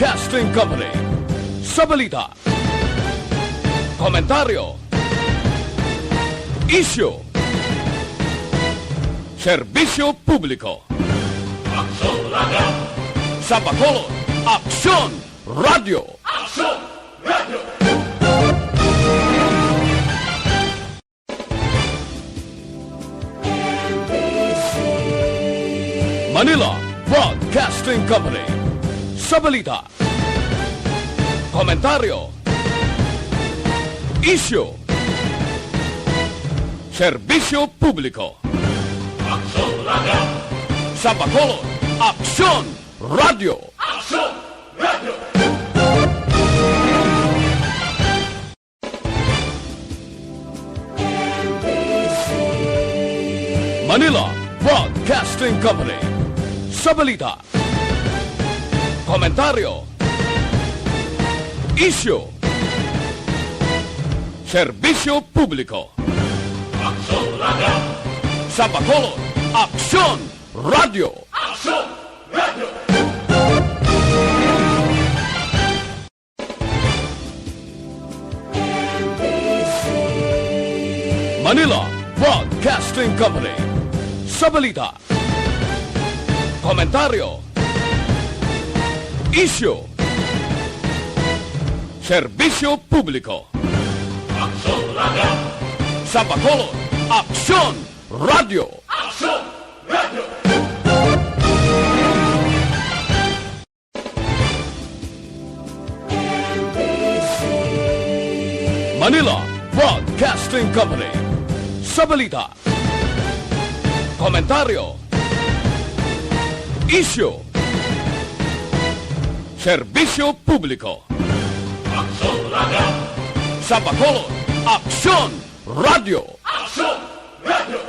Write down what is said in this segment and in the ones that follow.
Broadcasting Company. Sa balita, komentaryo, isyu, serbisyo publiko. Aksyon Radio! Sa Bacolod, Aksyon Radio! Aksyon Radio! Manila Broadcasting Company. Sa balita, komentaryo, isyu, serbisyo publiko. Aksyon Radio! Sa Bacolod, Aksyon Radio! Aksyon Radio! Manila Broadcasting Company. Sa balita, komentaryo, isyu, serbisyo publiko. Aksyon Radio! Sa Bacolod, Aksyon Radio! Aksyon Radio! Manila Broadcasting Company. Sa balita, komentaryo, isyu, serbisyo publiko. Aksyon Radio! Sa Bacolod, Aksyon Radio! Aksyon Radio! Manila Broadcasting Company. Sa balita, komentaryo, isyu, serbisyo publiko. Aksyon Radio! Sa Bacolod, Aksyon Radio! Aksyon Radio!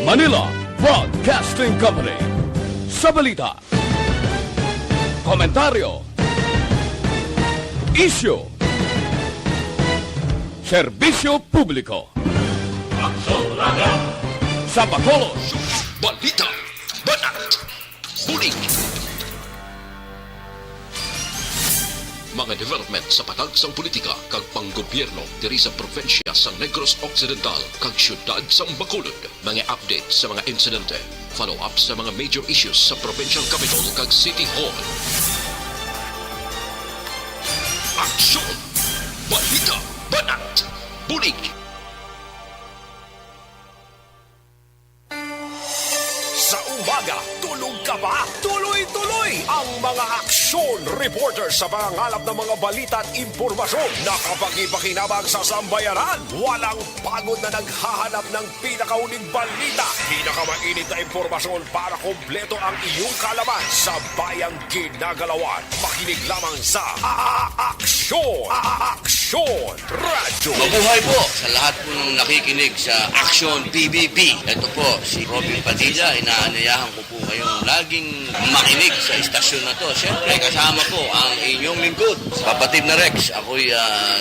Manila Broadcasting Company. Sa balita, komentaryo, isyu, serbisyo publiko. Aksyon Radio! Sa Bacolod, Balita, Banat, Bulig. Mga development sa patagsang politika kag panggobyerno diri sa probinsya sa Negros Occidental kag syudad sa Bacolod. Mga update sa mga insidente, follow-up sa mga major issues sa provincial capital kag City Hall. Aksyon! Balita, Banat, Bulig. Sa umaga, tulog ka ba? Tuloy-tuloy ang mga aksyon reporter sa mga ngalap ng mga balita at impormasyon na kapag-ipakinabang sa sambayaran. Walang pagod na naghahanap ng pinakauling balita. Pinakamainit na impormasyon para kompleto ang iyong kalaman sa bayang ginagalawan. Makinig lamang sa Aksyon! Aksyon Radio! Mabuhay po sa lahat po ng nakikinig sa Action PBB. Ito po si Robin Padilla. Inaanayahan ko po kayong laging makinig sa istasyon na to. Siyempre kasama po ang inyong lingkod. Kapatid na Rex, ako'y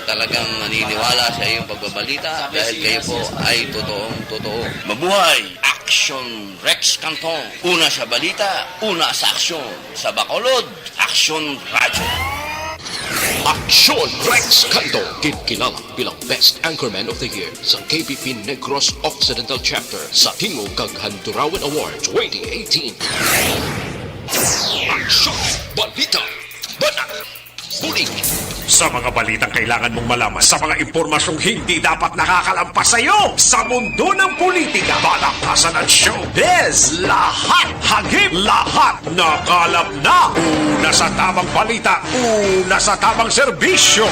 talagang naniniwala sa iyong pagbabalita dahil kayo po ay totoong-totoo. Mabuhay! Action Rex Canton. Una sa balita, una sa aksyon. Sa Bacolod, Action Radio. Aksyon Rex Canto, kinilala bilang Best Anchorman of the Year sa KPP Negros Occidental Chapter sa Tingog kag Handurawan Award 2018. Aksyon! Balita! Banat! Bulig! Sa mga balitang kailangan mong malaman, sa mga impormasyong hindi dapat nakakalampas sa iyo, sa mundo ng politika, balakasan at showbiz, lahat hagip, lahat nakalap na. Una sa tamang balita, una sa tamang serbisyo.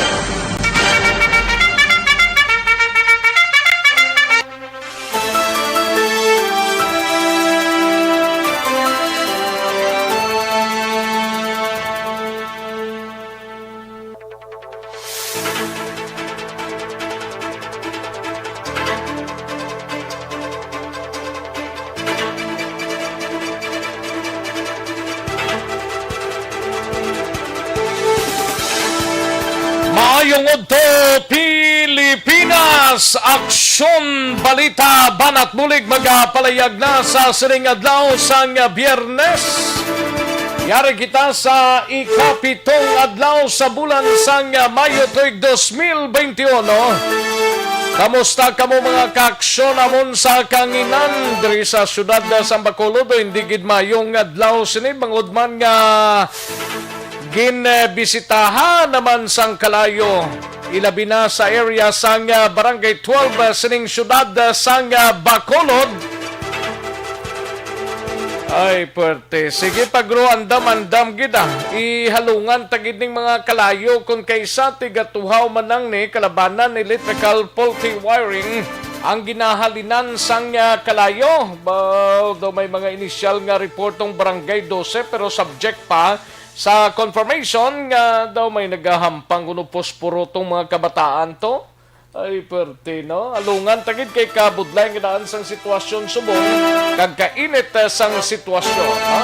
Mayong Udto, Pilipinas! Aksyon! Aksyon Balita Banat Bulig magapalayag na sa sining adlaw sang Biyernes. Yari kita sa ikapitong adlaw sa bulan sang Mayo tuig 2021. Kamusta kamo mga kaaksyon amon sa kanginan diri sa syudad sa Bacolod? Hindi gid mayong adlaw sini bangod man nga ginbisitahan naman sang kalayo. Ilabi na sa area sang Barangay 12 sining syudad sang Bacolod. Ay, perte. Sige, pagro, andam gida. Ihalungan tagid ning mga kalayo kung kaysa tigatuhaw manang ni kalabanan ni electrical faulty wiring ang ginahalinan sang kalayo. Daw may mga inisyal nga reportong Barangay 12 pero subject pa sa confirmation nga daw may nagahampang kuno posporo tong mga kabataan to. Ay, perte, no? Alungan tagid kay kabudlay nga daan sang sitwasyon subong kag kainit sang sitwasyon, ha?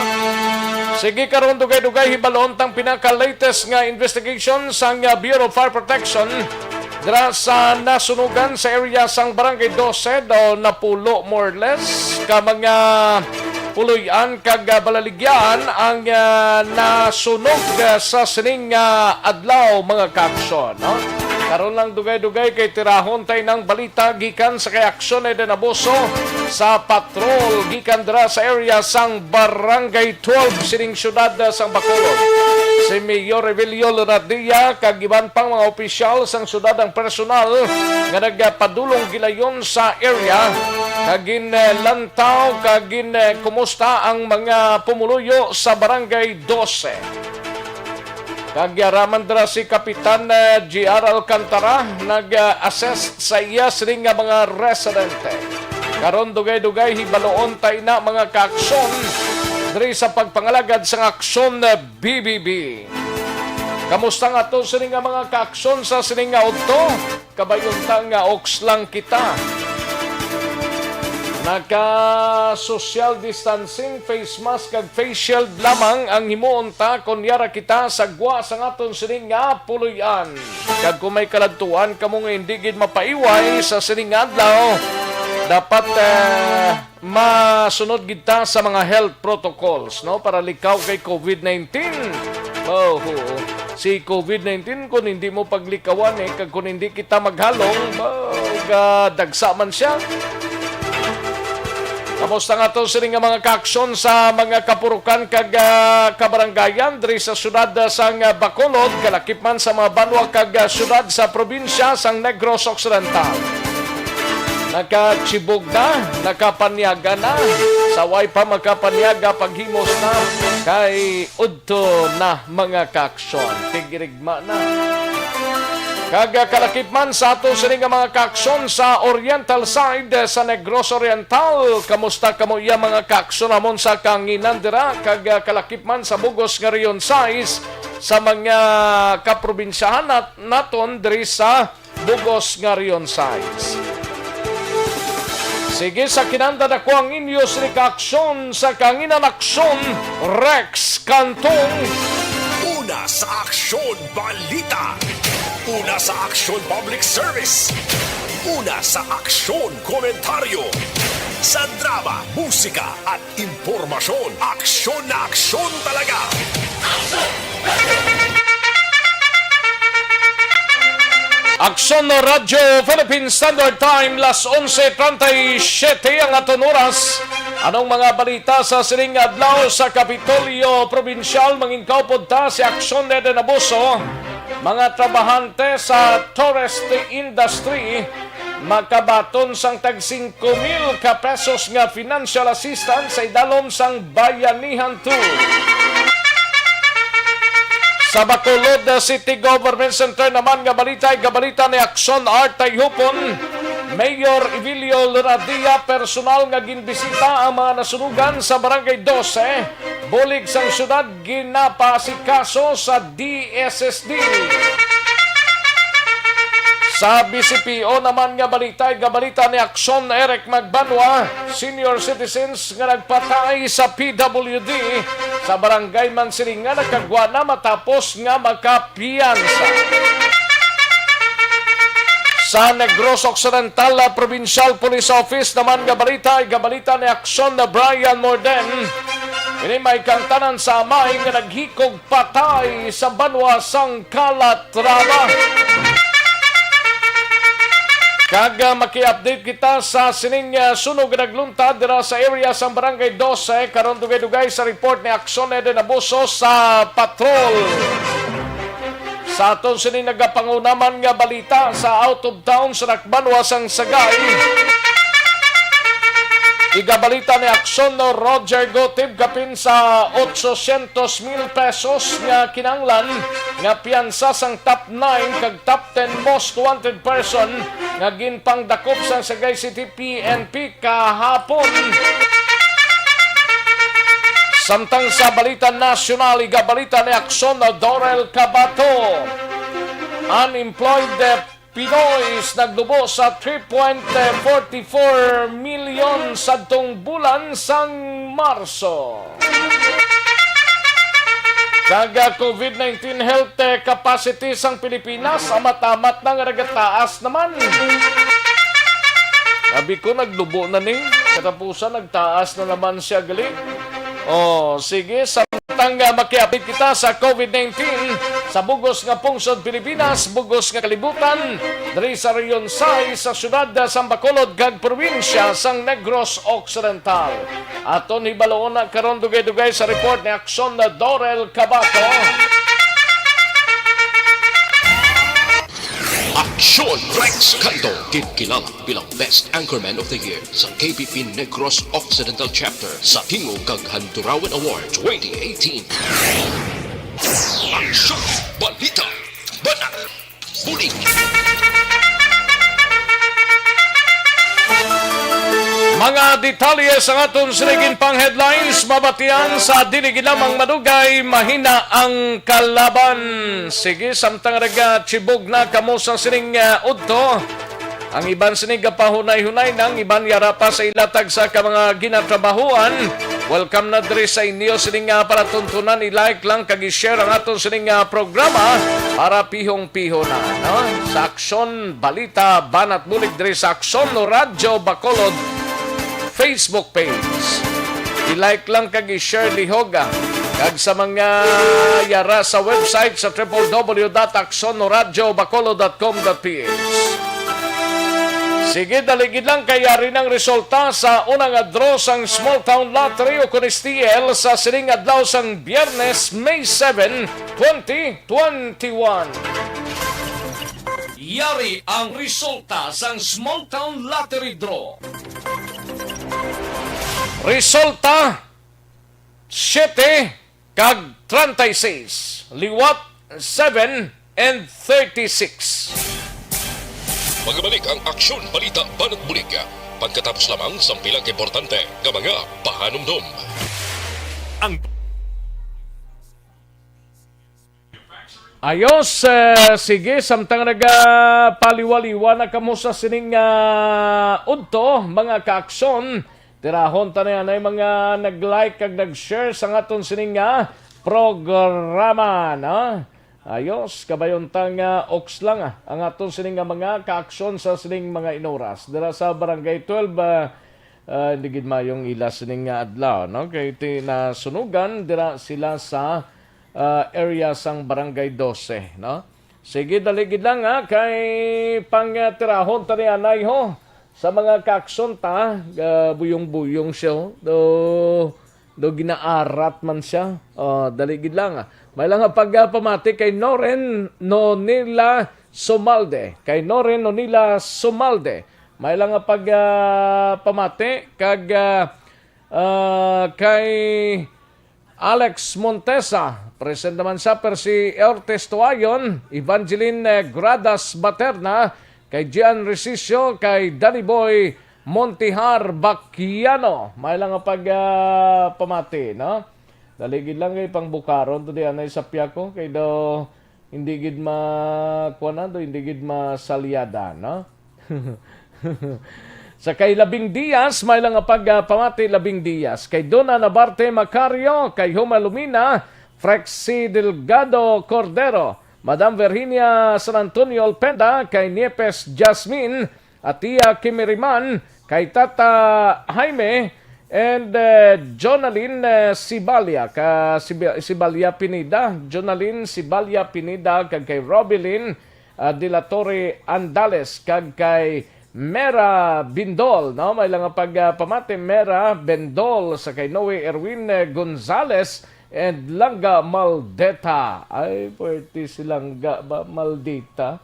Sige karon dugay-dugay hibalon tang pinaka-latest nga investigation sang Bureau of Fire Protection dira sa nasunugan sa area sang Barangay 12 daw napulo more or less ka mga puloy-an kag balaligyan ang nasunog sa sining adlaw mga kaaksyon, no? Karon lang dugay-dugay kay tirahon tay ng balita gikan sa kay aksyon ay dinaboso sa patrol gikan dira sa area sang Barangay 12 sining syudad sang Bacolod. Si Mayor Revelio Loradia kag iban pang mga opisyal sang syudad ang personal nga nagpadulong gilayon sa area kagin lantaw kagin kumusta ang mga pumuluyo sa Barangay 12. Kagyaraman dira si Kapitan G.R. Alcantara nag-assess sa iya sining nga mga residente. Karon dugay-dugay hibaloon tay na mga kaaksyon diri sa pagpangalagad sa aksyon BBB. Kamusta nga to sining nga mga kaaksyon sa sining nga udto? Kabayuntang nga oks lang kita. Naka-social distancing, face mask kag face shield lamang ang himuon ta kunyara kita sagwa sa ngaton sining nga puloy-an. Kag kung may kaladtuan kamo nga hindi gid mapaiway sa sining adlaw, dapat masunod gid ta sa mga health protocols, no, para likaw kay COVID-19. Si COVID-19 kung hindi mo paglikawan kag kung hindi kita maghalong, dagsa man siya. Kamusta nga to sining nga mga kaaksyon sa mga kapurukan kag kabaranggayan diri sa syudad sang Bacolod, kalakip man sa mga banwa kag syudad sa probinsya sang Negros Occidental. Nakachibog na, nakapanyaga na, saway pa makapanyaga paghimos na kay udto na mga kaaksyon. Tigirigma na. Kaga kalakip man sa ato sining nga mga kaaksyon sa oriental side sa Negros Oriental. Kamusta kamo iya mga kaaksyon amon sa kanginan dira? Kaga kalakip man sa Bugos nga riyon size sa mga kaprobinsyahan naton diri sa Bugos nga riyon size. Sige sa kinanda na ko ang inyo sining kaaksyon sa kanginan aksyon Rex Cantong. Una sa Aksyon Balita. Una sa Aksyon Public Service. Una sa Aksyon Komentaryo. Sa drama, musika at impormasyon. Aksyon na aksyon talaga. Aksyon na Radyo Philippine Standard Time, las 11:37 ang aton oras. Anong mga balita sa sining adlaw sa Kapitolyo Provincial? Manginkaw ta si Aksyon na Denaboso. Mga trabahante sa tourist industry makabaton sang tag 5,000 ka pesos nga financial assistance sa idalom sang Bayanihan Tour. Sa Bacolod City Government Center naman nga balita ni Aksyon Art Tayhupon. Mayor Evilio Loradia personal nga ginbisita ang mga nasunugan sa Barangay 12. Bulig sang syudad ginapasikaso sa DSSD. Sa BCPO naman nga balita ni Aksyon Eric Magbanwa, senior citizens nga nagpatay sa PWD sa barangay Mansiling nga nakagwa na matapos nga makapiyansa. Sa Negros Occidental Provincial Police Office naman nga balita ay gabalita ni aksyon na Brian Morden. Ini may kantanan sa amay nga naghikog patay sa banwa sang Calatrava. Kaga maki-update kita sa sining sunog na nagluntad dira sa area sang Barangay 12 karon dugay-dugay sa report ni aksyon na abuso sa patrol. Sa aton sining nagapangunaman nga balita sa out of town sa Nakbanwa sang Sagay. Igabalita ni aksyon no Roger Gotib kapin sa 800,000 pesos nga kinanglan nga piyansa sang top 9 kag top 10 most wanted person nga ginpang dakop sang Sagay City PNP kahapon. Samtang sa balita nasyonal, igabalita ni aksyon no Dorel Cabato. Unemployed Pinoys nagdubo sa 3.44 million sa tong bulan sang Marso. Kaga COVID-19 health capacity sang Pilipinas, amat-amat nang nagataas naman. Sabi ko, nagdubo na ni. Katapusan, nagtaas na naman siya gali. Sige, samtang makiapit kita sa COVID-19 sa bugos nga pungsod Pilipinas, bugos nga kalibutan, diri sa Reyon Say sa syudad sa Bacolod kag probinsya sang Negros Occidental. Aton hibaloon na karon dugay-dugay sa report ni aksyon na Dorel Cabato. Aksyon Rex Canto, kinilala bilang Best Anchorman of the Year sa KBP Negros Occidental Chapter sa Tingog kag Handurawan Award 2018. Aksyon, balita, banat, bulig. Mga detalye sa aton sinigin pang headlines, mabatian sa dilig lamang madugay, mahina ang kalaban. Sige, samtang raga chibog na kamo sa sining udto. Ang iban sinig pahunay-hunay nang iban yara pa sa ilatag sa mga ginatrabahuan. Welcome na diri sa inyo sining para tuntunan, i-like lang kag i-share ang aton sining programa para pihong-piho na, no? Sa aksyon, balita, banat bulig diri sa aksyon no Radyo Bacolod Facebook page. I-like lang kag i-share lihoga. Kag sa mga yara sa website sa www.aksyonoradiobacolod.com.ph. Sige, daligid lang kaya rin ang resulta sa unang draw sang Small Town Lottery o Conistiel sa sining adlaw sang Biyernes, May 7, 2021. Yari ang resulta sang Small Town Lottery Draw. Resulta 7 kag 36, liwat 7 and 36. Magabalik ang aksyon, balita, banat bulig. Pagkatapos lamang sa pilang importante ng mga pahanumdum. Ayos, sige, samtang paliwaliwa na kamo sa sining udto, mga kaaksyon, tirahon ta na yan ay mga nag-like kag nag-share sa aton sining programa, no? Ayos, kabayontang ox lang ang aton sining mga kaaksyon sa sining mga inoras. Dira sa Barangay 12, hindi gid mayong ila sining adlaw, no? Kay tinasunugan dira sila sa area sang Barangay 12, no? Sige, daligid lang kay pangtirahon ta ni anay ho sa mga kaaksyon ta, buyong-buyong siya, do ginaarat man siya. Daligid lang. May lang pagpamati kay Noren Nonila Somalde. Kay Noren Nonila Somalde. May lang pagpamati kag kay Alex Montesa. Present naman siya per si Ortiz Tuayon, Evangeline Gradas Baterna, kay Gian Resicio, kay Danny Boy Montihar Bakiano. May lang pagpamati, no? Daligid lang kay pang bukaron to diyan ay sa piyako kay do hindi gid makuana do hindi gid masalyada, no? Sa kay Labing Diaz, may lang pagpamati Labing Diaz. Kay Dona Nabarte Macario, kay Huma Lumina, Frexi Delgado Cordero, Madam Virginia San Antonio Alpenda, kay Niepes Jasmine, at Tia Kimiriman, kay Tata Jaime, and Jonalyn Sibalia, Sibalia Pinida, Jonalyn Sibalia Pinida, kag kay Robilyn de la Torre Andales, kag kay Mera Bindol, no? May lang pagpamati Mera Bindol sa kay Noe Erwin Gonzales and Langga Maldeta. Ay, pwede si Langga Maldita.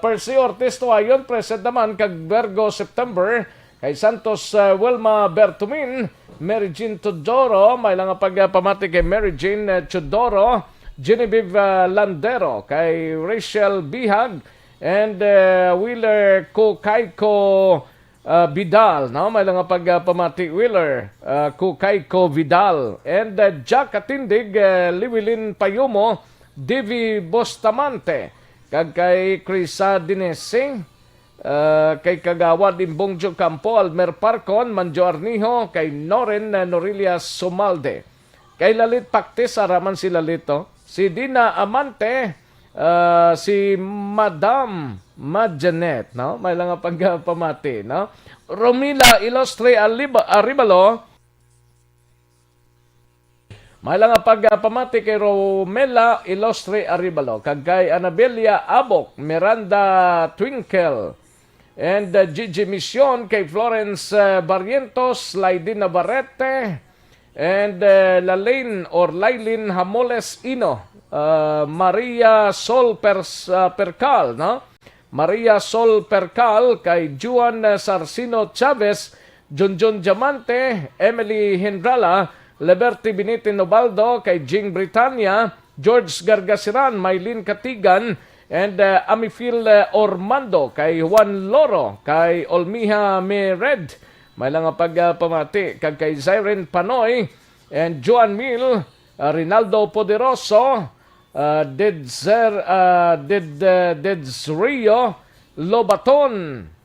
Percy Ortiz Tuayon, present naman kag Virgo September, kay Santos Wilma Bertumin, Mary Jean Tudoro, may lang pagpamati kay Mary Jean Tudoro, Genevieve Landero, kay Rachel Bihag, and Wheeler Kukayko Vidal, no? May lang pagpamati Wheeler Kukayko Vidal, and Jack Atindig, Liwilin Payumo, Divi Bustamante, kag kay Crisa Dinesing, kay Kagawad Imbongjo Campo, Almer Parcon, Manjo Arnijo, kay Noren Norilia Sumalde, kay Lalit Pactis, araman si Lalito, si Dina Amante, si Madam Majanet, no? May lang pagpamati, no? Romila Ilostre Aribalo, may lang pagpamati kay Romela Ilostre Aribalo, kag kay Anabelia Abok, Miranda Twinkle, and Gigi Mission, kay Florence Barrientos, Laidin Navarrete, and Lailin Hamoles Ino, Maria Sol Percal, no? Maria Sol Percal, kay Juan Sarcino Chavez, Junjun Diamante, Emily Hendrala, Liberty Binitin Nobaldo, kay Jing Britannia, George Gargasiran, Maylin Katigan, and Amifil Ormando, kay Juan Loro, kay Olmiha Mered, may lang pagpamati, kag kay Zyren Panoy, and Joan Mil, Rinaldo Poderoso, Dedzrio Lobaton,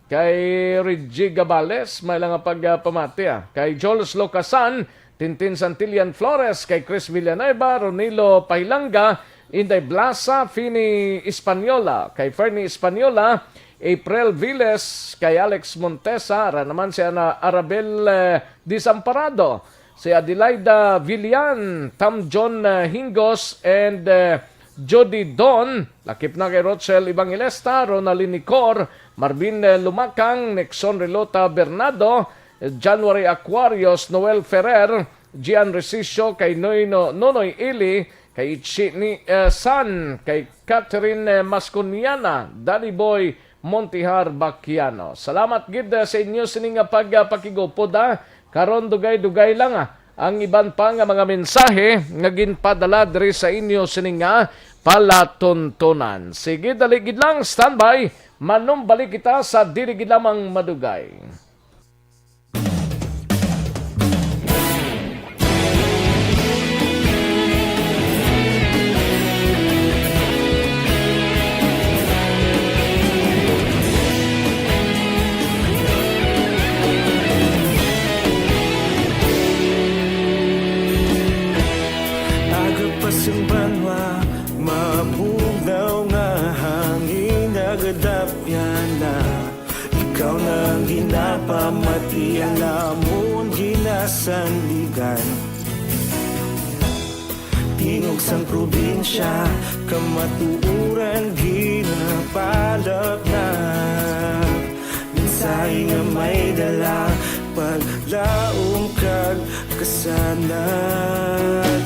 kay Reggie Gabales, may lang pagpamati, kay Jules Locasan, Tintin Santillan Flores, kay Chris Villanueva, Ronilo Pailanga, Inday Blasa, Fini Espanyola, kay Fernie Espanyola, April Viles, kay Alex Montesa, naman si Arabel Disamparado, si Adelaida Villan, Tam John Hingos, and Jody Don, lakip na kay Rochelle Evangelista, Ronaldin Nicor, Marvin Lumakang, Nixon Relota Bernardo, January Aquarius, Noel Ferrer, Gian Resicio, kay Nonoy Ili, kay Chini San, kay Catherine Masconiana, Danny Boy Montihar Baquiano. Salamat gid sa inyo sining pagpakigupod, karon dugay-dugay lang ang iban pa nga mga mensahe nga ginpadala diri sa inyo sining palatuntunan. Sige, daligid lang, standby, manumbalik kita sa dirigid lamang madugay. Banwa, mabugaw nga hangin nagadapyan na ikaw nang ginapamati ang namon ginasandigan tingog sang probinsya kamatuuran ginapalak na minsay nga may dala paglaong kag kasanat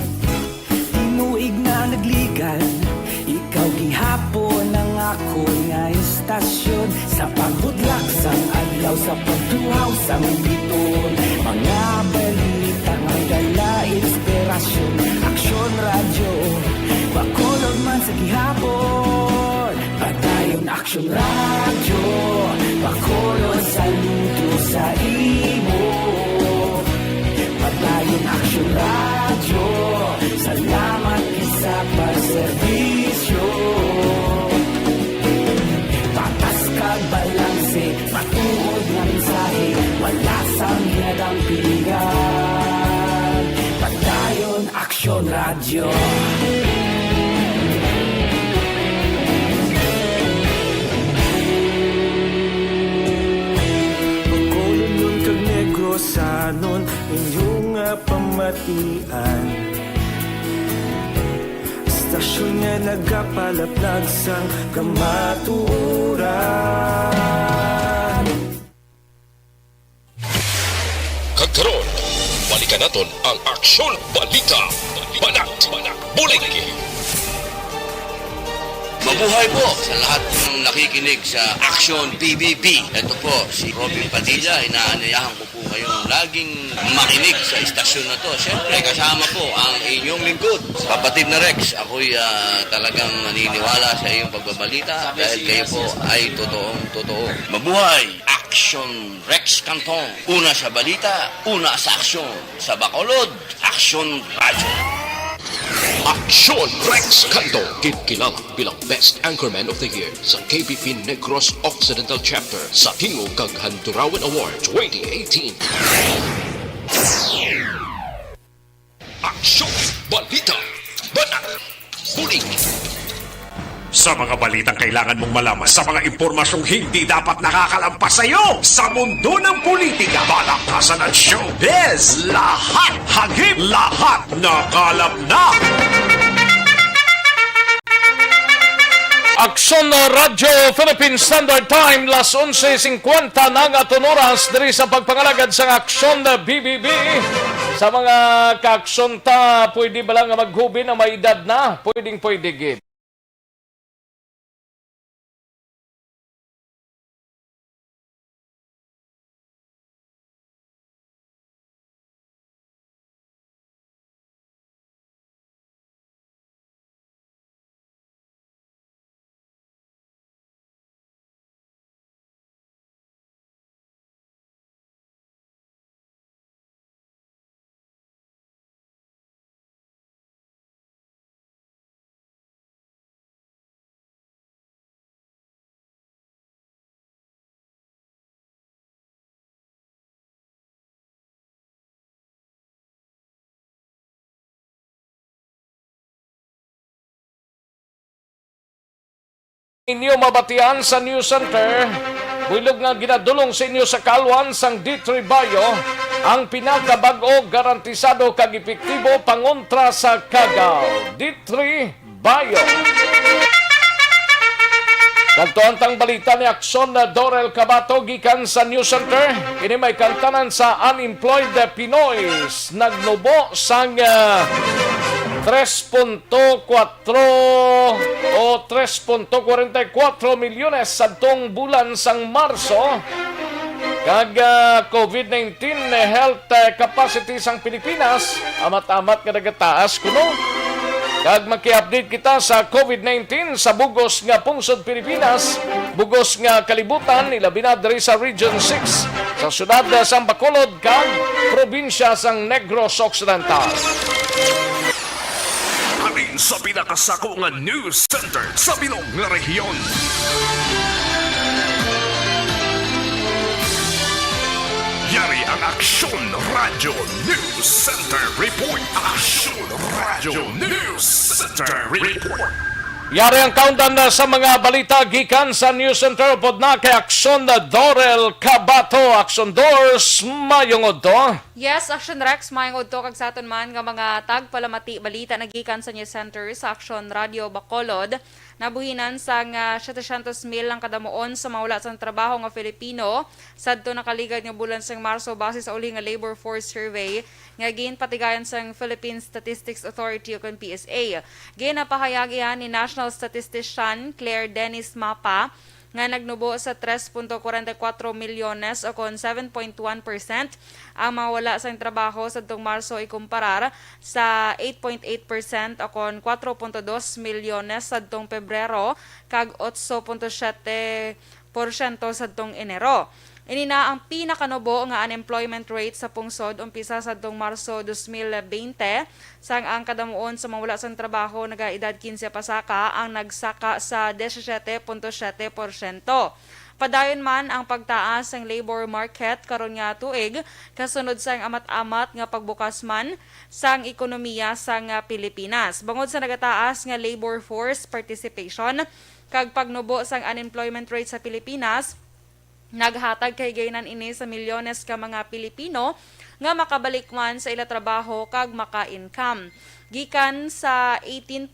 tinuig na nagligan ikaw gihapon ang ako nga istasyon sa pagbudlak sang adlaw sa pagtuhaw sang biton mga balita nga dala inspirasyon aksyon radyo bakolog man sa gihapon padayon aksyon radyo bakolog saludo sa imo padayon aksyon radyo salamat sa pagserbisyo patas kag balanse patuod nga mensahe wala sang hinadang pilihan pagdayon aksyon radyo sanon inyong pamatian. Istasyon nga nagapalaplag sang kamatuoran. Kagkaroon, balikan naton ang Aksyon Balita. Banat, bulig. Mabuhay po sa lahat ng nakikinig sa Action PBB. Ito po si Robin Padilla. Inaanayahan ko po kayong laging makinig sa istasyon na to. Siyempre, kasama po ang inyong lingkod. Kapatid na Rex, ako'y talagang naniniwala sa iyong pagbabalita dahil kayo po ay totoo. Mabuhay! Action Rex Canton. Una sa balita, una sa aksyon. Sa Bacolod, Action Radio. Aksyon Rex Canto, kilala bilang Best Anchorman of the Year sa KBP Negros Occidental Chapter sa Tingog kag Handurawan Award 2018. Aksyon Balita. Banat. Bulig. Sa mga balitang kailangan mong malaman, sa mga impormasyong hindi dapat nakakalampas sa iyo, sa mundo ng politika, balakasan at showbiz, lahat hagip, lahat nakalap na. Aksyon Radyo Philippine Standard Time, las 11:50 ng aton oras diri sa pagpangalagad sa Aksyon BBB. Sa mga kaaksyon ta, pwede ba lang maghubi na may edad na? Pwede gid. Inyo mabatian sa News Center, bulog nga ginadulong sa inyo sa kalwan sang D3 Bayo, ang pinakabag-o garantisado kag epektibo pangontra sa kagaw. D3 Bayo. Kantuantang balita ni Akson na Dorel Cabato gikan sa News Center. Ini may kantanan sa unemployed Pinoys. Nagnubo sang 3.4 o 3.44 milyones sa tong bulan sang Marso. Kag COVID-19 health capacity sang Pilipinas amat-amat nga nagataas kuno. Kag maki-update kita sa COVID-19 sa bugos nga pungsod Pilipinas, bugos nga kalibutan, ilabi na diri sa Region 6 sa syudad sang Bacolod kag probinsya sang Negros Occidental. Alin sa pinakasako nga news center sa bilog nga rehiyon. Yari ang Aksyon Radio News Center Report. Aksyon Radio News Center Report. Yari ang countdown na sa mga balita gikan sa News Center pod na kay Akson na Dorel Cabato. Akson Doors, mayong to. Yes, Action Rex, mayong udto kag sa aton man nga mga tagpalamati balita nagikan sa News Center sa Action Radio Bacolod. Nabuhinan sang 700,000 ang kadamuon sa mawala sa trabaho nga Filipino sadto nakaligad nga bulan sang Marso base sa uli nga labor force survey nga ginpatigayon sang Philippine Statistics Authority o PSA. Ginapahayag iyan ni National Statistician Claire Dennis Mapa nga nagnubo sa 3.44 milyones o kon 7.1% ang mawala sa trabaho sa tong Marso ikumparar sa 8.8% o kon 4.2 milyones sa tong Pebrero kag 8.7% sa tong Enero. Ini na ang pinakanubo nga unemployment rate sa pungsod umpisa sa tong Marso 2020 sang ang kadamuon sa mawala sa trabaho nagaedad 15 pasaka ang nagsaka sa 17.7%. Padayon man ang pagtaas ng labor market karon nga tuig kasunod sang amat-amat nga pagbukas man sang ekonomiya sang Pilipinas. Bangod sa nagataas nga labor force participation kag pagnubo sang unemployment rate sa Pilipinas, Naghatag kay gaynan ini sa milyones ka mga Pilipino nga makabalik man sa ila trabaho kag maka-income. Gikan sa 18.2%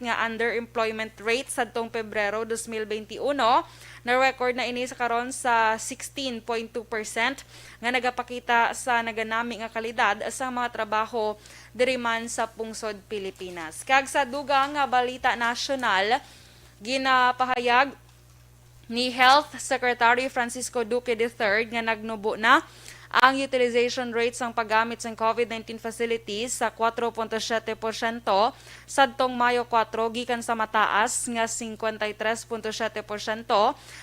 nga underemployment rate sadtong Pebrero 2021, na-record na ini sa karon sa 16.2% nga nagapakita sa naganami nga kalidad sa mga trabaho diri man sa pungsod Pilipinas. Kag sa dugang nga balita nasyonal, ginapahayag ni Health Secretary Francisco Duque III nga nagnubo na ang utilization rate sang paggamit sa COVID-19 facilities sa 4.7% sadtong Mayo 4 gikan sa mataas nga 53.7%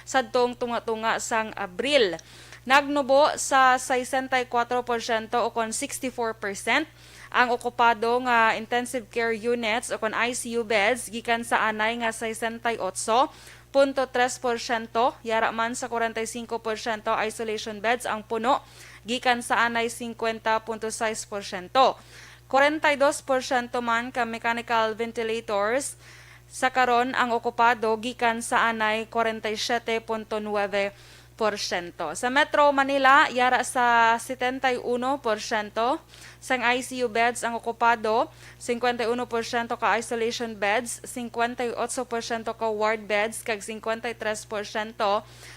sadtong tunga-tunga sang Abril. Nagnubo sa 64% o kon 64% ang okupado nga intensive care units o kon ICU beds gikan sa anay nga 68.3%, yara man sa 45% isolation beds ang puno gikan sa anay 50.6%. 42% man ka mechanical ventilators, sa karon ang okupado gikan sa anay 47.9%. Sa Metro Manila, yara sa 71% sang ICU beds ang okupado, 51% ka isolation beds, 58% ka ward beds, kag 53%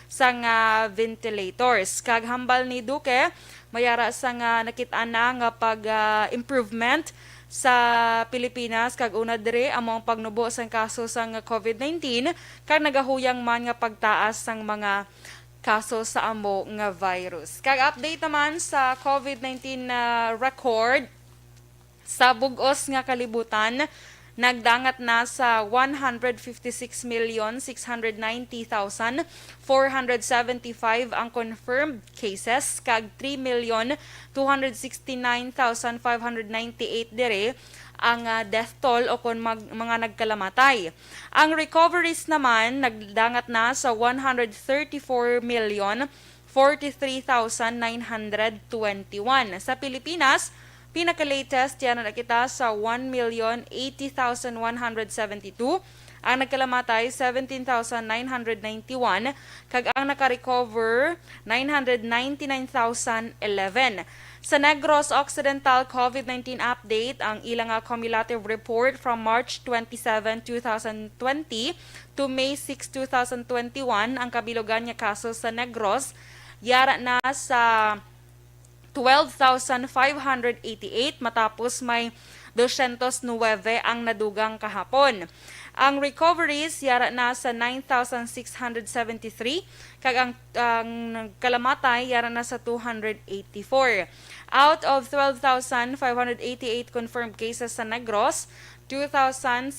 sang ventilators. Kag hambal ni Duque, mayara sang nakit-an na nga pag-improvement sa Pilipinas kag una diri among pagnubo sang kaso sang COVID-19 kag nagahuyang man nga pagtaas sang mga kaso sa amo nga virus. Kag update naman sa COVID-19 record sa bug-os nga kalibutan, nagdangat na sa 156,690,475 ang confirmed cases kag 3,269,598 dire ang death toll o kung mga nagkalamatay. Ang recoveries naman nagdangat na sa 134,043,921. Sa Pilipinas, pinaka-latest yan na nakita sa 1,080,172. Ang nagkalamatay, 17,991. Kag ang naka-recover, 999,011. Sa Negros Occidental COVID-19 update, ang ilang cumulative report from March 27, 2020 to May 6, 2021, ang kabilugan niya kaso sa Negros, yara na sa 12,588 matapos may 209 ang nadugang kahapon. Ang recoveries yara na sa 9,673 kag ang kalamatay yara na sa 284. Out of 12,588 confirmed cases sa Negros, 2,631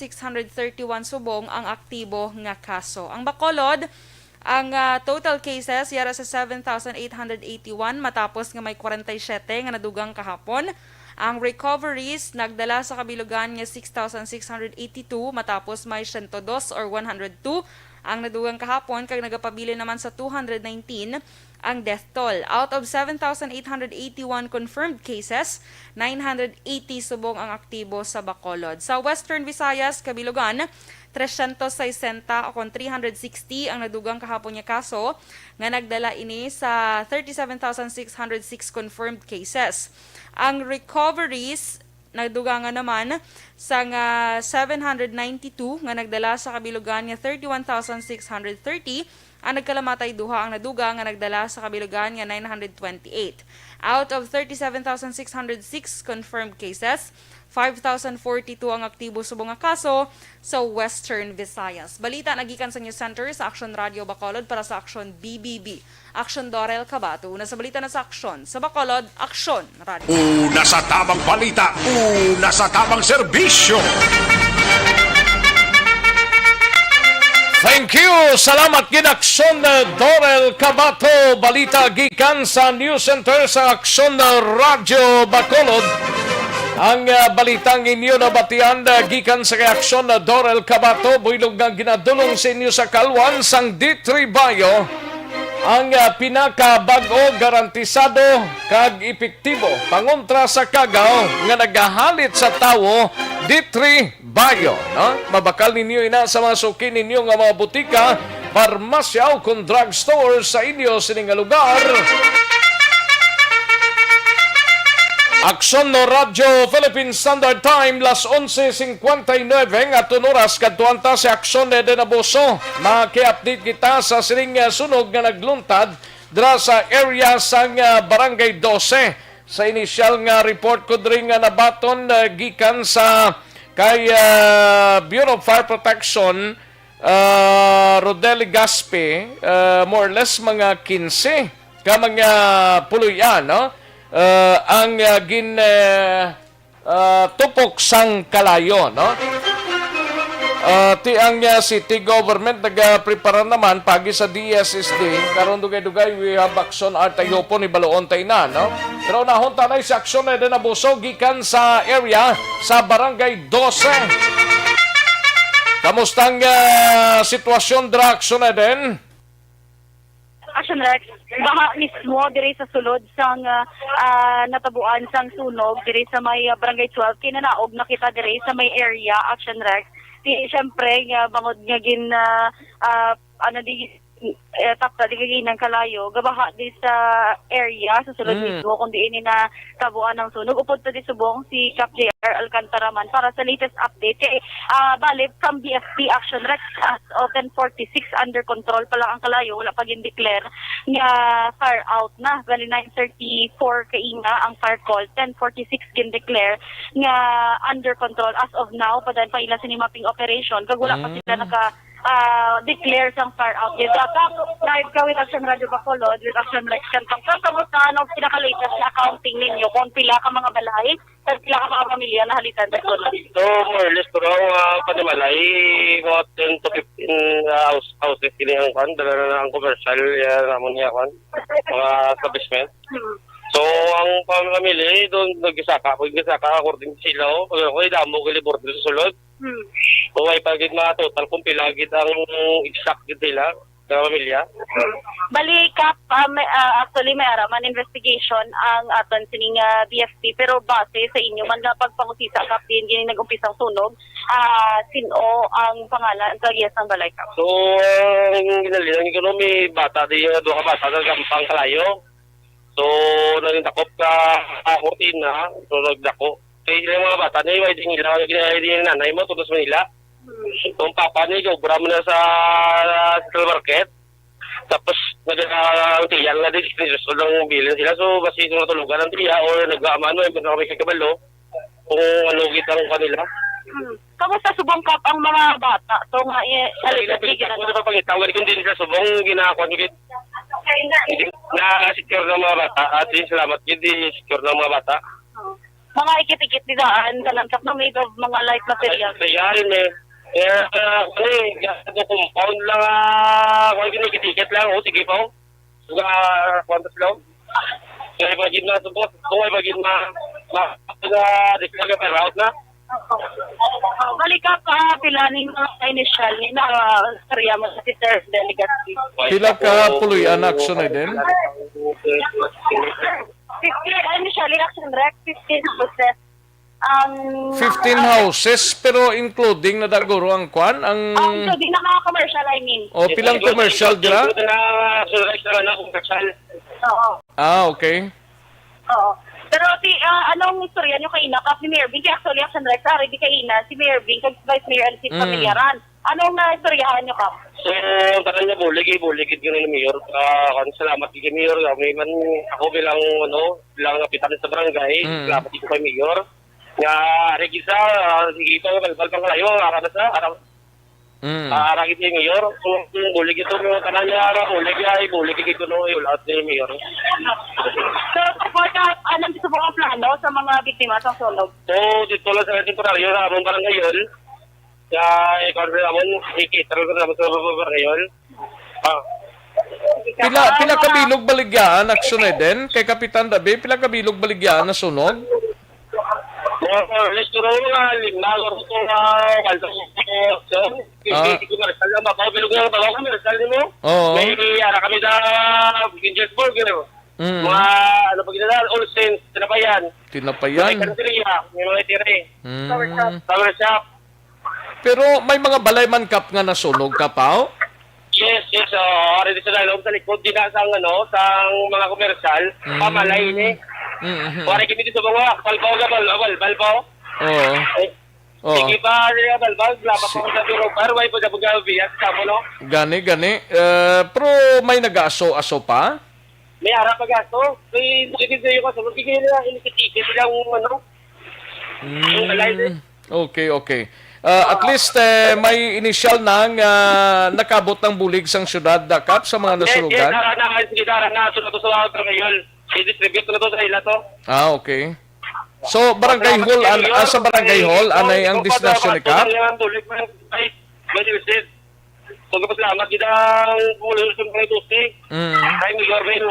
subong ang aktibo nga kaso. Ang Bacolod, ang total cases yara sa 7,881 matapos nga may 47 nga nadugang kahapon. Ang recoveries nagdala sa kabilugan nga 6,682 matapos may 102 or 102 ang nadugang kahapon kag nagapabili naman sa 219 ang death toll. Out of 7,881 confirmed cases, 980 subong ang aktibo sa Bacolod. Sa Western Visayas, kabilugan, 360 o 360 ang nadugang kahapon niya kaso nga nagdala ini sa 37,606 confirmed cases. Ang recoveries nagdugangan naman sa 792 nga nagdala sa kabilugan nga 31,630. Ang nagkalamatay duha ang naduga nga nagdala sa kabilugan nga 928. Out of 37,606 confirmed cases, 5,042 ang aktibo subong nga kaso sa Western Visayas. Balita nagikan sa News Center sa Action Radio Bacolod para sa Action BBB. Action Dorel Cabato. Una sa balita na sa Action sa Bacolod, Action Radio. Una sa tamang balita, una sa tamang serbisyo. Thank you! Salamat gid Action Dorel Cabato. Balita gikan sa News Center sa Action Radio Bacolod. Ang balitang inyo na batian gikan sa reaksyon na Dorel Cabato, builog nga ginadulong sa inyo sa kalwan sang D3 Bayo, ang pinakabago, garantisado kag epektibo pangontra sa kagaw nga nagahalit sa tawo D3 Bayo. No? Mabakal ninyo ina sa mga suki ninyo nga mga butika parmasya o kung drugstore sa inyo sining lugar. Aksyon no Radyo Philippine Standard Time las 11:59 at oras kadtuan ta si Aksyon na Abuso. Maki-update kita sa sining sunog nga nagluntad dra sa area sang Barangay 12. Sa initial nga report ko diri nga nabaton gikan sa kay Bureau of Fire Protection Rodeli Gaspe, more or less mga 15 ka mga puluyan, no? Ang tupok sang kalayo, no? Ti ang city government nagprepara naman pagi sa DSSD karon dugay-dugay we have action tayo po ni baloon tay na, no? Pero nahon tanay sa aksyon na din Abuso gikan sa area sa Barangay 12. Kamustang sitwasyon dra aksyon na din? Action Rex, baha mismo diri sa sulod sang natabuan sang sunog diri sa may Barangay 12 kinanaog nakita diri sa may area Action Rex. Siyempre nga bangod nga gin tapta di kaginang kalayo gabaha di sa area sa sulod mismo kundi ini na tabuan ng sunog upod pa di subong si Cap JR Alcantara man para sa latest update bali from BFP Action Rex as of 10:46 under control pa lang ang kalayo wala pa gin declare nga fire out na bali 9:34 kainga ang fire call 10:46 gin declare nga under control as of now padan pa ila sini mapping operation kag wala pa sila naka declare sang fire out. Live ka with Action Radio Bacolod, with Action Rex Kantang. Kamusta anong pinaka-latest na accounting ninyo? Kung pila ka mga balay, at pila ka mga pamilya na halitan sa Bacolod? So, more or less, pero panimalay, mga 10 to 15 houses kini ang kwan, dala na ang commercial, ramon niya kwan, mga establishment. So, ang pamilya, doon nag-isaka according to sila, ako, idamo ko libor dito sa sulod. O ay pagid mga total kung pilagid ang exact gid nila sa pamilya. Bali Kap, actually may araman investigation ang aton sining BFP pero base sa inyo man nga pagpangusisa Kap din gini nag-umpisang sunog sino ang pangalan kagiyas ng balay Kap? So ginalilang ko may bata di duha ka bata sa Gampang Kalayo. So nagdakop ka kortina so nagdako yung mga bata na yung hindi nanay mo, tutos Manila. Yung papa niya, obra mo na sa market. Tapos, nag-tiyang na din, so lang bilin sila. So, basi natulugan ng tiya or nag-aamano, yung pinaka may kakabalo, kung alugit ang kanila. Kamusta subong Kap ang mga bata? So, nga, Kung napapagitawag, kung din sa subong, ginakuan nyo, na-secure ng mga bata. At salamat, hindi secure ng mga bata. Mga ikit-ikit nidaan, kalantak na made of mga light material. Material, compound lang, kung ikit-ikit lang, sige po. Kwantas lang. Kaya bagid na subot, kung ay bagid declare ka route na. Balik ka pilaning mga initial ni na karya mo sa Sir Delegacy. Pila ka puluyan aksyon na din? 15 initially Action Rex, 15 houses. 15 houses pero including na daguro ang kwan ang including na mga commercial I mean. O pilang commercial dira? Oo. Okay. Oo. Pero anong istorya nyo kay Ina? Kap ni Mayor Bing, kaya actually Action Rex, ready kay Ina, si Mayor Bing, kag Vice Mayor Alice Pamilyaran. Anong istoryahan nyo, Kap? So, takan niya buligid yun ni Mayor. Salamat kay Mayor. May man ako bilang kapitan sa barangay. Salamat ko kay Mayor. Nga, regisa, sige ito, balbal pang kalayo, araw sa araw. Aragit ni Mayor. So, buligid ito, tanan niya, buligid ito, ulat ni Mayor. So, anong gusto mo ang plano sa mga biktima sa sunog? So, dito lang sa temporaryo sa among barangay yun. Kaya, ikaw rin naman, ikita rin naman sa barangay yun. Pila kabilog baligyan aksyon na din kay Kapitan Dabe, pila kabilog baligyan na sunog? Restoro nga, lima, orto nga, kaltang so, commercial na ba? Bilog nga ba? Commercial mo? Oo. May ara kami sa Gingersburg, mga, All Saints, Tinapayan. Tinapayan. May kanteriya, may mga tire. Tower shop. Pero may mga balay man Kap nga nasunog ka pa? Yes, yes. Ari sa dalawang sa likod din sa mga komersyal. Pamalay ni. Wari kami dito mga balbaw. Oo. Oo. Sige pa, balbaw. Lapat ko sa biro. Pero may pagkabugabiyas sa mo, no? Gani. Pero may nag-aso-aso pa? May harap pag-aso. Sige ko sa mga nila. Inikitiki silang yung balay din. Okay. At least may initial nang nakabot ng bulig sang syudad Dakap sa mga nasulugan. Sige, na. Sunod to sa mga ngayon. I-distribute na to sa ila to. Okay. So, Barangay Hall, sa Barangay Hall, anay ang destinasyon ni Kap? So, kapasalamat kitang pulo sa mga tusti. Ay, may Garvin.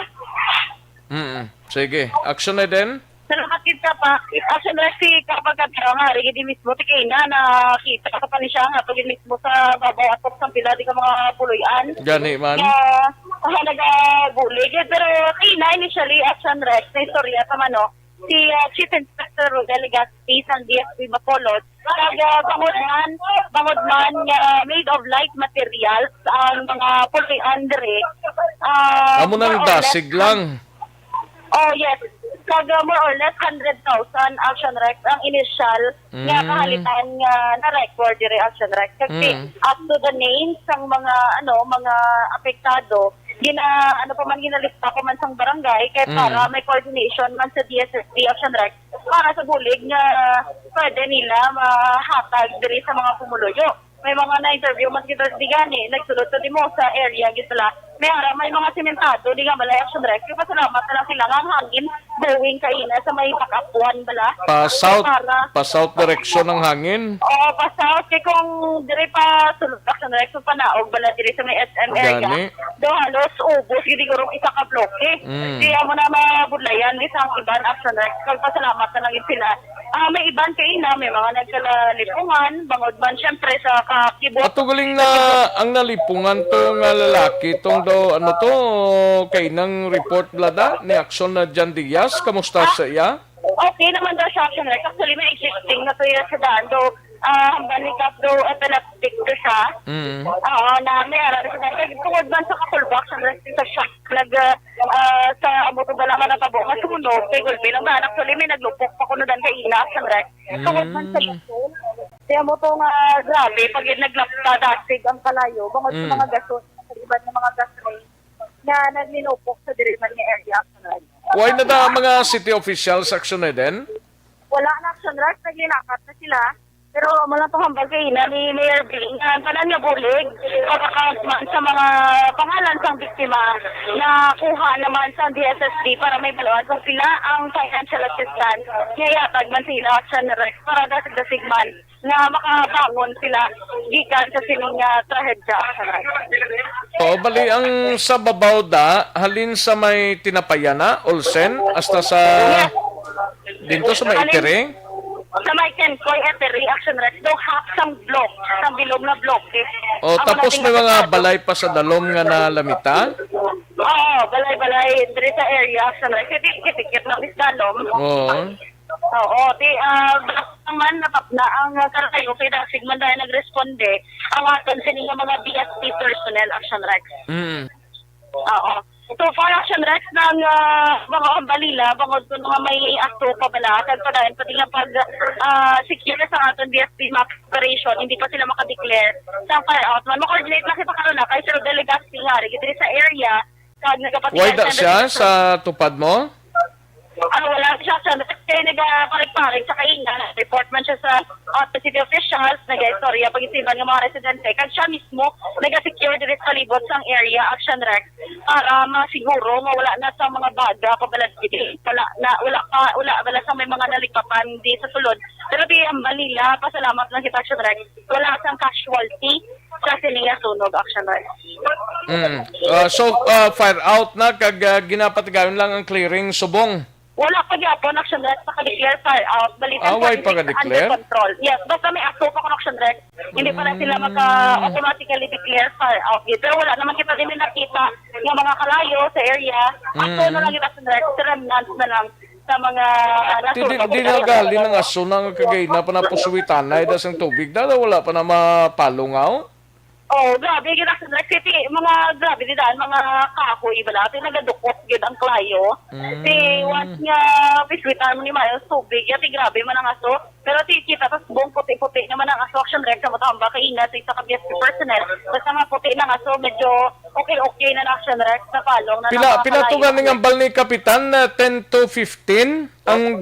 Sige. Action na din? Salamat kita pa. Action na si kapag nga, rigid mismo, tikay na nakita ka pa ni siya nga, pag mismo sa babaw at sa pila, di ka mga puloyan. Gani man. Nag-bulig. Pero tina, initially, action rest, na istorya sa mano, si Chief Inspector Rodel Legazpi sa DSP Bacolod, bangod man made of light materials ang mga puloyan dire. Amo nang dasig lang. Oh, yes. More or less 100,000 action recs ang initial nga kahalitan nga na-record dire action recs. Kasi up to the names ng mga mga apektado, ginalista ko man sang barangay kay para may coordination man sa DSSD action recs para sa bulig nga pwede nila mahatag dire sa mga pumuluyo. May mga na-interview man kita di gani, nagsulod sa dimo sa area gitala. May mga sementado, di nga balay action rec. Kaya pasalamat na lang sila nga ang hangin, buwing kaina sa may pakapuan bala. Pa-south direction ng hangin? Oo, pa-south. Kaya kung dire pa sulod action rec, so panaog bala dire sa may SM area. Do halos ubos, hindi ko rin isa ka bloke. Kaya mo na mabudlayan, isang iban action rec. Kaya pasalamat na lang sila. May iban kaina, may mga nagkalalipungan, bangod man siyempre sa kakibot. At galing na ang nalipungan tong lalaki, tong daw kay nang report blada ni Action na Jan Diaz, kamusta sa iya? Okay naman daw siya action rec. Actually may existing na to yun sa daan. Do, banikap do epileptic to siya. Na may araw sa daan. Tungod man sa kakulbak, action rec sa siya. Sa amuto ba naman na tabo, masunog, kay Gulbi lang ba? Actually may naglupok pa ko na daan kay Ina, action rec. Tungod man sa gason. Kaya mo to nga grabe, pag naglapta dasig ang kalayo, bangod sa mga gason, sa iban ng mga gasoline, na naglinupok sa diriman ng area action rec. Why na da mga city officials action na din? Wala na action rec, naglinakat na sila. Pero wala to hambal kay na ni Mayor Bing, tanan nga bulig, pagkakount man sa mga pangalan sang biktima na kuha naman sa DSSD para may baluan kung sila ang financial assistance. Ngayatag man sila action rec para dasig man nga makabangon sila gikan sa sinong trahedya. Bali ang sa babaw da, halin sa may tinapayana, Olsen, hasta sa dito sa may itiri? Sa may Kenkoy Eteri action rec, do half sang block, sang bilog na block. Tapos may mga balay pa sa dalom nga na lamita? Oo, balay-balay, dire sa area action rec. Tikit na is dalom. Oo, naman na ang karayo kay dasig man dahil nagresponde ang aton sining mga BSP personnel action rec. Oo. So for action rec ng mga balila bangod ko nga may akto pa bala kag padayon pati nga pag secure sa aton BSP map operation hindi pa sila makadeclare sa fire out man ma-coordinate na kita karon kay Sir Delegacy nga diri sa area kag nagapatigan. Why da siya sa tupad mo? Wala siya sa kaya nag-parik-parik sa kainga. Report man siya sa city officials, nag-istorya pag-isiban ng mga residente. Kaya siya mismo nag-secure direct sa libot sa area action rec para masiguro mawala na sa mga baga pabalad dito. Wala sa may mga naligpapan di sa sulod. Pero di ang balila, pasalamat lang kita action rec. Wala sang casualty sa sininga sunog action rec. So fire out na kag ginapatigayon lang ang clearing subong. Wala pa gyapon action rec sa declare fire out. Balitan why pa ka-declare? Under control. Yes, basta may akto pa action rec. Hindi pa na sila maka-automatically declare fire out. Pero wala naman kita din nakita ng mga kalayo sa area. Akto na lang yung action rec. Remnants na lang sa mga Di na gali ng aso ng kagay na pa na pusuwitan na idas ang tubig. Dada wala pa na mapalungaw? Oh, grabe gid action direct city mga grabe di daan mga kahoy bala ti nagadukot gid ang klayo. Ti once nga biswitan mo ni Mayo tubig ti grabe man ang aso. Pero ti kita tas buong puti-puti naman ang aso action direct sa matamba kay ina sa PSP personnel. Basta mga puti ng aso medyo okay na action direct sa palong na Pinatugan ning ambal ni Kapitan na 10 to 15 ang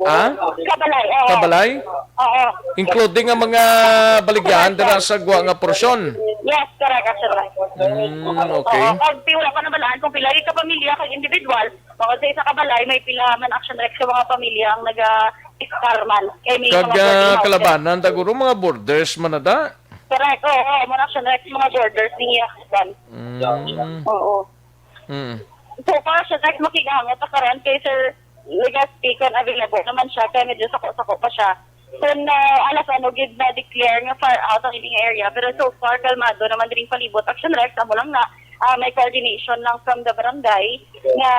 Kabalay. Kabalay? Oo. Including ang mga baligyan dira sa guwa nga porsyon. Yes, correct, correct. Okay. Pag wala pa nabalaan, kung pila ka pamilya, kag individual, baka sa isa kabalay, may pila man action direct sa mga pamilya ang naga-iskarman. Kag kalabanan, taguro mga borders man na da? Correct, oo, mga action direct sa mga borders ni Yakban. Oo. So, para siya, next makigamit, karon kay Sir Legaspi kung available naman siya, kaya medyo sako-sako pa siya. Kung alas gid na declare nga far out ang ining area, pero so far kalmado naman din palibot action direct amo lang na may coordination lang from the barangay nga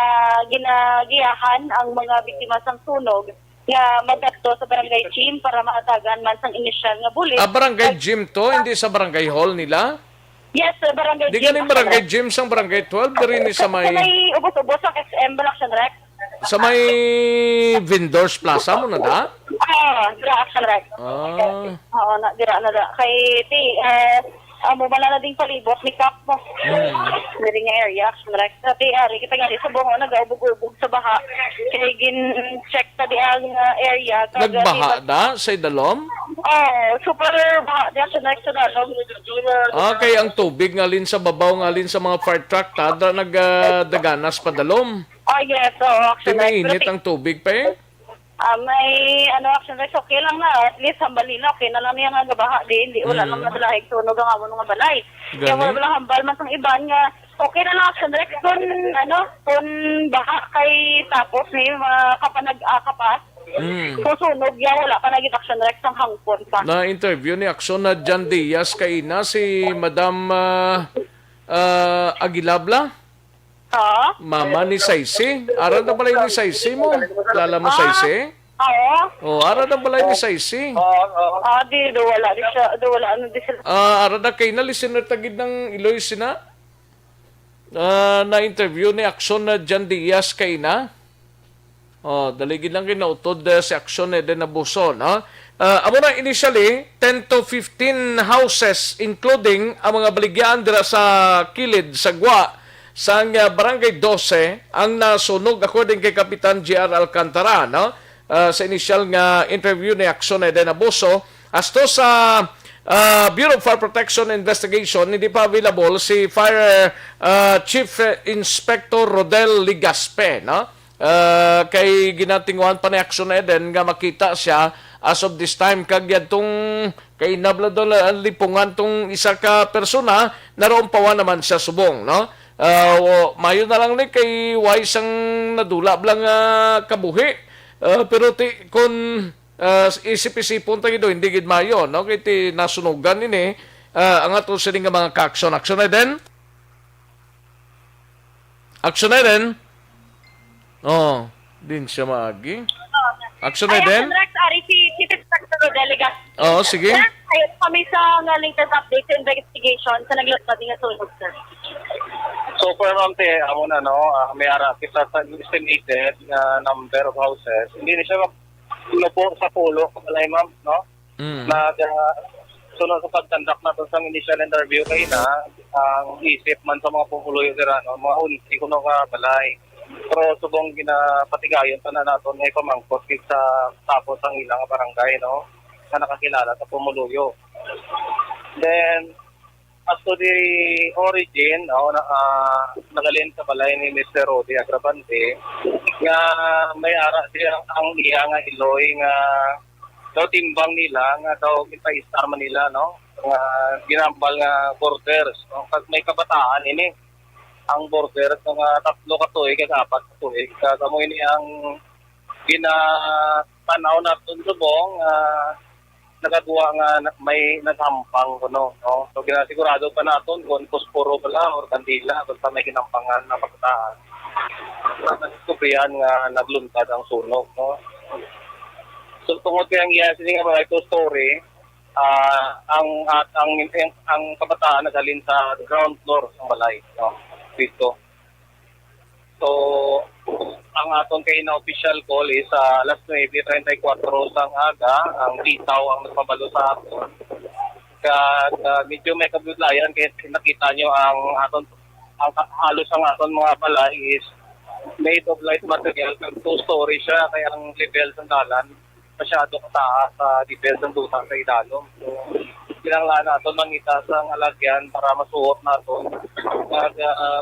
ginagiyahan ang mga biktima sang sunog nga magdakto sa barangay team para maatagan man sang initial nga bullet. Barangay gym to, hindi sa barangay hall nila? Yes, barangay gym. Di ganing barangay gym sang barangay 12, diri ni sa may ubos-ubos ang SM action direct. Sa may vendors plaza mo na da? Dira action direct. Oo, dira na da. Kay amo bala na ding palibot ni Kap mo. Diri nga area action direct. Sa ari kita gali sa bungo nagaubog-ubog sa baha. Kay gin-check ta di ang area. Nagbaha da sa Idalom? Super baha di action direct sa Idalom. Okay, ang tubig ngalin sa babaw ngalin sa mga fire truck ta nagdaganas pa Dalom. Yes, action direct. Tinainit ang tubig pa eh? May action direct, okay lang na. At least hambal nila, okay na lang niya nga gabaha din. Hindi wala lang nadalahig sunog ang amon nga balay. Kaya wala lang hambal man sang iban nga okay na lang action direct kung baha kay tapos ni mga kapanag-akapas. Kung sunog yan, wala pa naging action direct sang hangpon pa. Na-interview ni Aksyon na Jan Diaz kay ina si Madam Aguilabla. Mama ni Saisi. Ara na balay ni Saisi mo. Lala mo Saisi? Ara na balay ni Saisi. Di, wala siya. Wala ano di sila. Ara na kay na listener tagid ng Iloy sina. Na-interview ni Aksyon na Jan Diaz kay na. Daligid lang kinautod si Aksyon na din na buso, no? Amo na initially, 10 to 15 houses, including ang mga baligyan dira sa kilid, sa Gwa, sa barangay 12 ang nasunog according kay Kapitan JR Alcantara, no? Sa initial nga interview ni Aksyon Eden Abuso as to sa Bureau of Fire Protection and Investigation, hindi pa available si Fire Chief Inspector Rodel Ligaspe, no? Kay ginatinguhan pa ni Aksyon Eden nga makita siya as of this time kag yadtong kay nabladol lipungan tong isa ka persona naroon pawa naman siya subong, no? Mayo na lang ni kay wise ang nadula blang kabuhi. Pero kung isip-isipon tayo hindi gid mayo, no? Kay ti nasunugan ini ang ato sa nga mga ka-action. Action na din? Action na din? Din siya maagi. Action na din? Sige. Ayun kami sa latest update sa investigation sa naglut natin nga sunog, sir. So for ma'am amo na may ara kita sa estimated number of houses. Hindi na siya po sa pulo kalay ma'am, no? Na sunod sa pagtandak na to sa initial interview kay na ang isip man sa mga pupuloy dira no, mga unti kuno ka balay. Pero subong ginapatigayon pa na naton ay pamangkot sa tapos ang ilang barangay, no? Na nakakilala sa Pumuluyo. Then as to the origin, nagalin sa balay ni Mr. Rodi Agrabante, nga may ara siya ang iya nga Iloy nga daw timbang nila, nga daw kita-istar man nila, no? Nga ginambal nga borders, no? Pag may kabataan ini, ang borders nga 3 ka tuig, kag 4 ka tuig, kagamo ini ang ginatanaw na tundubong, nagagawa nga may naghampang kuno, no? So ginasigurado pa naton kung posporo pala or kandila basta may ginampangan na pagkataan. Naskubrihan nga nagluntad ang sunog, no? So tungod kay ang iya sini nga mga ito story, ang kabataan naghalin sa ground floor ng balay, no? Dito. So, ang aton kay na official call is alas 9:34 sang aga, ang bitaw ang nagpabalo sa aton. Medyo may kabudlayan kaya nakita nyo ang halos ang aton mga balay is made of light material. 2-story siya, kaya ang level ng dalan masyado kataas sa level ng duta sa idalom. So, kinanglan natin mangita sa alagyan para masuot natin at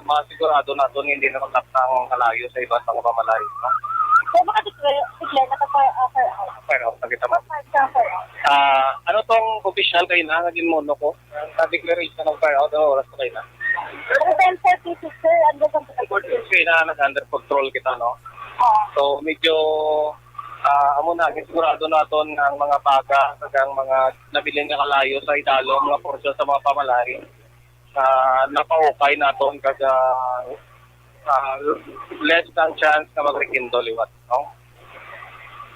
masigurado natin hindi na magtapang kalayo sa ibang pamamalayo. No? So, baka declare na Fire out, nakita mo. Ano tong official kayo na, naging mono ko? Declaration ng fire out, ano oras na kayo na? Kaya na nag-under control kita, no? So, medyo amo na, sigurado natin ang mga baga at ang mga nabiling na kalayo sa idalo, mga porsyon sa mga pamalahi napaukay natin kasi less than chance na magrekindol iwat, no?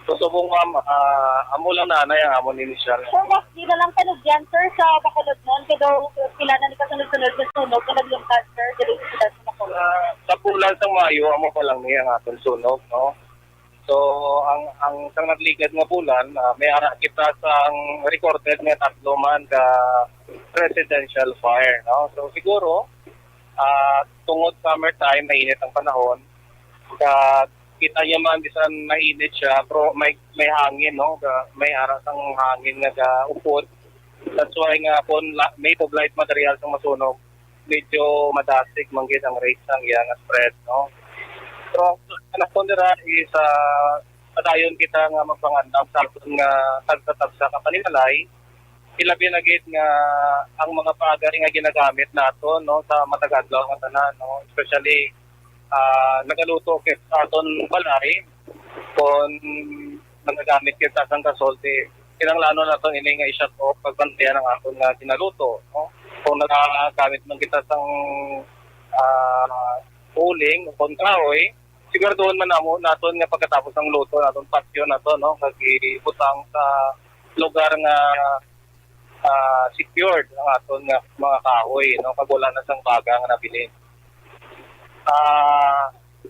So, subong amo lang nanay ang amon initial. So, di na lang tanong yan, sir, sa Bacolod nun, kaya sila na ni kasunod-sunod na sunog, na yung cancer, dito sila sa Bacolod. Sa pulan sa Mayo, amo pa lang niya ang atong sunog, no? So, ang sang nagligad nga bulan, may ara kita sang recorded nga 3 man ka residential fire, no? So, siguro, tungod summertime, mainit ang panahon, kita niya man bisan mainit siya, pero may hangin, no? May ara sang hangin nga upod. That's why nga kung made of light material sang masunog, medyo madasig manggid ang rate sang yang spread, no? Pero anak ko nila is padayon kita nga magpangandam sa aton nga tagtatag sa kapanimalay. Ilabi na gid nga ang mga paagari nga ginagamit nato, no, sa matagadlaw nga tanan, no, especially nagaluto kit sa aton balay kung nagagamit kita sang kasolti. Kinahanglan naton ini nga i-shut off pagbantayan ang aton nga ginaluto, no. Kung nagagamit man kita sang uling o kahoy, siguraduhan man naton nga pagkatapos ng luto naton patio nato, no, kagibutang sa lugar nga secured ang aton nga mga kahoy, no, kag wala na sang baga nga nabilin.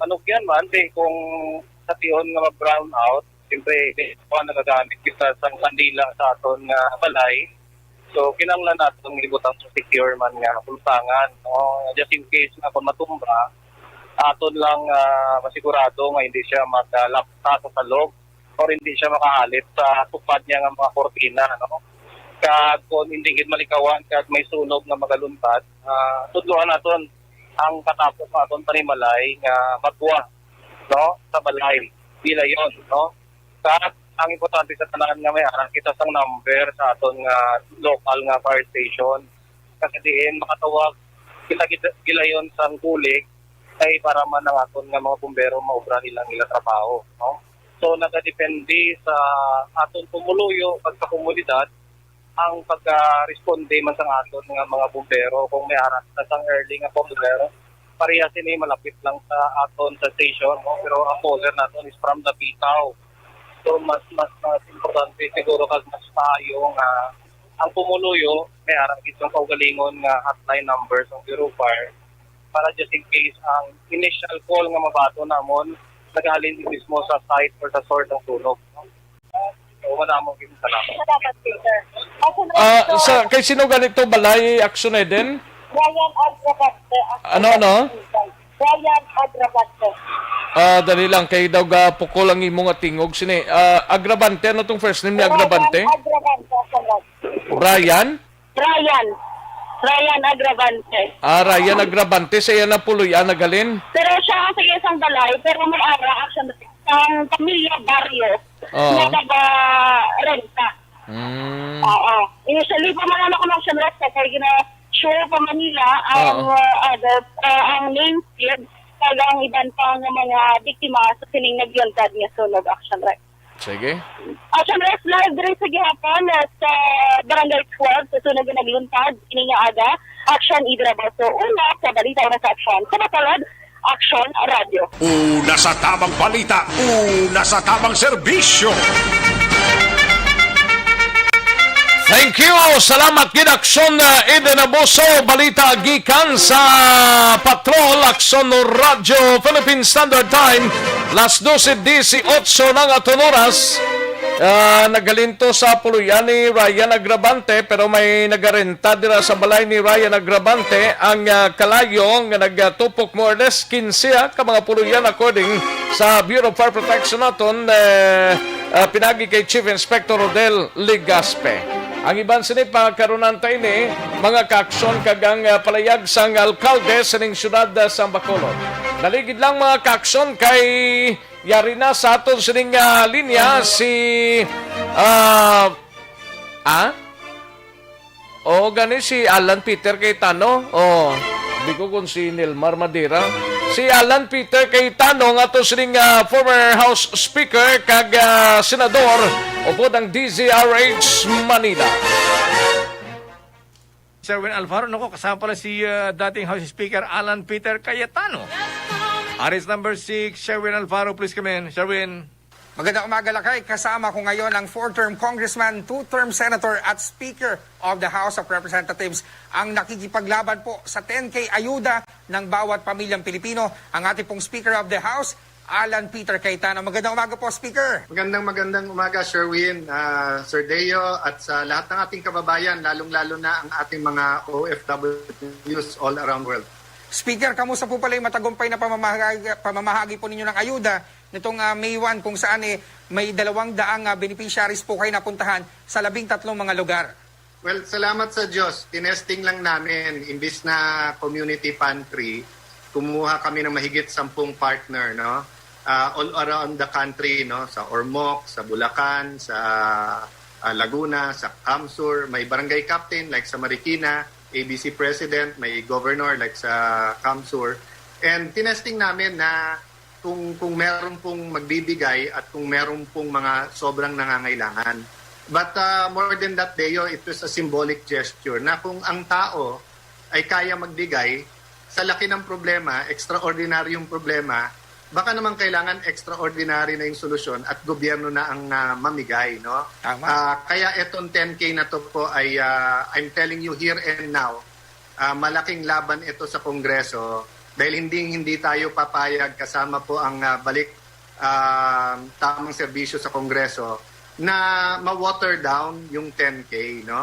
Ano yan man kung sa tiyon nga mag-brown out, siyempre pa nagagamit kita sang kandila sa aton nga balay. So kinahanglan naton ibutang sa secure man nga pultangan, no, just in case na kung matumba aton lang masigurado nga hindi siya maglapta sa salog or hindi siya makahalit sa tupad niya nga mga kortina, no? Kag kung hindi gid malikawan kag may sunog na magaluntad, tudloan naton ang katapos naton panimalay nga magwa, no, sa balay bila yon, no? Kag ang importante sa tanan nga may ara kita sang number sa aton nga local nga fire station kasi diin makatawag kita gilayon sang kulig ay para man ang aton nga mga bumbero maubra nilang trabaho, no? So nagadepende sa aton pumuluyo pag sa komunidad ang pagka-responde man sa aton nga mga bumbero kung may aras na sang early nga bumbero pareha sini malapit lang sa aton sa station, no? Pero ang caller naton is from the bitaw. So mas importante siguro kag mas maayo nga ang pumuluyo may aras itong kaugalingon nga hotline numbers ng Bureau of Fire para just in case ang initial call nga mabato namon naghalin din mismo sa site or sa source ng sunog. So, maraming salamat. Salamat, sir. Kay sino ganito balay aksyon din? Ryan Agravante. Ano? Ryan Agravante. Dali lang, kay daw pukol ang imong tingog. Sini, Agravante, ano tong first name ni Agravante? Ryan Agravante. Ryan Agravante. Ryan Agravante, sa iya na puloy, nagalin? Pero siya ang sige isang balay, pero may ara action ang pamilya barrio na taga-renta. Oo. Initially pa man ako ng renta kaya gina-sure pa Manila ang name field kaya ang iban pa ng mga biktima sa sining nagyuntad niya sunog action right. Sige. Action right live rin sa gihapon sa Barangay 12 sa sunog na nagluntad ini nga aga action idraba so una sa balita na sa action sa Bacolod Action Radio. Una sa tamang balita, una sa tamang serbisyo. Thank you. Salamat gid Aksyon Eden Abuso. Balita gikan sa Patrol Aksyon Radio Philippine Standard Time. Las 12:18 na nga oras. Nagalinto sa puluyan ni Ryan Agravante pero may nagarenta dira sa balay ni Ryan Agravante ang kalayo nga nagtupok more or less 15 ka mga puluyan according sa Bureau of Fire Protection naton pinagi kay Chief Inspector Rodel Ligaspe. Ang iban sini pagkarunan tayo ni mga kaaksyon kagang palayag sang alkalde sa ning syudad sa Bacolod. Naligid lang mga kaaksyon kay yari na sa aton sining linya si gani si Alan Peter Cayetano. Di ko kung si Nilmar Madera. Si Alan Peter Cayetano nga to sining former House Speaker kag Senador upod ang DZRH Manila. Sherwin Alfaro, nako, kasama pala si dating House Speaker Alan Peter Cayetano. Aris number 6, Sherwin Alfaro, please come in. Sherwin. Magandang umaga lakay. Kasama ko ngayon ang 4-term congressman, 2-term senator at speaker of the House of Representatives ang nakikipaglaban po sa 10K ayuda ng bawat pamilyang Pilipino. Ang ating pong Speaker of the House, Alan Peter Cayetano. Magandang umaga po, Speaker. Magandang umaga, Sherwin, Sir Deo, at sa lahat ng ating kababayan, lalong-lalo na ang ating mga OFWs all around world. Speaker, kamusta po pala yung matagumpay na pamamahagi po ninyo ng ayuda nitong May 1 kung saan may 200 beneficiaries po kayo napuntahan sa 13 mga lugar? Well, salamat sa Diyos. Tinesting lang namin, imbis na community pantry, kumuha kami ng mahigit 10 partner, no? All around the country, no? Sa Ormoc, sa Bulacan, sa Laguna, sa Camsur, may barangay captain like sa Marikina, ABC President, may governor like sa Camsur. And tinesting namin na kung meron pong magbibigay at kung meron pong mga sobrang nangangailangan. But more than that, Deo, it was a symbolic gesture na kung ang tao ay kaya magbigay sa laki ng problema, extraordinary yung problema, baka naman kailangan extraordinary na yung solusyon at gobyerno na ang mamigay, no? Kaya etong 10K na to po ay I'm telling you here and now, malaking laban ito sa Kongreso dahil hindi tayo papayag kasama po ang balik tamang serbisyo sa Kongreso na ma-water down yung 10K, no?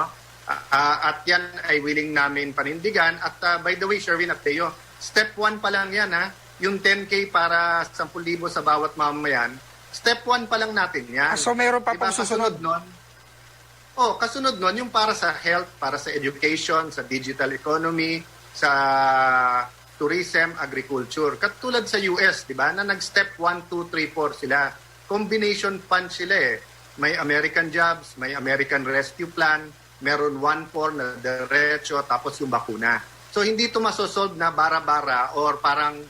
At yan ay willing namin panindigan. At by the way, Sherwin at Teo, step 1 pa lang yan, ha? Yung 10K para 10,000 sa bawat mamamayan, step 1 pa lang natin yan. So meron pa pong susunod nun? Kasunod nun, yung para sa health, para sa education, sa digital economy, sa tourism, agriculture. Katulad sa US, di ba, na nag-step 1, 2, 3, 4 sila. Combination fund sila eh. May American Jobs, may American Rescue Plan, meron 1-4 na diretso, tapos yung bakuna. So hindi ito masosolve na bara-bara or parang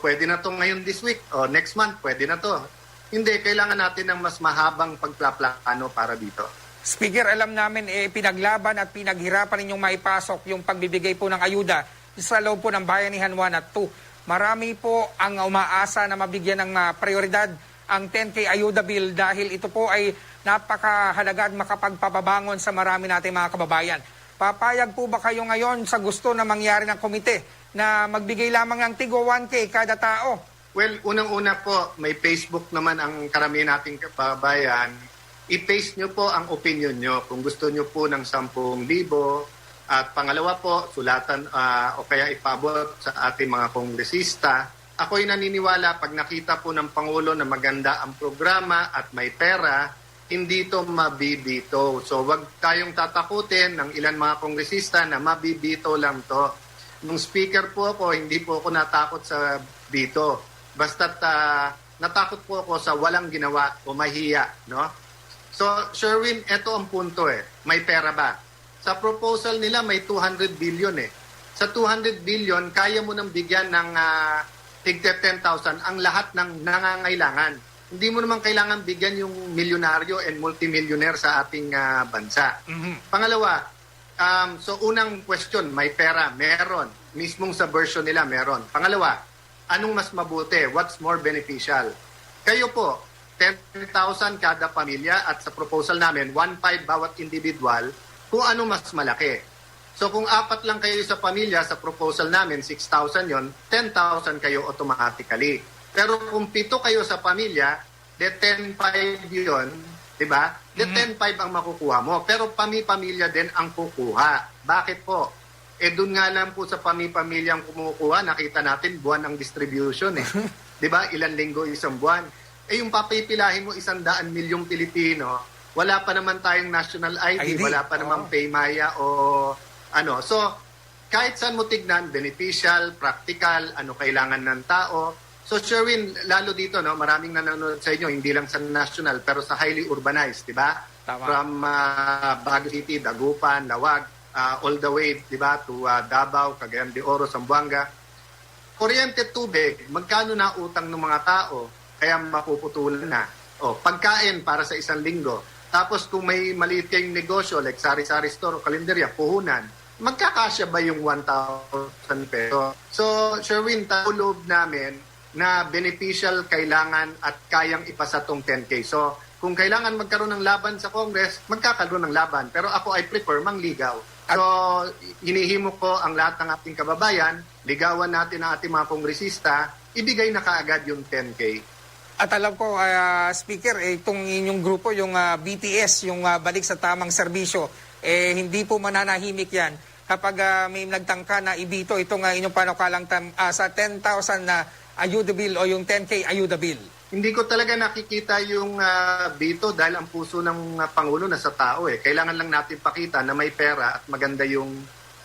pwede na to ngayon this week, next month, pwede na to. Hindi, kailangan natin ng mas mahabang pagplaplano para dito. Speaker, alam namin pinaglaban at pinaghirapan ninyong maipasok yung pagbibigay po ng ayuda sa loob po ng Bayanihan 1 at 2. Marami po ang umaasa na mabigyan ng prioridad ang 10K ayuda bill dahil ito po ay napakahalaga at makapagpapabangon sa marami nating mga kababayan. Papayag po ba kayo ngayon sa gusto na mangyari ng komite na magbigay lamang ng tigo 1K kada tao? Well, unang-una po, may Facebook naman ang karamihan nating kababayan. I-paste nyo po ang opinion nyo kung gusto nyo po ng 10,000. At pangalawa po, sulatan o kaya ipabot sa ating mga kongresista. Ako'y naniniwala pag nakita po ng Pangulo na maganda ang programa at may pera, hindi ito mabibito. So wag tayong tatakutin ng ilan mga kongresista na mabibito lang to. Nung speaker po ako, hindi po ako natakot sa bito. Basta't natakot po ako sa walang ginawa o mahiya, no? So, Sherwin, ito ang punto May pera ba? Sa proposal nila may 200 billion Sa 200 billion, kaya mo nang bigyan ng tigte 10,000 ang lahat ng nangangailangan. Hindi mo naman kailangan bigyan yung milyonaryo and multimillionaire sa ating bansa. Pangalawa, so unang question, may pera, meron. Mismong sa version nila, meron. Pangalawa, anong mas mabuti? What's more beneficial? Kayo po, 10,000 kada pamilya at sa proposal namin, 1,500 bawat individual, kung ano mas malaki. So kung 4 lang kayo sa pamilya, sa proposal namin, 6,000 yon, 10,000 kayo automatically. Pero kung 7 kayo sa pamilya, de 10,500 yon, di ba? De 10,500 ang makukuha mo. Pero pamilya din ang kukuha. Bakit po? Doon nga lang po sa pamilya ang kumukuha, nakita natin buwan ang distribution eh. Di ba? Ilan linggo, isang buwan. Yung papipilahin mo 100 milyong Pilipino, wala pa naman tayong national ID. Wala pa naman Paymaya o ano. So, kahit saan mo tignan, beneficial, practical, ano kailangan ng tao. So, Sherwin, lalo dito, no, maraming nanonood sa inyo, hindi lang sa national, pero sa highly urbanized, di ba? From Baguio City, Dagupan, Lawag, all the way, di ba, to Davao, Cagayan de Oro, Zamboanga. Kuryente, tubig, magkano na utang ng mga tao, kaya mapuputulan na. Pagkain para sa isang linggo. Tapos kung may maliit kayong negosyo, like sari-sari store o kalendarya, puhunan, magkakasya ba yung 1,000 peso? So, Sherwin, loob namin na beneficial kailangan at kayang ipasa tong 10K. So, kung kailangan magkaroon ng laban sa Congress, magkakaroon ng laban. Pero ako, I prefer mangligaw. So, hinihimo ko ang lahat ng ating kababayan, ligawan natin ang ating mga kongresista, ibigay na kaagad yung 10K. At alam ko, Speaker, itong inyong grupo, yung BTS, yung balik sa tamang serbisyo, hindi po mananahimik yan kapag may nagtangka na ibito itong inyong panukalang sa 10,000 na ayuda bill o yung 10K ayuda bill. Hindi ko talaga nakikita yung bito dahil ang puso ng Pangulo nasa tao eh. Kailangan lang natin pakita na may pera at maganda yung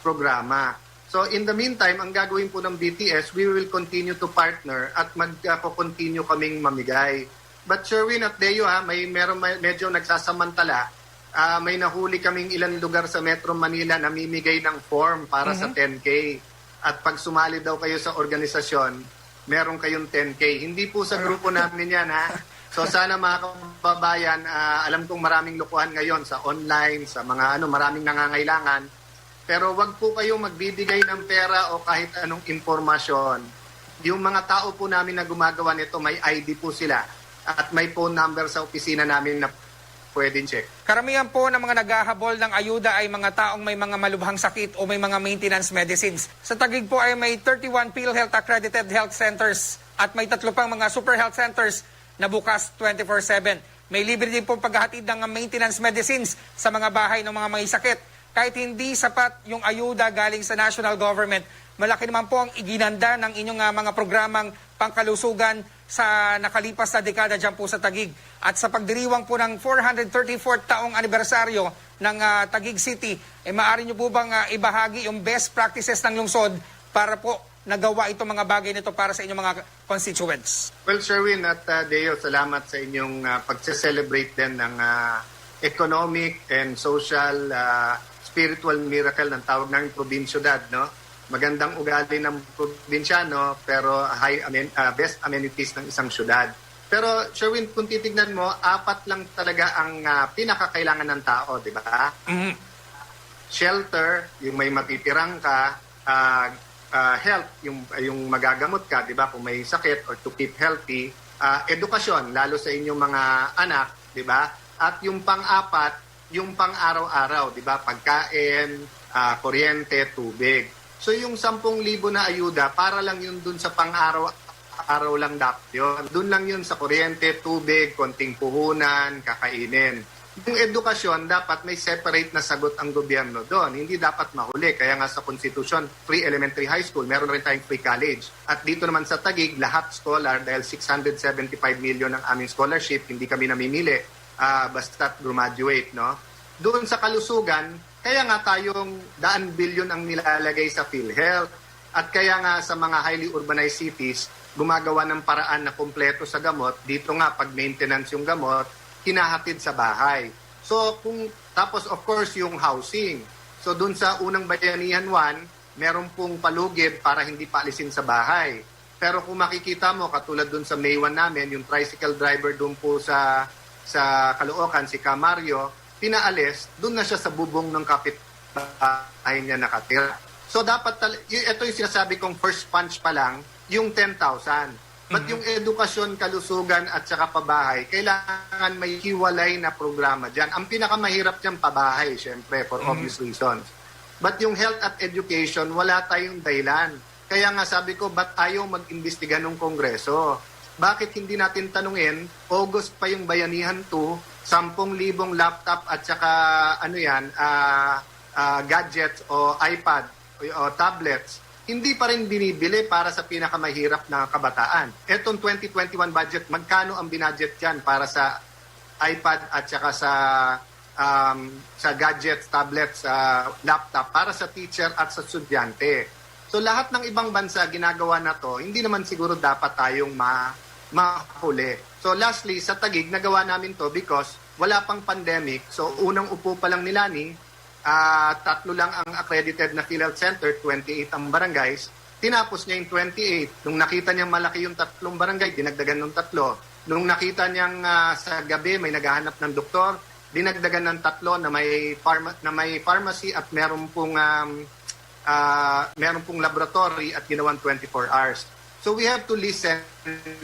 programa. So in the meantime, ang gagawin po ng BTS, we will continue to partner at mag-continue kaming mamigay. But Sherwin at Deo, medyo nagsasamantala. May nahuli kaming ilang lugar sa Metro Manila na namimigay ng form para sa 10K. At pag sumali daw kayo sa organisasyon, meron kayong 10K. Hindi po sa grupo namin yan, ha? So sana mga kababayan, alam kong maraming lukuhan ngayon sa online, sa mga maraming nangangailangan. Pero wag po kayong magbibigay ng pera o kahit anong impormasyon. Yung mga tao po namin na gumagawa nito, may ID po sila at may phone number sa opisina namin na pwedeng check. Karamihan po ng mga naghahabol ng ayuda ay mga taong may mga malubhang sakit o may mga maintenance medicines. Sa Taguig po ay may 31 PhilHealth accredited health centers at may 3 pang mga super health centers na bukas 24/7. May libre din po paghahatid ng maintenance medicines sa mga bahay ng mga may sakit. Kahit hindi sapat yung ayuda galing sa national government, malaki naman po ang iginanda ng inyong mga programang pangkalusugan sa nakalipas na dekada dyan po sa Taguig. At sa pagdiriwang po ng 434th taong anibersaryo ng Taguig City, maaari nyo po bang ibahagi yung best practices ng lungsod para po nagawa itong mga bagay nito para sa inyong mga constituents? Well, Sherwin at Deo, salamat sa inyong pag-celebrate din ng economic and social spiritual miracle ng tawag ng probinsyudad, no? Magandang ugali ng probinsyano, pero best amenities ng isang syudad. Pero, Sherwin, kung titignan mo, 4 lang talaga ang pinakakailangan ng tao, di ba? Shelter, yung may matitirang ka, health, yung magagamot ka, di ba, kung may sakit or to keep healthy, edukasyon, lalo sa inyong mga anak, di ba? At yung pang-4, yung pang-araw-araw, di ba? Pagkain, kuryente, tubig. So yung 10,000 na ayuda, para lang yun dun sa pang-araw lang dapat yun. Dun lang yun sa kuryente, tubig, konting puhunan, kakainin. Yung edukasyon, dapat may separate na sagot ang gobyerno doon. Hindi dapat mahuli. Kaya nga sa Constitution, free elementary high school, meron rin tayong free college. At dito naman sa Taguig, lahat scholar, dahil 675 million ang aming scholarship, hindi kami namimili. Basta't graduate, no? Doon sa kalusugan, kaya nga tayong 100 billion ang nilalagay sa PhilHealth. At kaya nga sa mga highly urbanized cities, gumagawa ng paraan na kumpleto sa gamot. Dito nga, pag maintenance yung gamot, hinahatid sa bahay. So, tapos of course, yung housing. So, doon sa unang Bayanihan 1, meron pong palugid para hindi paalisin sa bahay. Pero kung makikita mo, katulad doon sa May 1 namin, yung tricycle driver doon po sa Caloocan, si Camario, pinaalis, doon na siya sa bubong ng kapitbahay niya nakatira. So dapat, ito yung sinasabi kong first punch pa lang, yung 10,000. But yung edukasyon, kalusugan at saka pabahay, kailangan may hiwalay na programa dyan. Ang pinakamahirap dyan, pabahay, syempre, for obvious reasons. But yung health at education, wala tayong dahilan. Kaya nga sabi ko, ba't ayaw mag-imbestiga ng Kongreso? Bakit hindi natin tanungin, August pa yung Bayanihan 2, 10,000 laptop at saka gadgets o iPad o tablets, hindi pa rin binibili para sa pinakamahirap na kabataan. Etong 2021 budget, magkano ang binudget yan para sa iPad at saka sa gadgets, tablets, laptop para sa teacher at sa estudyante. So lahat ng ibang bansa ginagawa na to, hindi naman siguro dapat tayong mahuli. So lastly, sa Taguig, nagawa namin to because wala pang pandemic. So unang upo pa lang nila ni 3 lang ang accredited na PhilHealth Center, 28 ang barangays. Tinapos niya yung 28. Nung nakita niyang malaki yung 3 barangay, dinagdagan ng 3. Nung nakita niyang sa gabi may naghahanap ng doktor, dinagdagan ng 3 na may pharmacy at meron pong laboratory at ginawang 24 hours. So we have to listen,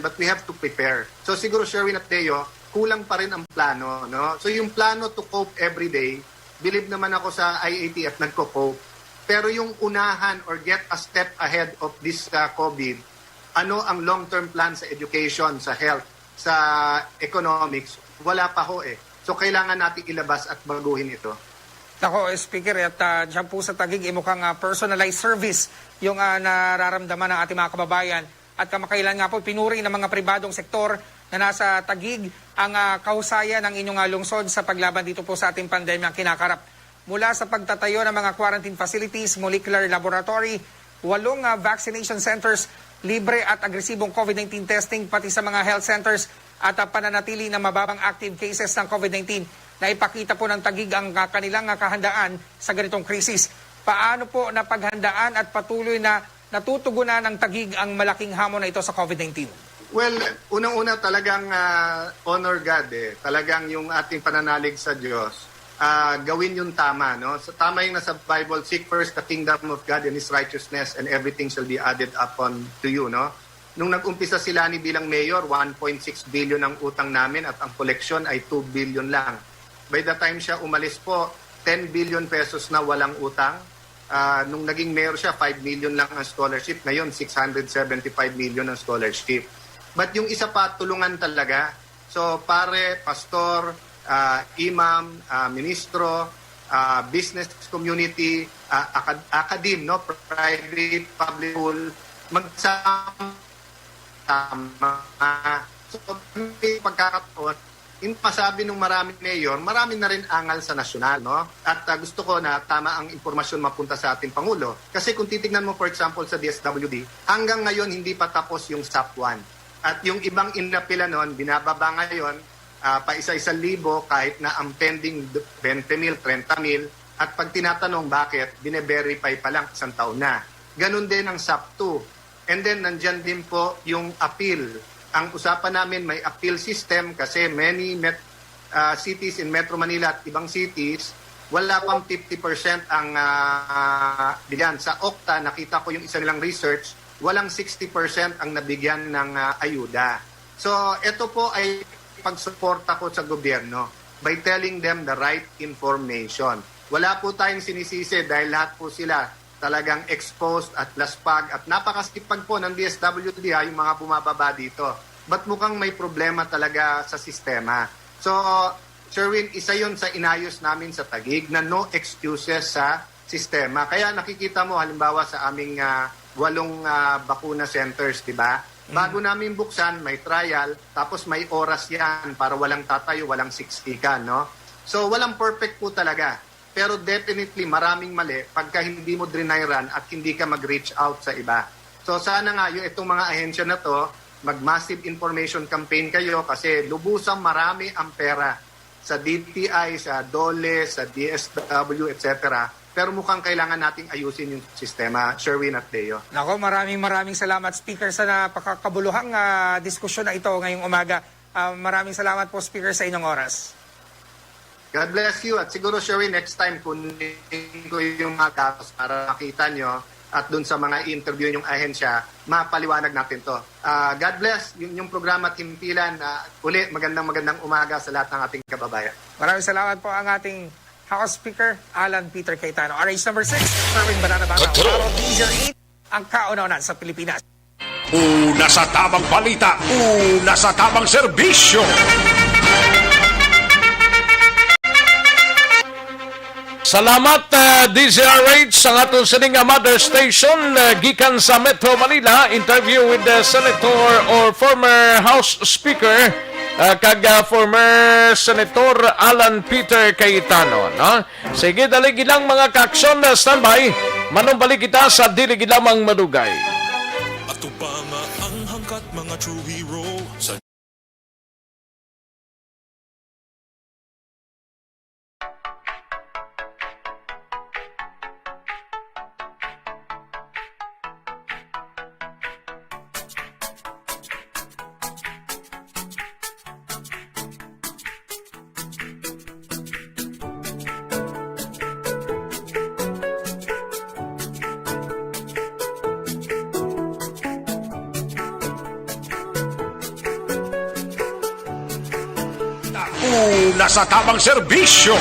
but we have to prepare. So siguro Sherwin at Deo, kulang pa rin ang plano, no? So yung plano to cope every day, believe naman ako sa IATF nagko-cope. Pero yung unahan or get a step ahead of this COVID, ano ang long-term plan sa education, sa health, sa economics, wala pa ho eh. So kailangan natin ilabas at baguhin ito. Nako, Speaker, at dyan po sa Taguig, mukhang personalized service yung nararamdaman ng ating mga kababayan. At kamakailan nga po, pinuri ng mga pribadong sektor na nasa Taguig ang kahusayan ng inyong lungsod sa paglaban dito po sa ating pandemya kinakarap. Mula sa pagtatayo ng mga quarantine facilities, molecular laboratory, 8 vaccination centers, libre at agresibong COVID-19 testing, pati sa mga health centers at pananatili ng mababang active cases ng COVID-19 na ipakita po ng Taguig ang kanilang kahandaan sa ganitong krisis. Paano po napaghandaan at patuloy na natutugunan ng Taguig ang malaking hamon na ito sa COVID-19? Well, unang-una talagang honor God eh. Talagang yung ating pananalig sa Diyos, gawin yung tama, no? So, tama yung nasa Bible, seek first the kingdom of God and His righteousness and everything shall be added upon to you, no? Nung nag-umpisa sila ni bilang mayor, 1.6 billion ang utang namin at ang koleksyon ay 2 billion lang. By the time siya umalis po, 10 billion pesos na walang utang. Nung naging mayor siya, 5 million lang ang scholarship. Ngayon, 675 million ang scholarship. But yung isa pa, tulungan talaga. So, pare, pastor, imam, ministro, business community, academe, no? Private, public school, magsama. So, may pagkakataon, pasabi ng maraming mayor, marami na rin angal sa nasyonal, no? At gusto ko na tama ang impormasyon mapunta sa ating Pangulo. Kasi kung titignan mo, for example, sa DSWD, hanggang ngayon hindi pa tapos yung SAP 1. At yung ibang inapila noon, binababa ngayon, pa isa-isang libo kahit na ang pending 20,000, 30,000. At pag tinatanong bakit, bine-verify pa lang isang taon na. Ganon din ang SAP 2. And then, nandyan din po yung appeal. Ang usapan namin, may appeal system kasi many cities in Metro Manila at ibang cities, wala pang 50% ang bigyan. Sa Okta, nakita ko yung isa nilang research, walang 60% ang nabigyan ng ayuda. So, ito po ay pagsuporta ko sa gobyerno by telling them the right information. Wala po tayong sinisisi dahil lahat po sila talagang exposed at laspag at napakasipag po ng DSWD yung mga bumababa dito. But mukhang may problema talaga sa sistema. So, Sherwin, isa yun sa inayos namin sa Taguig na no excuses sa sistema. Kaya nakikita mo halimbawa sa aming 8 bakuna centers, di ba? Bago namin buksan, may trial, tapos may oras yan para walang tatayo, walang 60 ka, no? So, walang perfect po talaga. Pero definitely, maraming mali pagka hindi mo deniran at hindi ka mag-reach out sa iba. So, sana nga, yung itong mga ahensya na to, mag-massive information campaign kayo kasi lubusang marami ang pera sa DTI, sa DOLE, sa DSW, etc. Pero mukhang kailangan nating ayusin yung sistema, Sherwin at Deo. Nako, maraming salamat, Speaker, sa napakakabuluhang diskusyon na ito ngayong umaga. Maraming salamat po, Speaker, sa inyong oras. God bless you. At siguro, Sherwin, next time, kunin ko yung mga datos para makita nyo at dun sa mga interview yung ahensya, mapaliwanag natin to. God bless yung programa Timpilan. Uli, magandang umaga sa lahat ng ating kababayan. Maraming salamat po ang ating House Speaker, Alan Peter Cayetano. RH number 6, serving Banana Bata. Para Teaser 8, ang kauna-unan sa Pilipinas. Una sa tamang balita, una sa tamang serbisyo. Salamat DZRH sa atong sining mother station gikan sa Metro Manila. Interview with the Senator or former House Speaker kag former Senator Alan Peter Cayetano. No? Sige, dalig ilang mga kaaksyon na standby. Manumbalik kita sa dili lamang madugay. Ato pa nga ang hangkat mga true hero sa Una sa tamang serbisyo.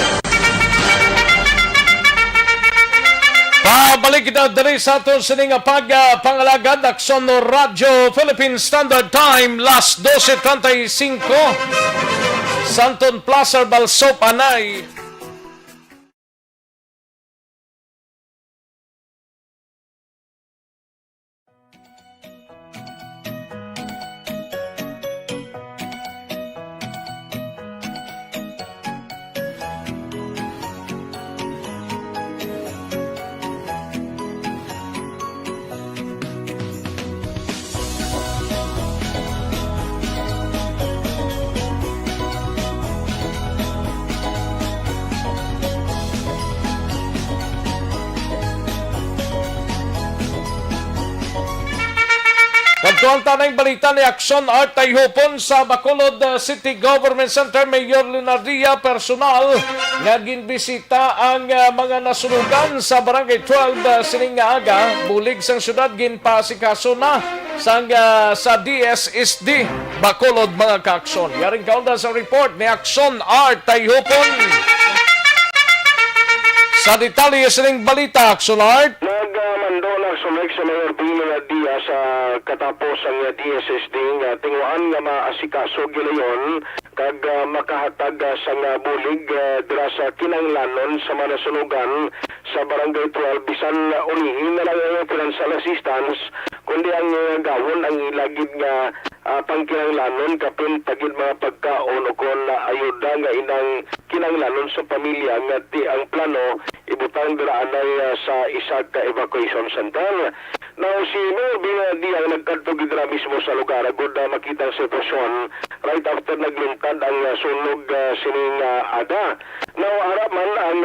Pabalik kita dali sa ato sining pangalagad Aksyon Radio Philippine Standard Time last 12:35 Santon Plaza Balsop Anay. Pagtuang tanang balita ni Aksyon Art Tayhopon sa Bacolod City Government Center, Mayor Leonardia personal nga ginbisita ang mga nasunugan sa Barangay 12 sining nga aga, bulig sang syudad ginpasikaso na sa DSSD Bacolod mga kaaksyon. Yaring kaunda sa report ni Aksyon Art Tayhopon. Sa detalye sining balita, Aksyon Art. Nagmando na sumek sa Mayor Pino Dia sa katapos ang DSSD nga tinguan nga maasikaso gilayon kag makahatag sa bulig dira sa kinahanglanon sa mga nasunugan sa Barangay 12 bisan ulihin na lang ang financial assistance kundi ang gawon ang ilagid nga pangkinahanglanon kapin tagid mga pagkaon o kon ayuda nga inang kinahanglanon sa pamilya nga di ang plano ibutang dira anay sa isa ka evacuation center. Now si Mayor Binadi ang nagkadto dira mismo sa lugar agud makita ang sitwasyon right after naglintad ang sunog sining aga. Now ara man ang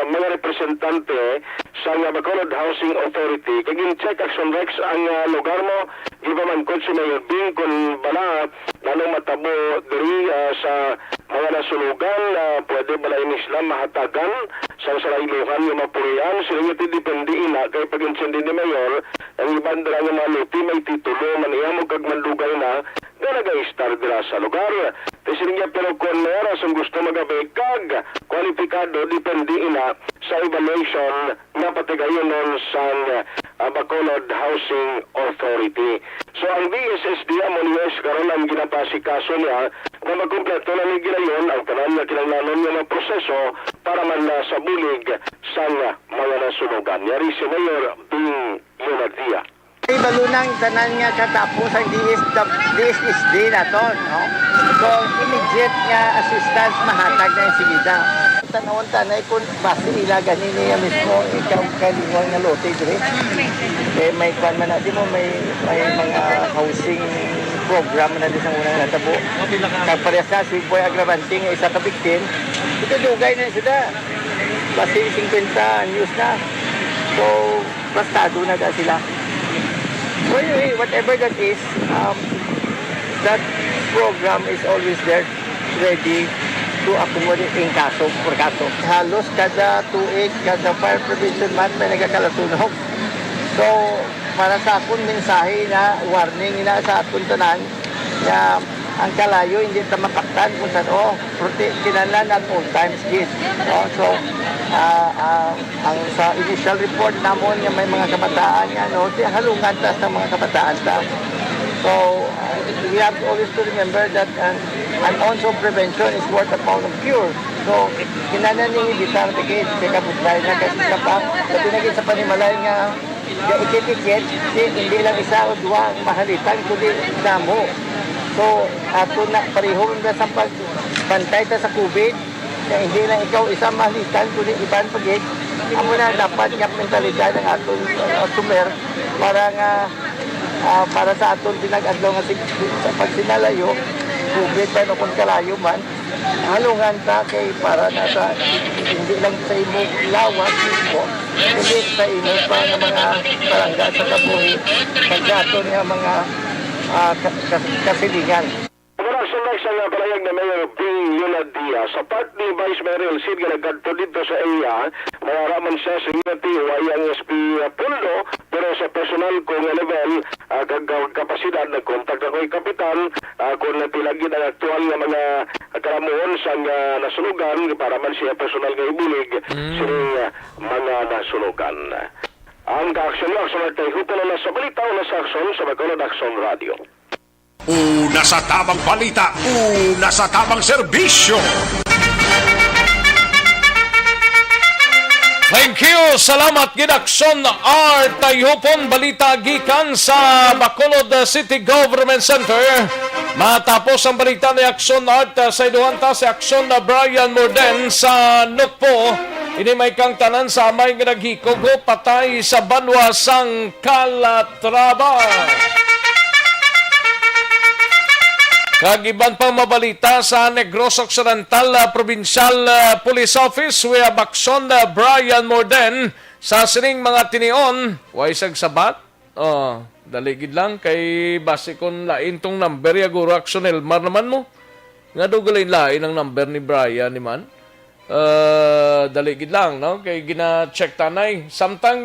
mga representante sa Bacolod Housing Authority kagin check action Rex ang lugar mo ibaman ko si Mayor Bing kung bala nanong matabo diri sa mga nasunugan pwede bala inislam mahatagan sa sarailuhan yung mapurian sila yung depende ina kay pag-insindi ni Mayor ang ibang dira nga maluti may titulo maniya mo kag mandugay na nag-star dira sa lugar. Kasi niya pero kung meron ang gusto magabay kag kwalipikado depende ina sa evaluation na patigayon nun sa Bacolod Housing Authority. So ang DSSD Amonies karon ang ginapasikaso niya na magkumpleto na ni ginayon ang tanan na kinahanglan niya ng proseso para man sa bulig sa mga nasunugan. Yari si Mayor Bing Leonardia. Ibalunang tanan nga katapos ang DSSD na to, no? So, immediate nga assistance mahatag na yung sigida. Tanawon tanay kung basta ila ganin niya mismo ikaw kalingon nga lote dire. Eh may kwan man na di mo may mga housing program na di sa unang natabo. Kag parehas na si Boy Agravante nga isa ka victim, ito dugay na sila. Basta 50 news na. So, bastado na ka sila. So anyway, whatever that is, that program is always there, ready to accommodate in kaso por kaso. Halos kada tuig, kada fire prevention month may nagkakalasunog. So, para sa akong mensahe na warning na sa atong tanan na ang kalayo hindi ta mapaktan kung saan kinahanglan at all times gid. So, ang sa initial report namon nga may mga kabataan nga halungan ta sa mga kabataan ta. So, we have to always to remember that an ounce of prevention is worth a pound of cure. So, kinahanglan ni bitar tikit sa kabutlay na kasi kapag pinagit sa panimalay nga ikit-ikit, hindi lang isa o dua ang mahalitan kundi damo. So, ato na parehong na sa pagbantay ta sa COVID, na hindi lang ikaw isang mahalitan kundi ibang pagit, amo na dapat nga mentalidad ng atong sumer para sa aton pinag-adlaw nga sa pagsinalayo, COVID ba no kung kalayo man, halungan ta kay para na sa hindi lang sa imong lawas mismo, kundi sa imong pa nga mga palangga sa kabuhi, pagkaton nga mga kasilingan. Sunod sa palayag na Mayor Bing Yunadia, sa part ni Vice Mayor Sid nga nagkadto dito sa iya, mayaraman siya sa unity o ayang SP Pundo, pero sa personal kong level, kapasidad, nagkontak ako kay Kapitan, kung napilagin ang aktual nga mga karamuon sa nasunugan, para man siya personal nga ibulig, sining mga nasunugan. Ang kaaksyon mo, sa mga hupon na sa balita o na sa aksyon sa Bacolod Action Radio. Una sa tamang balita, una sa tamang serbisyo. Thank you. Salamat Gidakson R. Tayhupon balita gikan sa Bacolod City Government Center. Matapos ang balita ni Aksyon Art sa iduhanta si Aksyon na Brian Morden sa Nukpo. Ini may kang tanan sa amay nga naghikogo patay sa banwa sang Calatrava. Kagiban pang mabalita sa Negros Occidental Provincial Police Office, we have Aksyon Brian Morden sa sining mga tinion. Way sagsabat. Daligid lang kay base kon lain tong number ya guro Aksyon Elmar naman mo. Nga dugalain lain ang number ni Brian ni man. Daligid lang no kay gina-check tanay. Samtang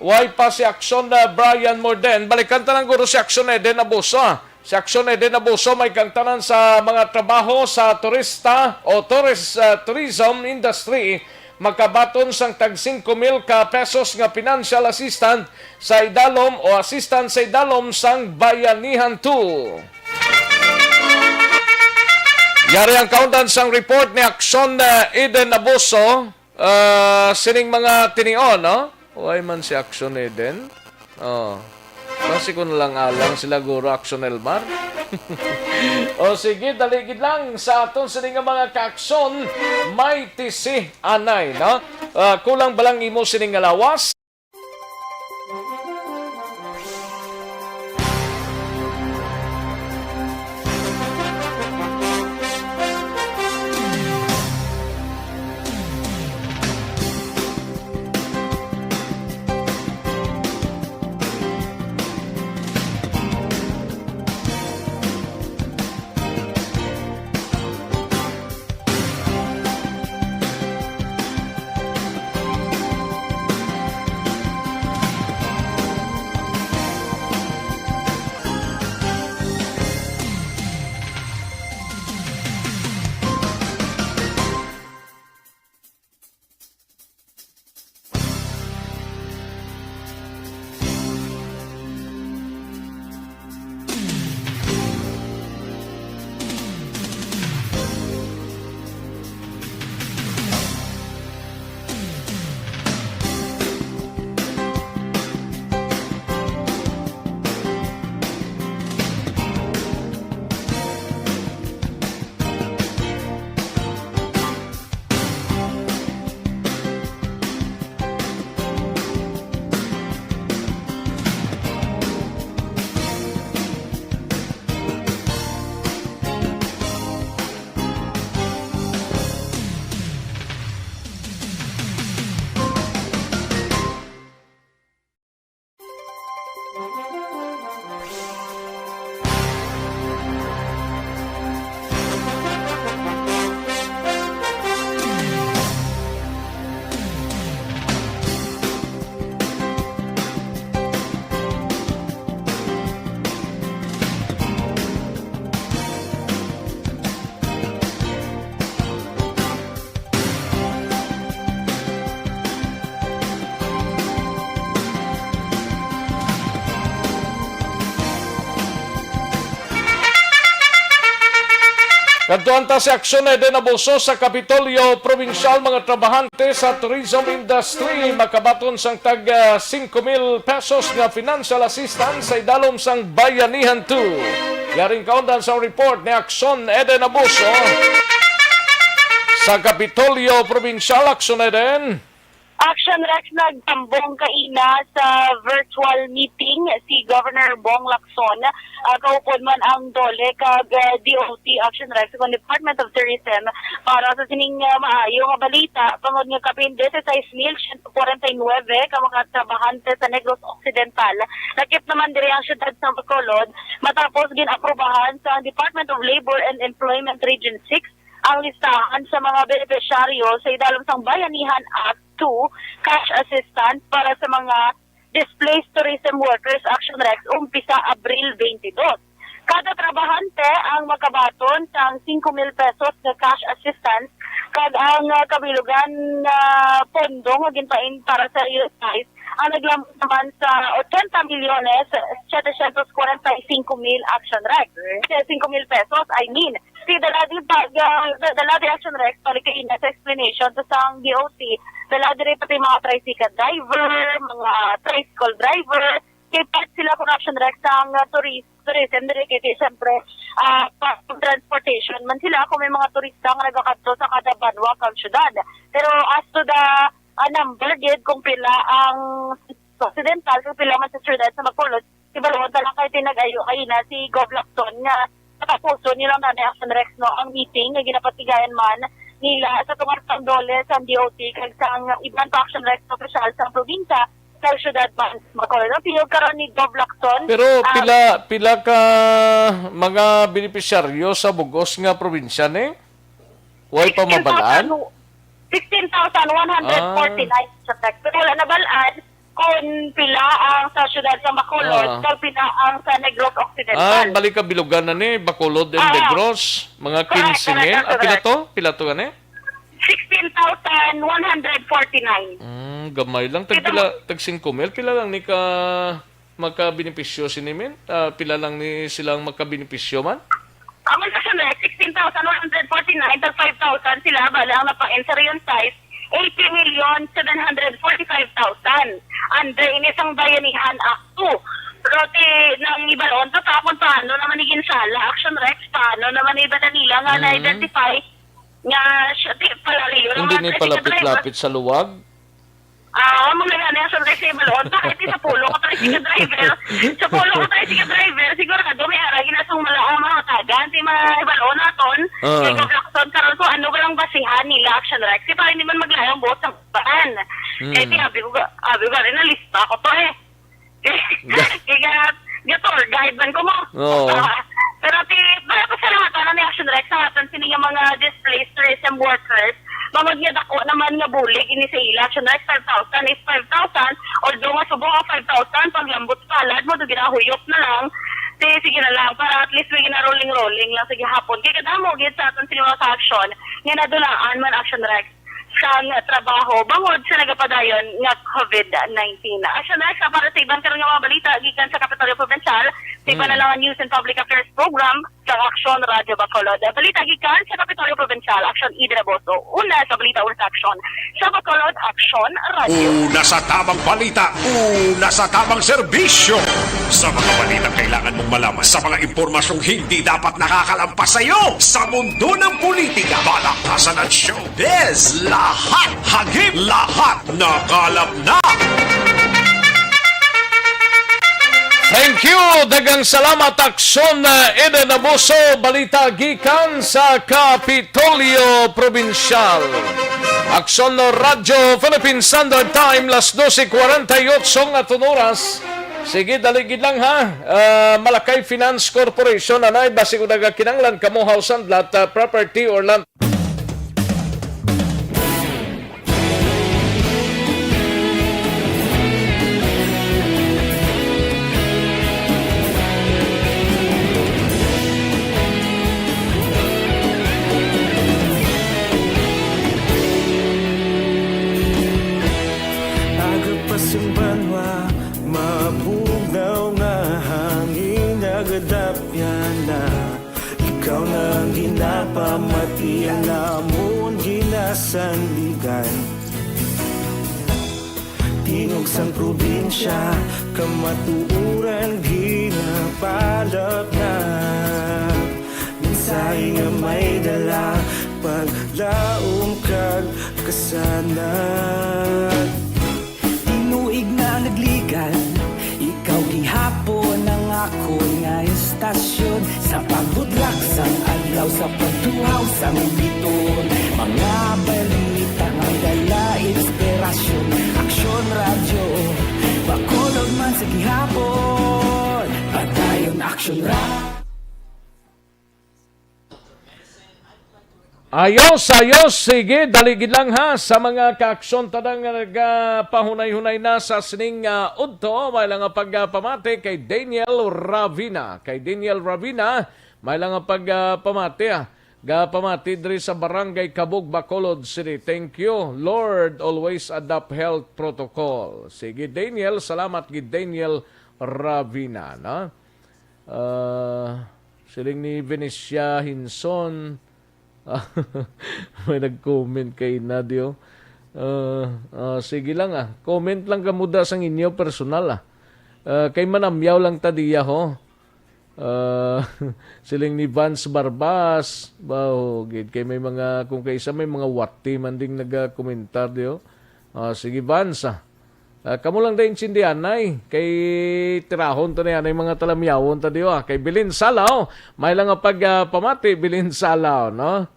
way pa si Aksyon Brian Morden, balikan tanang guro si Aksyon Eden Abuso. Si Aksyon Eden Abuso may kangtanan sa mga trabaho sa turista o tourism industry magkabaton sang tag 5,000 ka pesos nga financial assistant sa idalom o assistant sa idalom sang Bayanihan 2. Yari ang kaundan sang report ni Aksyon Eden Abuso sining mga tinion, no? Uy man si Aksyon Eden. Kasi kung lang alang sila guro Aksyon Elmar. O sige, daligid lang sa aton sining mga kaaksyon may tisi anay, no? Kulang balang imo sining lawas. Kadtuan ta si aksyon na din abuso sa Kapitolyo Provincial mga trabahante sa tourism industry makabaton sang tag 5,000 pesos nga financial assistance sa idalom sang Bayanihan 2. Yaring kaundan sa report ni aksyon Eden Abuso sa Kapitolyo Provincial. Aksyon Eden. Action Rex nagtambong kaina sa virtual meeting si Governor Bong Lacson. Kaupod man ang dole kag DOT Action Rex kung Department of Tourism para sa sining maayo nga balita pangod nga kapin 16,149 ka mga trabahante sa Negros Occidental. Nakip naman diri ang siyudad sa Bacolod matapos ginaprobahan sa Department of Labor and Employment Region 6 ang listahan sa mga benepisyaryo sa idalom sang Bayanihan Act 2 cash assistance para sa mga displaced tourism workers Action Rex umpisa Abril 22. Kada trabahante ang makabaton sa 5,000 pesos na cash assistance kag ang kabilugan na pondo nga ginpain para sa USIS ang naglamot naman sa 80,745,000 Action Rex. 5,000 pesos, I mean. Si Daladi Action Rex, palikain na sa explanation sa sang DOT, Daladi rin pati mga tricycle driver, mga tricycle driver, kaya part sila kung Action Rex ang tourism, dire kaya siyempre transportation man sila kung may mga turista nga nagkakadto sa kada banwa kang syudad. Pero as to the number gid kung pila ang occidental kung pila man sa syudad sa Bacolod si Balon talang kay tinagayo kay na si Gov Lacson nga nakapuso nila na ni Action Rex no ang meeting nga ginapatigayan man nila sa tungartang dole sa DOT kag sa ibang Action Rex official sa probinsya sa syudad man Bacolod. Piyog karon ni Gov Lacson. Pero pila ka mga benepisyaryo sa bugos nga probinsya ni? Way pa mabalaan? 16,149 sa text. Pero wala nabalaan kung pila ang sa syudad sa Bacolod, kung pila ang sa Negros Occidental. Balik ka bilugan na ni, Bacolod and Negros, mga 15,000. Pila to gani? 16,149. Gamay lang. Tag 5,000. Pila lang ni ka magkabenepisyo sinimin? Pila lang ni silang magkabenepisyo man? Ang Action Rex, 16,149 tag 5,000 sila, bala ang napang-inserion size, 80,745,000. Under inisang Bayanihan Act 2. Pero nang ibalon, tapon paano naman iginsala, Action Rex, paano naman iba na nila nga na-identify nga siya, palaliyo. Hindi ni palapit-lapit sa luwag? Mga nga sa Rex sa ibalon, kahit sa pulo ko tayo sige driver, siguro ka dumiara, ginasong mga tagan, si mga ibalon naton, kay Gov karon ko ano ba lang basihan nila Action Rex, si para hindi man maglayang buot sa baan. Kaya abi ko rin na lista ko to eh. Kaya tour guide man ko mo. Pero para pasalamatan ni Action Rex sa atin sini nga mga displaced tourism workers, mamag niya dako naman nga bulig ini sa ila Action Rex 5,000 is 5,000 although nga subong ang 5,000 paglambot palad mo do ginahuyop na lang. Sige na lang para at least may gina-rolling lang sa gihapon. Kaya kadamo gid sa aton sini mga action nga nadulaan man Action Rex sa trabaho bangod sa nagapadayon nga COVID-19. Action Rex para sa ibang karong mga balita gikan sa Kapitolyo Provincial sa iba na lang News and Public Affairs Program sa Action Radio Bacolod. Balita gikan sa Kapitolyo Provincial, Action Eden Abuso. Una sa balita sa Action sa Bacolod, Action Radio. Una sa tamang balita, una sa tamang serbisyo. Sa mga balita kailangan mong malaman, sa mga impormasyong hindi dapat nakakalampas sa iyo. Sa mundo ng politika, balakasan at showbiz, lahat hagip, lahat nakalap na. Thank you! Dagang salamat Aksyon Eden Abuso, balita gikan sa Kapitolyo Provincial. Aksyon Radio Philippine Standard Time, las 12:48 nga oras. Sige, daligid lang ha. Malakay Finance Corporation, anay, basi ko nagakinanglan kamo house and lot, property or land. Ikaw nang ginapa amon ginasandigan. Tingog sang probinsya, kamatuuran ginapalap na. Minsay nga may dala, paglaom kag kasanag. Tinuig na nagligan, ikaw gihapon ang ako nga istasyon. Sa pagbudlak sang adlaw, sa pagtuhaw sang biton, mga balita nga dala inspirasyon. Aksyon radyo, Bacolod man sa gihapon, padayon aksyon radyo. Ayos, sige, daligid lang ha sa mga kaaksyon tadang nagpahunay-hunay na sa sining udto. May lang pagpamati kay Daniel Ravina. May lang pagpamati Gapamati diri sa Barangay Kabug, Bacolod City. Thank you, Lord. Always adopt health protocol. Sige, Daniel. Salamat gid Daniel Ravina. No? Siling ni Venecia Hinson. May nag-comment kay Nadio. Sige lang comment lang kamuda sang inyo personal kay manamyaw lang tadiya ho. Siling ni Vance Barbas gid kay may mga kung kaysa may mga wati man ding nag-komentar dio. Sige Vance kamo lang da insindihan nay kay tirahon to na yan mga talamyawon tadiyo kay Bilin Salaw may lang pagpamati Bilin Salaw no.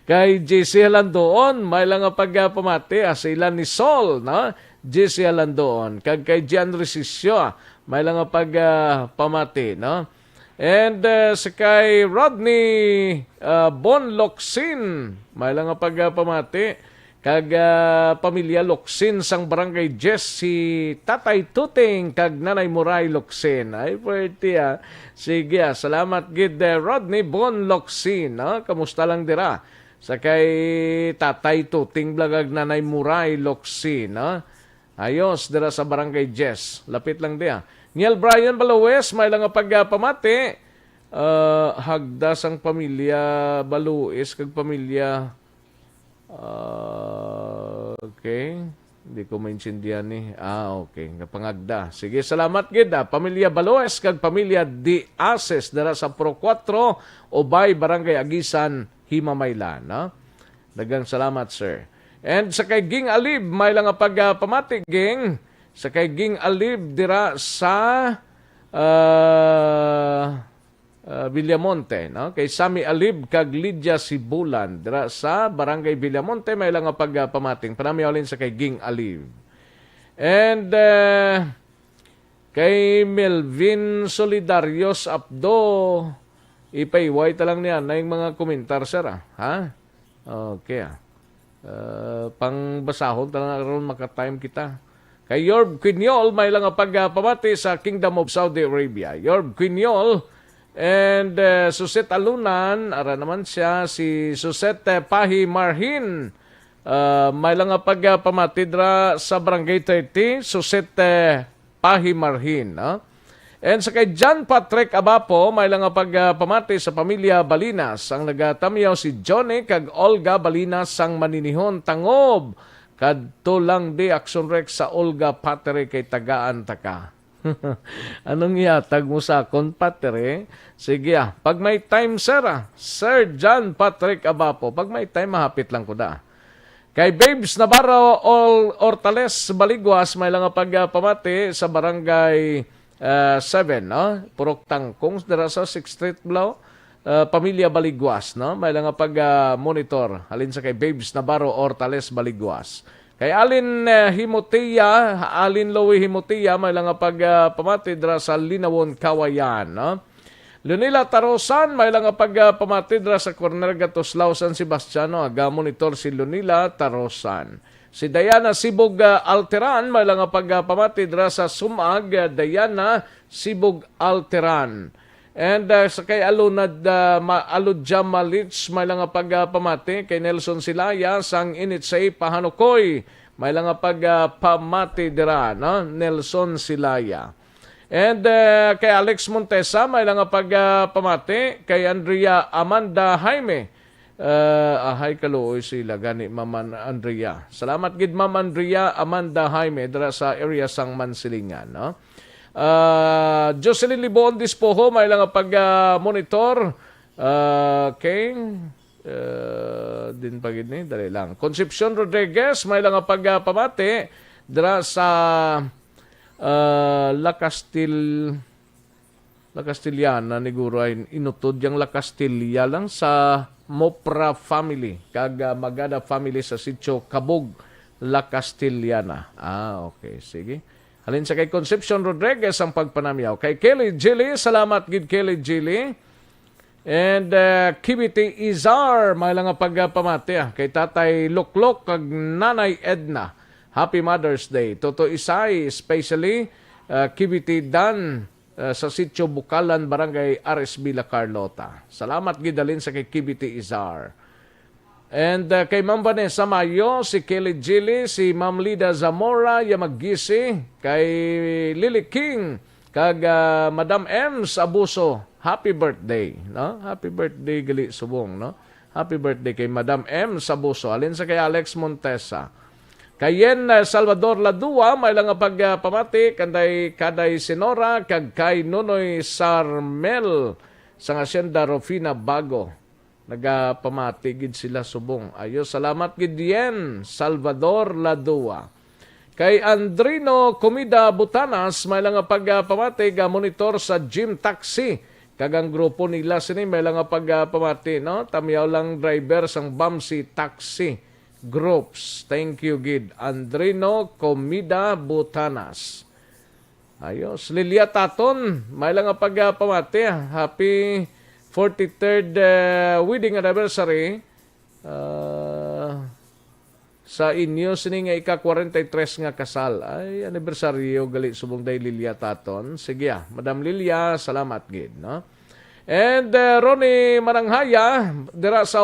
Kay JC Halandoon may lang pagpamati sila ni Sol no JC Halandoon kag kay Gian Resisio may lang pagpamati no and sa kay Rodney Bonlocsin may lang pagpamati kag pamilya Locsin sang Barangay Jess si Tatay Tuting kag Nanay Muray Locsin. Ay pwede Sige salamat gid Rodney Bon Locsin. Kamusta lang dira? Sa kay Tatay Tuting blagag Nanay Muray Locsin. Ayos dira sa Barangay Jess. Lapit lang dia. Niel Brian Balues may lang pagpamati. Hagda sang pamilya Balues kag pamilya okay. Hindi ko maintindihan ni. Okay. Napangagda. Sige, salamat gid. Pamilya Baloes kag pamilya Diases dara sa Pro 4 Obay, Barangay Agisan, Himamaylan. Dagang salamat, sir. And sa kay Ging Alib, may lang pagpamati, Ging. Sa kay Ging Alib dira sa Villamonte, no? Kay Sami Alib kag Lydia Sibulan dira sa Barangay Villamonte may lang pagpamating. Panamiyawlin sa kay Ging Alib. And kay Melvin Solidarios Abdo ipaiway ta lang niya na yung mga komentar sir ha? Okay pangbasahon ta lang aron makatime kita. Kay Yorb Quinyol may lang pagpamati sa Kingdom of Saudi Arabia. Yorb Quinyol and Suset Alunan, ara naman siya, si Suset Pahi Marhin. May lang pagpamatidra sa Barangay 30, Suset Pahi Marhin. And sa kay John Patrick Abapo, may lang pagpamati sa pamilya Balinas. Ang nagatamyaw si Johnny kag Olga Balinas sang maninihon tangob. Kadto lang di Action Rex sa Olga Patrick kay tagaan taka. Anong iatag mo sa akon, Patre? Sige pag may time, sir, Sir John Patrick Abapo, pag may time, mahapit lang ko da. Kay Babes Navarro Ortales Baliguas, may lang pagpamati sa Barangay 7, no? Purok Tangkong, dara sa 6th Street Blau, Pamilya Baliguas, no? May lang monitor halin sa kay Babes Navarro Ortales Baliguas. Kay Alin Himotia, Alin Lowy Himotia, may lang pagpamati dra sa Linawon, Kawayan. No? Lunila Tarosan, may lang pagpamati dra sa Corner Gatoslao, San Sebastiano. Aga-monitor si Lunila Tarosan. Si Diana Sibog Alteran, may lang pagpamati dra sa Sumag, Diana Sibog Alteran. And sa kay Aludja Malich, may lang pagpamati. Kay Nelson Silaya, sang Initsay Pahanukoy, may lang pagpamati dira, no? Nelson Silaya. And kay Alex Montesa, may lang pagpamati. Kay Andrea Amanda Jaime, Ahay kaluoy sila gani Ma'am Andrea. Salamat gid Ma'am Andrea Amanda Jaime dira sa area sang Mansilingan, no? Jocelyn Libon Dispoho may lang pag-monitor. Okay. Din pagid ni dali lang. Concepcion Rodriguez may lang pagpamati dira sa La Castillana ni Guro ay inutod yung La Castilla lang sa Mopra family, kag Magada family sa Sitio Kabog, La Castillana. Okay, sige. Halin sa kay Concepcion Rodriguez ang pagpanamyaw. Kay Kelly Gilly, salamat gid Kelly Gilly. And Kibiti Izar, may lang pagpamati kay Tatay Luklok kag Nanay Edna. Happy Mother's Day. Toto Isay, especially Kibiti Dan, sa Sitio Bukalan, Barangay RSB La Carlota. Salamat gidalin sa kay Kibiti Izar. And kay Ma'am Vanessa Mayo, si Kelly Gilly, si Ma'am Lida Zamora Yamagisi, kay Lily King, kag Madam Ems Abuso. Happy birthday, no? Happy birthday gali subong, no? Happy birthday kay Madam Ems Abuso. Alin sa kay Alex Montesa. Kayen Salvador Ladua, may lang pagpamati, kaday Senora, kag kay Nonoy Sarmel, sa Hacienda Rufina Bago. Nagapamati gid sila subong. Ayo, salamat gid yen, Salvador Ladua. Kay Andrino Comida Butanas, may lang pagpamati, monitor sa Gym Taxi. Kagang grupo nila sini, may lang pagpamati, no? Tamiyaw lang driver sang Bamsi Taxi Groups. Thank you, Gid. Andrino Comida Butanas. Ayos. Lilia Taton, may lang pagpamati. Happy 43rd wedding anniversary sa inyo. Sini nga ika-43 nga kasal. Ay, anibersaryo gali subong day Lilia Taton. Sige Madam Lilia, salamat, Gid, no? And Ronnie Mananghaya, dira sa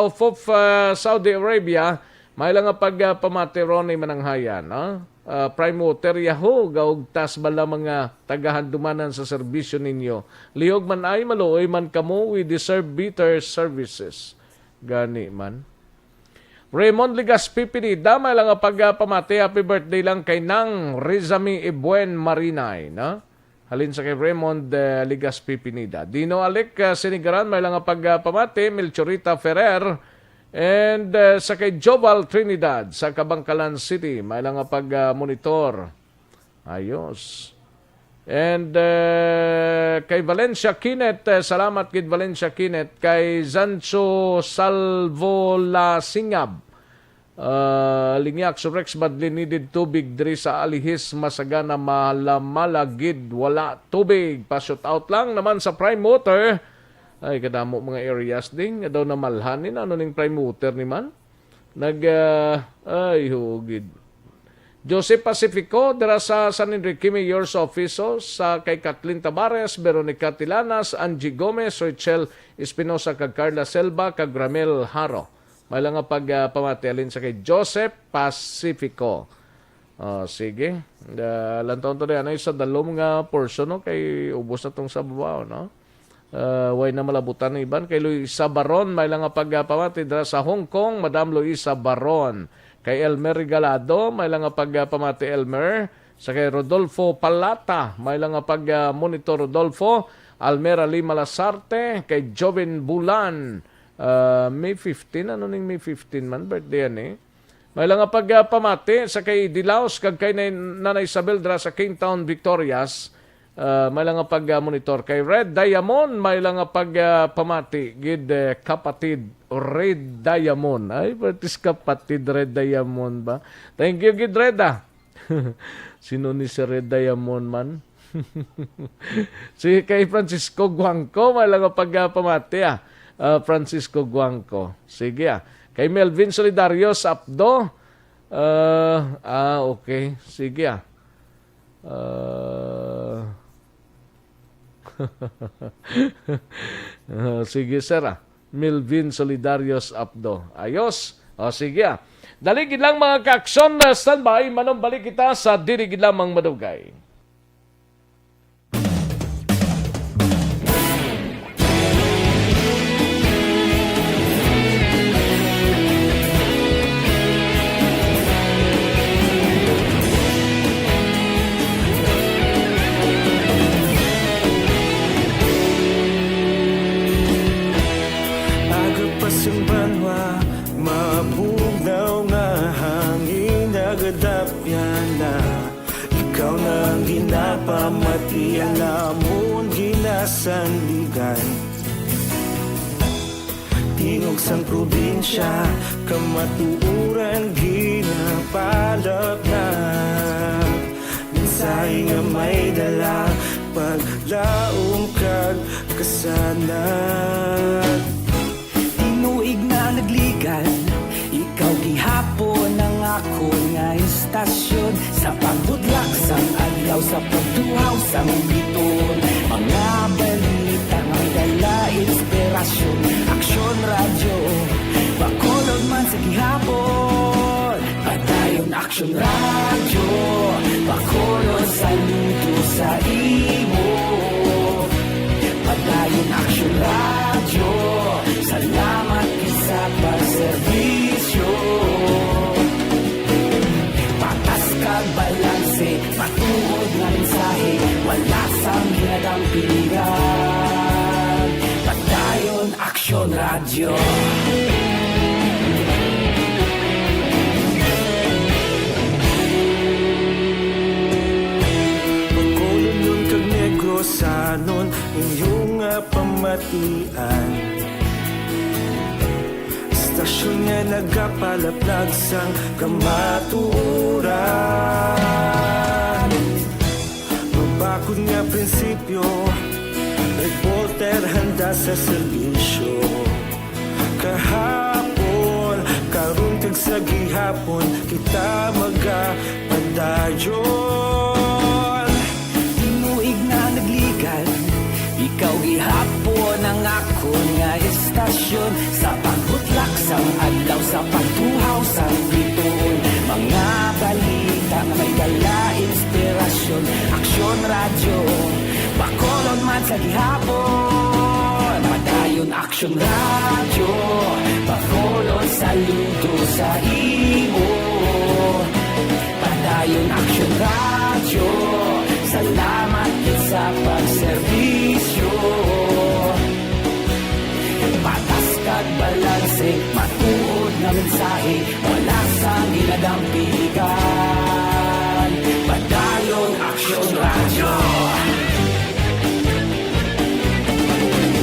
Saudi Arabia, may lang pagpamati Ronnie Mananghaya, no? Primoter Yahoo, gaugtas bala mga tagahandumanan sa serbisyo ninyo. Lihog man ay maluoy man kamo, we deserve better services. Gani man. Raymond Ligas Pipinida, may lang pagpamati, happy birthday lang kay Nang Rizami Ibuen Marinay, no? Halin sa kay Raymond Ligas Pipinida. Dino Alec Sinigaran, may lang pagpamati, Melchorita Ferrer, and sa kay Jobal Trinidad sa Kabangkalan City, may lang pag-monitor. Ayos. And kay Valencia Kinet, salamat kay Valencia Kinet. Kay Zancho Salvola Singab, Lingyak Surex badly needed tubig diri sa Alihis Masagana Malamalagid, wala tubig. Pa-shoot out lang naman sa Prime Water. Ay, kadamo mga areas ding. Daw na malhanin. Ano ning prime water ni man? Ay, hugid. Joseph Pacifico, dira sa San Enrique Mayor's Office, sa kay Kathleen Tabares, Veronica Tilanas, Angie Gomez, Rachel Espinosa, kag Carla Selva, kag Ramel Haro. May lang pagpamatialin sa kay Joseph Pacifico. Sige. Lantaon to na yan ay sa dalom nga portion, no? Kay ubos na tong sa babaw, no? Way na malabutan ng iban. Kay Luisa Baron, may lang pagpamati dira sa Hong Kong, Madam Luisa Baron. Kay Elmer Regalado, may lang pagpamati Elmer. Sa kay Rodolfo Palata, may lang pag-monitor Rodolfo. Almera Lima Lasarte, kay Joven Bulan. May 15, ano ning May 15 man? Birthday yan eh. May lang pagpamati sa kay Dilaos, kag kay Nanay Isabel dira sa Kingtown, Victorias. May lang pag-monitor kay Red Diamond, may lang pagpamati gid kapatid Red Diamond. Ay, patis kapatid Red Diamond ba? Thank you gid Red Sino ni si Red Diamond man? Si kay Francisco Guangco, may lang pagpamati Francisco Guangco. Sige Kay Melvin Solidarios Apdo. Okay. Sige sige sir Melvin Solidarios Apdo. Ayos. Sige daligid lang mga ka-aksyon na standby. Manong balik kita sa dirigid lamang madugay. namon ginasanligan. Tingog sang probinsya, kamatuuran ginapalap na. Minsay nga may dala, paglaom kag kasanan. Tinuig na nagligan, ikaw gihapon ang ako nga istasyon. Sa pagbudlak sang adlaw, sa pagtuhaw sang biton. Mga balita may dala inspirasyon. Aksyon radyo, Bacolod man sa gihapon. Padayon Aksyon radyo, Bacolod saludo sa imo. Padayon Aksyon radyo, salamat sa pagserbisyo. Patas kag balanse, patuod nga mensahe, wala sang ginadampigan. Padayon Aksyon radyo. Bacolod nun kag Negros anon inyong pamatian. Istasyon nga nagapalaplag sang kamatuuran. Mabakod nga prinsipyo, reporter handa sa serbisyo. Kahapon, karon kag sa gihapon, kita magapadayon. Tinuig na nagligan, ikaw gihapon ang ako nga istasyon. Sa pagbutlak sang adlaw, sa pagtuhaw sang biton. Mga balita nga may dala inspirasyon. Aksyon radyo, Bacolod man sa gihapon. Padayon Aksyon radyo, Bacolod saludo sa imo. Padayon Aksyon radyo, salamat sa pagserbisyo. Patas kag balanse, matuod na mensahe, wala sang ginadampigan. Padayon Aksyon radyo.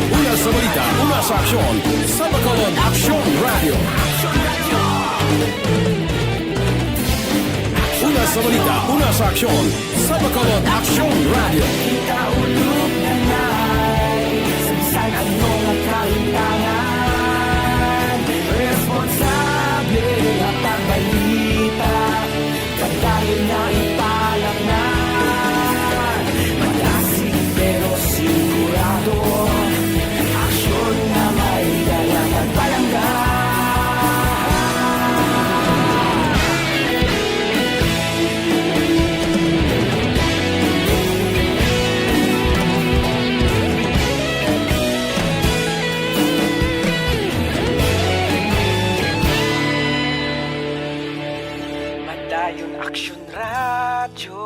Una sa balita, una sa aksyon, sa Bacolod Aksyon Radio. Una sa balita, una sa aksyon, sa Bacolod Aksyon Radio. Kita ulog na na'y samsan ang mga kahintangan. Responsable at pagbalita, pagdayon na ipalak na. Malasig pero sigurado, aksyon na may dalang at palanggan. Padayon Aksyon radyo,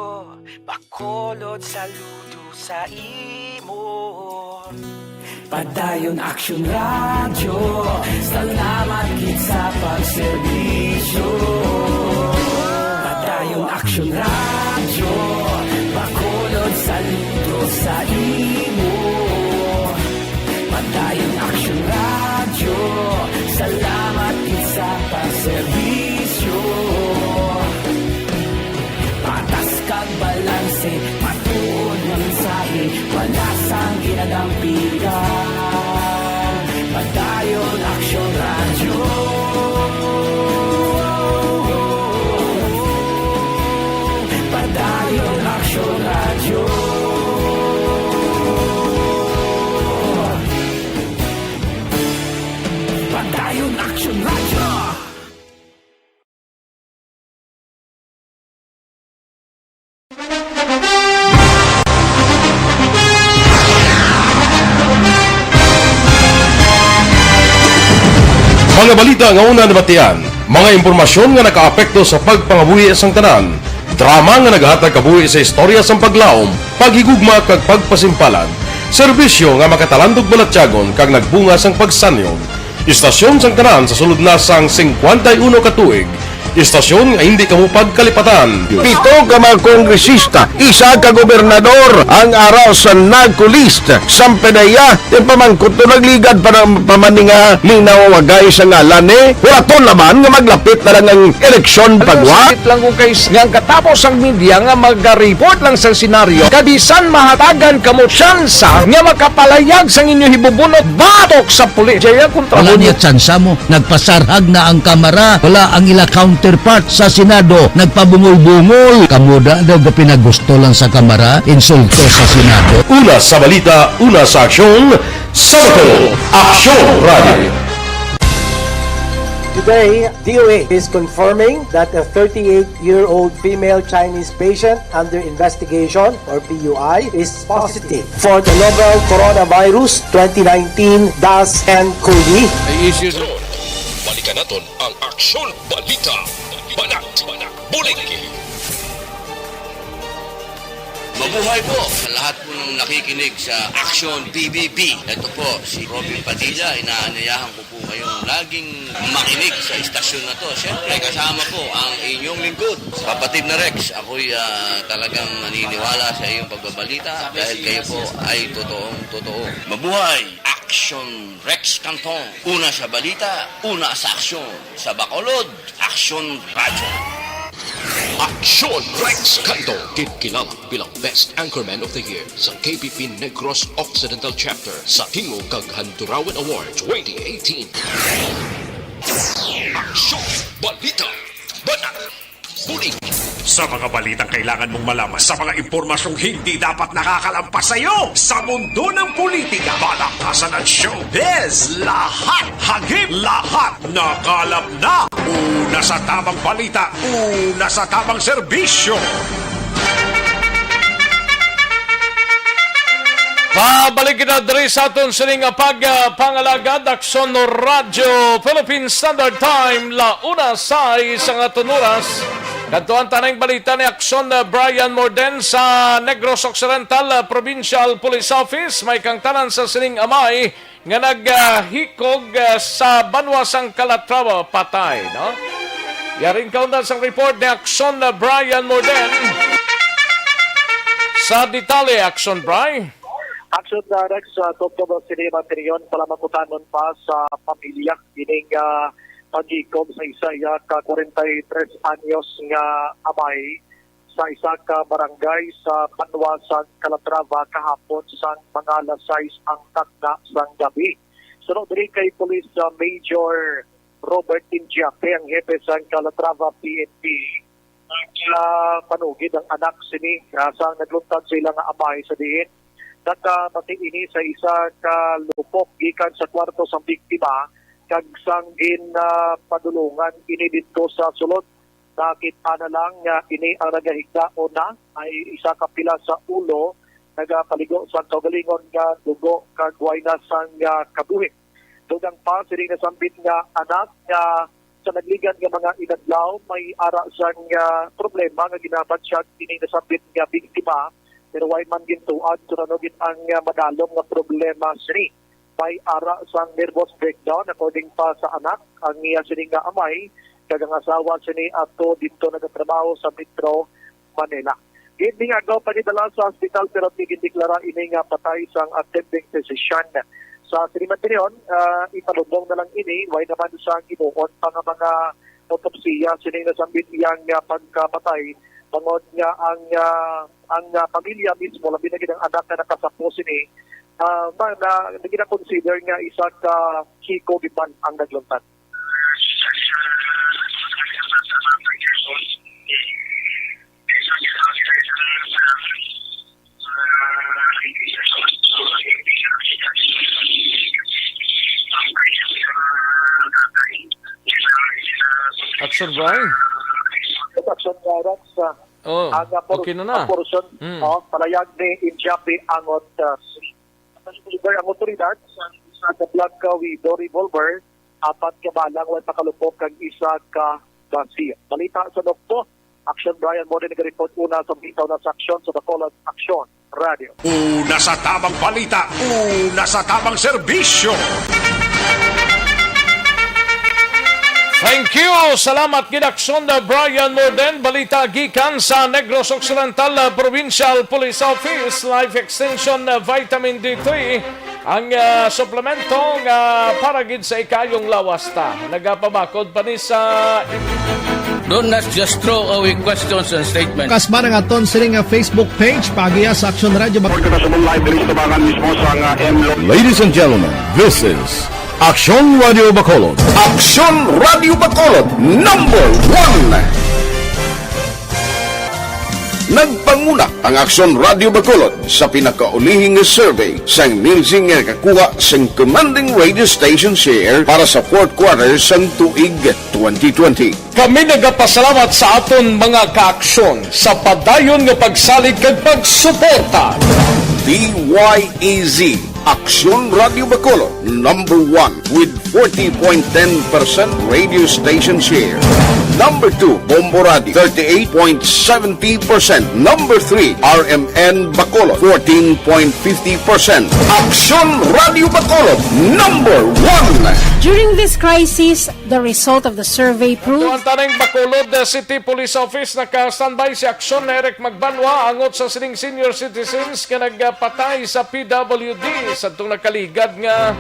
Bacolod saludo sa imo. Padayon Aksyon radyo, salamat gid sa pagserbisyo. Padayon Aksyon radyo, Bacolod saludo sa imo. Padayon Aksyon radyo, salamat gid sa pagserbisyo. Patas kag balanse, matuod na mensahe, wala sang ginadampigan. Padayon Aksyon radyo. Padayon Aksyon radyo. Padayon Aksyon radyo. Mga balita nga una nabatian, mga impormasyon nga nakaapekto sa pagpangabuhi sang tanan, drama nga naghatag kabuhi sa istorya sang paglaom, paghigugma kag pagpasimpalan, serbisyo nga makatalandog balatyagon kag nagbunga sang pagsanyon, istasyon sang tanan sa sulod na sang 51 ka tuig, Istasyon nga hindi kamo pagkalipatan. 7 ka mga kongresista, 1 ka gobernador ang araw sa nagkulist sa Pedaya, pamangkot to nagligad para pamaninga linaw wagay sa ngalan wala to naman nga maglapit na lang ang eleksyon pagwa. Sakit lang kung kayo nga katapos ang media nga mag-report lang sa senaryo, kabisan mahatagan kamo tsansa nga makapalayag sa inyo hibubunot batok sa pulis. Jaya kontra Wala niya tsansa mo, nagpasarhag na ang kamara, wala ang ila counterpart sa Senado, nagpabungol-bungol. Kamuda daw pinagusto lang sa kamara, insulto sa Senado. Una sa balita, una sa aksyon, Sabado, Aksyon Radio. Today, DOA is confirming that a 38-year-old female Chinese patient under investigation, or PUI, is positive for the novel coronavirus 2019-10-CoV. Balikan natin ang Aksyon Balita. Banat, bulig. Mabuhay po sa lahat po ng nakikinig sa Action PBB. Ito po si Robin Padilla. Inaanayahan ko po kayong laging makinig sa istasyon na to. Siyempre, kasama po ang inyong lingkod. Kapatid na Rex, ako'y talagang naniniwala sa iyong pagbabalita dahil kayo po ay totoong-totoo. Mabuhay! Action Rex Canton. Una sa balita, una sa aksyon. Sa Bacolod, Action Radio. Aksyon Rex Canto, kilala bilang Best Anchorman of the Year sa KPP Negros Occidental Chapter sa Tingog kag Handurawan Awards 2018. Aksyon Balita. Banat. Bulig. Sa mga balitang kailangan mong malaman, sa mga impormasyong hindi dapat nakakalampas sa iyo, sa mundo ng politika, balakasan at showbiz, lahat, hagip, lahat, nakalap na. Una sa tamang balita, una sa tamang serbisyo. Pabalik kita diri sa aton sining pangalagad Aksyon Radio Philippine Standard Time launa sa isang aton oras. Kantuan tanang balita ni Aksyon Brian Morden sa Negros Occidental Provincial Police Office. May kangtanan sa sining amay nga naghikog sa banwasang Calatrava patay, no? Yaring kaundan sa report ni Aksyon Brian Morden. Sa detalye, Aksyon Brian. Action Rex sa Tokyo City Materion para makutanon pa sa pamilya ining pagigom sa isa ka 43 anyos nga amay sa isa ka barangay sa Panwasan, Calatrava kahapon sa mga alas 6 ang tagna sang gabi. Sunod rin kay Police Major Robert Injiape, ang hepe sa Calatrava PNP, panugid ang anak sini sa nagluntad sila nga amay sa diin. Nakapati ini sa isa ka lupok gikan sa kwarto sa biktima kag sanggin na padulungan ini dito sa sulod. Nakita na lang nga ini ang nagahigda o na ay isa ka pila sa ulo nagapaligo sa kaugalingon nga dugo kag wayna sang kabuhi. Dugang pa sini nasambit nga anak nga sa nagligan nga mga inadlaw may ara sang problema nga ginabadsag ini nasambit nga biktima. Pero way man gintuad, sunanogin ang madalong nga problema sini. May ara sang nervous breakdown according pa sa anak, ang niya sini nga amay, kagang asawa sini ato dito nagatrabaho sa Metro Manila. Hindi nga daw panidala sa hospital pero tigindeklara ini nga patay sang attending physician. Sa Sinimanterion, ipalubong na lang ini, way naman sa gibuon pa nga mga autopsiya sini nasambit iyang pagkapatay. Bangod nga ang pamilya mismo, labi na ginang anak na nakasapo sini, na gina-consider nga isa ka Chico Giban ang nagluntad. Action Brian. Action Rex ang portion palayag ni Injapi angot ang otoridad sa Black Widow revolver apat ka balang way pakalupok kag isa ka basiya. Balita sa doktor Action Brian Morden nag-report una sa bitaw na saksyon sa Bacolod Action Radio. Una sa tamang balita, una sa tamang serbisyo. Thank you. Salamat Gidakson Brian Morden. Balita gikan sa Negros Occidental Provincial Police Office. Life Extension Vitamin D3. Ang suplemento para gid sa ikayong lawasta. Nagapabakod pa ni sa... Do not just throw away questions and statements. Kasbarang aton sining Facebook page pagiya sa Action Radio. Ladies and gentlemen, this is Action Radio Bacolod. Action Radio Bacolod, number 1. Nagpanguna ang Action Radio Bacolod sa pinakaulihing survey sa nilsing nga kakuha sa commanding radio station share para sa fourth quarter sang tuig 2020. Kami nagapasalamat sa aton mga kaaksyon sa padayon nga pagsalig kag pagsuporta. DYEZ Action Radio Bacolod, number 1 with 40.10% radio station share. Number 2, Bombo Radio, 38.70%. Number 3, RMN Bacolod, 14.50%. Action Radio Bacolod, number 1. During this crisis, the result of the survey proved... Tuwan tanang Bacolod City Police Office naka-standby si Aksyon na Eric Magbanwa angot sa sining senior citizens ka nagpatay sa PWD sa itong nakaligad nga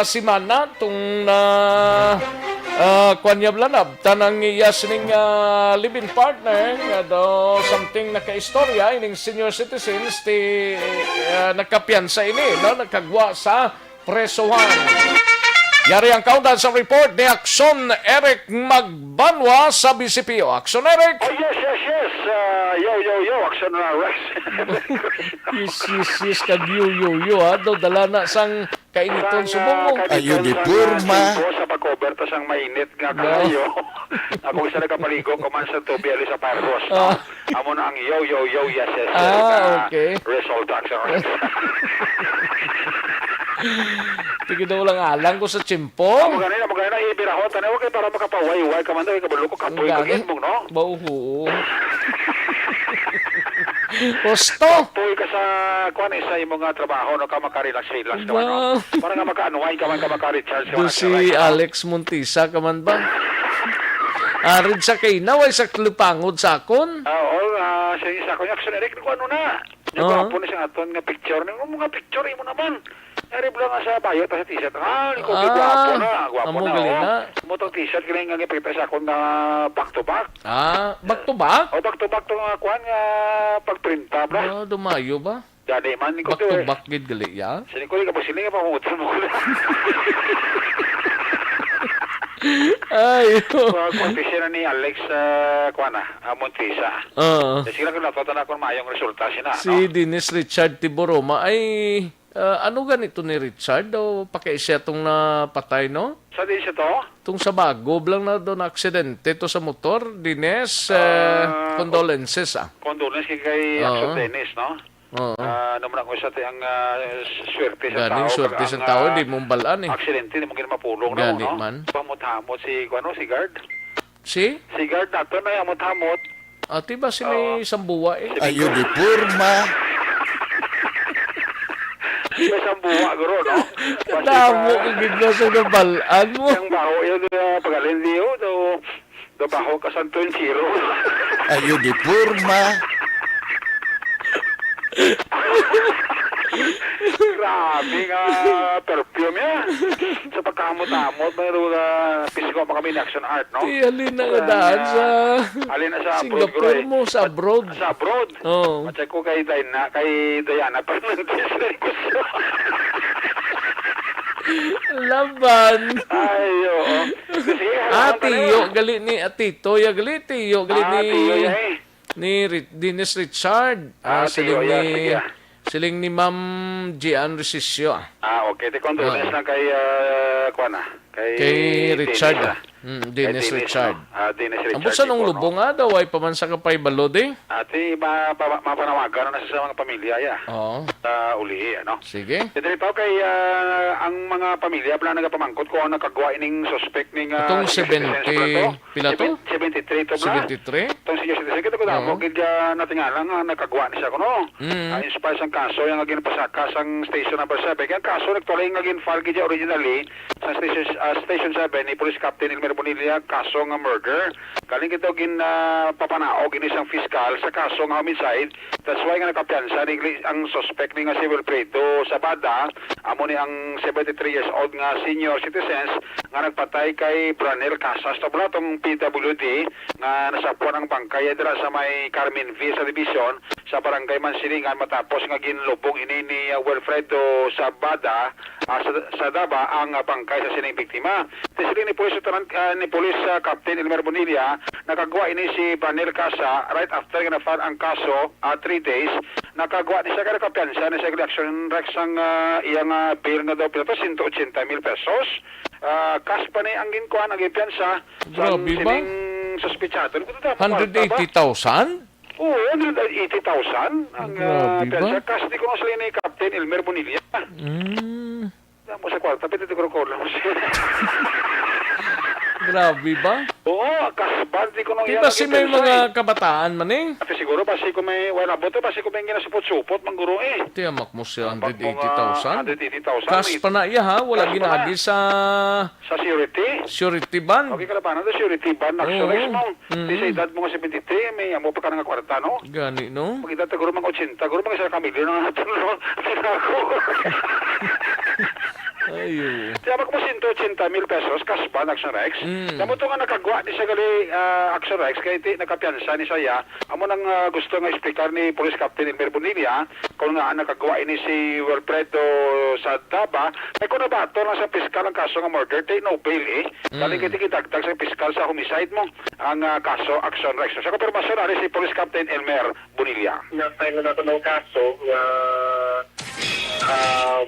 simana itong kwanyablanab tanang iya sining live-in partner nga do something naka-istorya ining senior citizens ti nakapiyansa ini no nakagwa sa presohan. Yari ang countdown sa report ni Aksyon Eric Magbanwa sa BCPO. Aksyon Eric! Oh, yes. Yo, Aksyon Rex. Yes, kag yo, ha? Do, dala na sang kainiton subong mo. Ayun, di purma. Sa pag-cover, tas ang mainit nga kayo. Ako isa nagkapaligo, kuman sa tubi, ali sa Parros. Amo na ang yo, yes. Okay. Result, Aksyon Rex. Tigid daw lang alang ko sa tsimpo. Mo ganina ibirahot tanaw kay para makapaway-way ka man daw kabalo ko kapoy kagin mo no. Bauho. Posto. Toy ka sa kuan isa imong nga trabaho no ka makarelax ka man no. Para nga makaanuway ka man ka makarecharge ka. Si Alex Montisa ka man ba? Arid sa kay naway sa lupangod sa akon. Siya isa ko Action Eric ko ano na. Yung po na siya aton nga picture ng mga picture mo naman. Ari blo nga sa bayo ta sa t-shirt. Liko gwapo na. Motong t-shirt kini nga gipita sa akon na back to back. Back to back? Back to back to nga kuan nga pagprinta bro. Dumayo ba? Dali man back to back gid gali ya. Sini ko ka posiling pa mo mo. Ay, competition ni Alex kuana Montisa. Siguro ko natatan ako mayong resulta sina. Si Dennis Richard Tiboroma ay ano ganito ni Richard o pakaisya tong napatay no? Sa di siya to? Tung sa bago lang na doon aksidente to sa motor, Dennis, condolences Condolences kay Action Dennis no? Naman ako sa ang swerte sa tao. Ganing swerte sa tao, di mong balaan eh. Aksidente, di mong mapulong no? Gani man. Pamot-hamot si guard. Si? Si guard nato na yamot-hamot. Ati ba si may sambuwa eh? Ayun, di purma. May sambuwa, guro, no? Katamo kang giglo sa nabalaan mo. Ang baho yun, pagalindiyo, do baho ka santo yung siro. Ayun, di purma. Grabe nga perfume ya. Sa pagkamot-amot, mayroon physical pa kami in action art, no? Alin na nga daan sa Singapore mo, sa abroad. Sa abroad? Oo. Matay ko kay Diana Fernandez. Laban. Ay, oo. Tiyo, gali ni Atito, gali Tiyo, gali ni Dennis Richard. Siling ni Ma'am Gian Resisio. Okay. Te condolence na kay kay Richard. Dennis Richard. Dennis Richard. Ambo sa nung lubong daw ay pamansa ka pa'y balod eh. Ati mapanawagan na sa mga pamilya ya. Oo. uli, ano? Sige. Dito pa kay ang mga pamilya pala nagapamangkot ko ang nakagawa ining suspect ning Itong 70, pila to? 73 to ba? 73? Itong senior citizen, kita ko na mo, natingalan nga nakagawa ni siya ko, no? Inspired sang kaso, yung naging pasaka sang station number 7. Kaya kaso, nagtuloy yung naging file kaya originally sa station 7 ni Police Captain Elmer Bonilla, kaso nga murder. Kaling ito papanaog in isang fiscal sa kaso nga homicide. That's why nga nakapiansa ang suspect ni nga civil preto sa Bada, amo ni ang 73 years old nga senior citizens nga nagpatay kay Branel Casas to bala tong PWD nga nasapuan ang bangkay dira sa may Carmen V sa division sa barangay Mansilingan matapos nga ginlubong ini ni Wilfredo Sabada sa Daba ang bangkay sa sining biktima. Tisili ni Police Captain Elmer Bonilla nakagawa ini si Branel Casa right after nga na-file ang kaso 3 days. Nakagawa ni siya kapiansa ni siya reaction Rex ang iyang bail nga daw pila 180,000 pesos. Cash pa ni ang ginkuhan ang ipiansa sa sining suspitsado. 180,000? Oo, 180,000 ang piansa. Cash di ko na sila ni Captain Elmer Bonilla. Mo sa kwarta, pwede ko lang mo siya. Grabe ba? Oo, kasbad di ko nang Kita si may mga kabataan man eh. At siguro pasi ko may wala boto pasi ko may ginasupot-supot mangguro eh. Tiyamak mo siya 180,000. 180,000. Kas pa na iya ha, wala ginagi sa surety ban. Okay ka na surety ban actually mo. Di sa edad mo nga 73 may amo pa ka nga kwarta no. Gani no. Pagita siguro mga 80, siguro mga sa kamilyo na natin no. Ayo. Kaya magmo 180,000 pesos kaspa Action Rex. Namo to nga nakagwa ni sa gali Action Rex kay nakapiansa ni saya. Amo nang gusto nga explicar ni Police Captain Elmer Bonilla kung nga nakagwa ini si Wilfredo sa Daba. Ay kung nabato lang sa piskal ang kaso nga murder, tay no bail eh. Dali kiti kitagtag sa piskal sa homicide mo ang kaso Action Rex. Sa konfirmasyon ari si Police Captain Elmer Bonilla. Na-file na nato ng kaso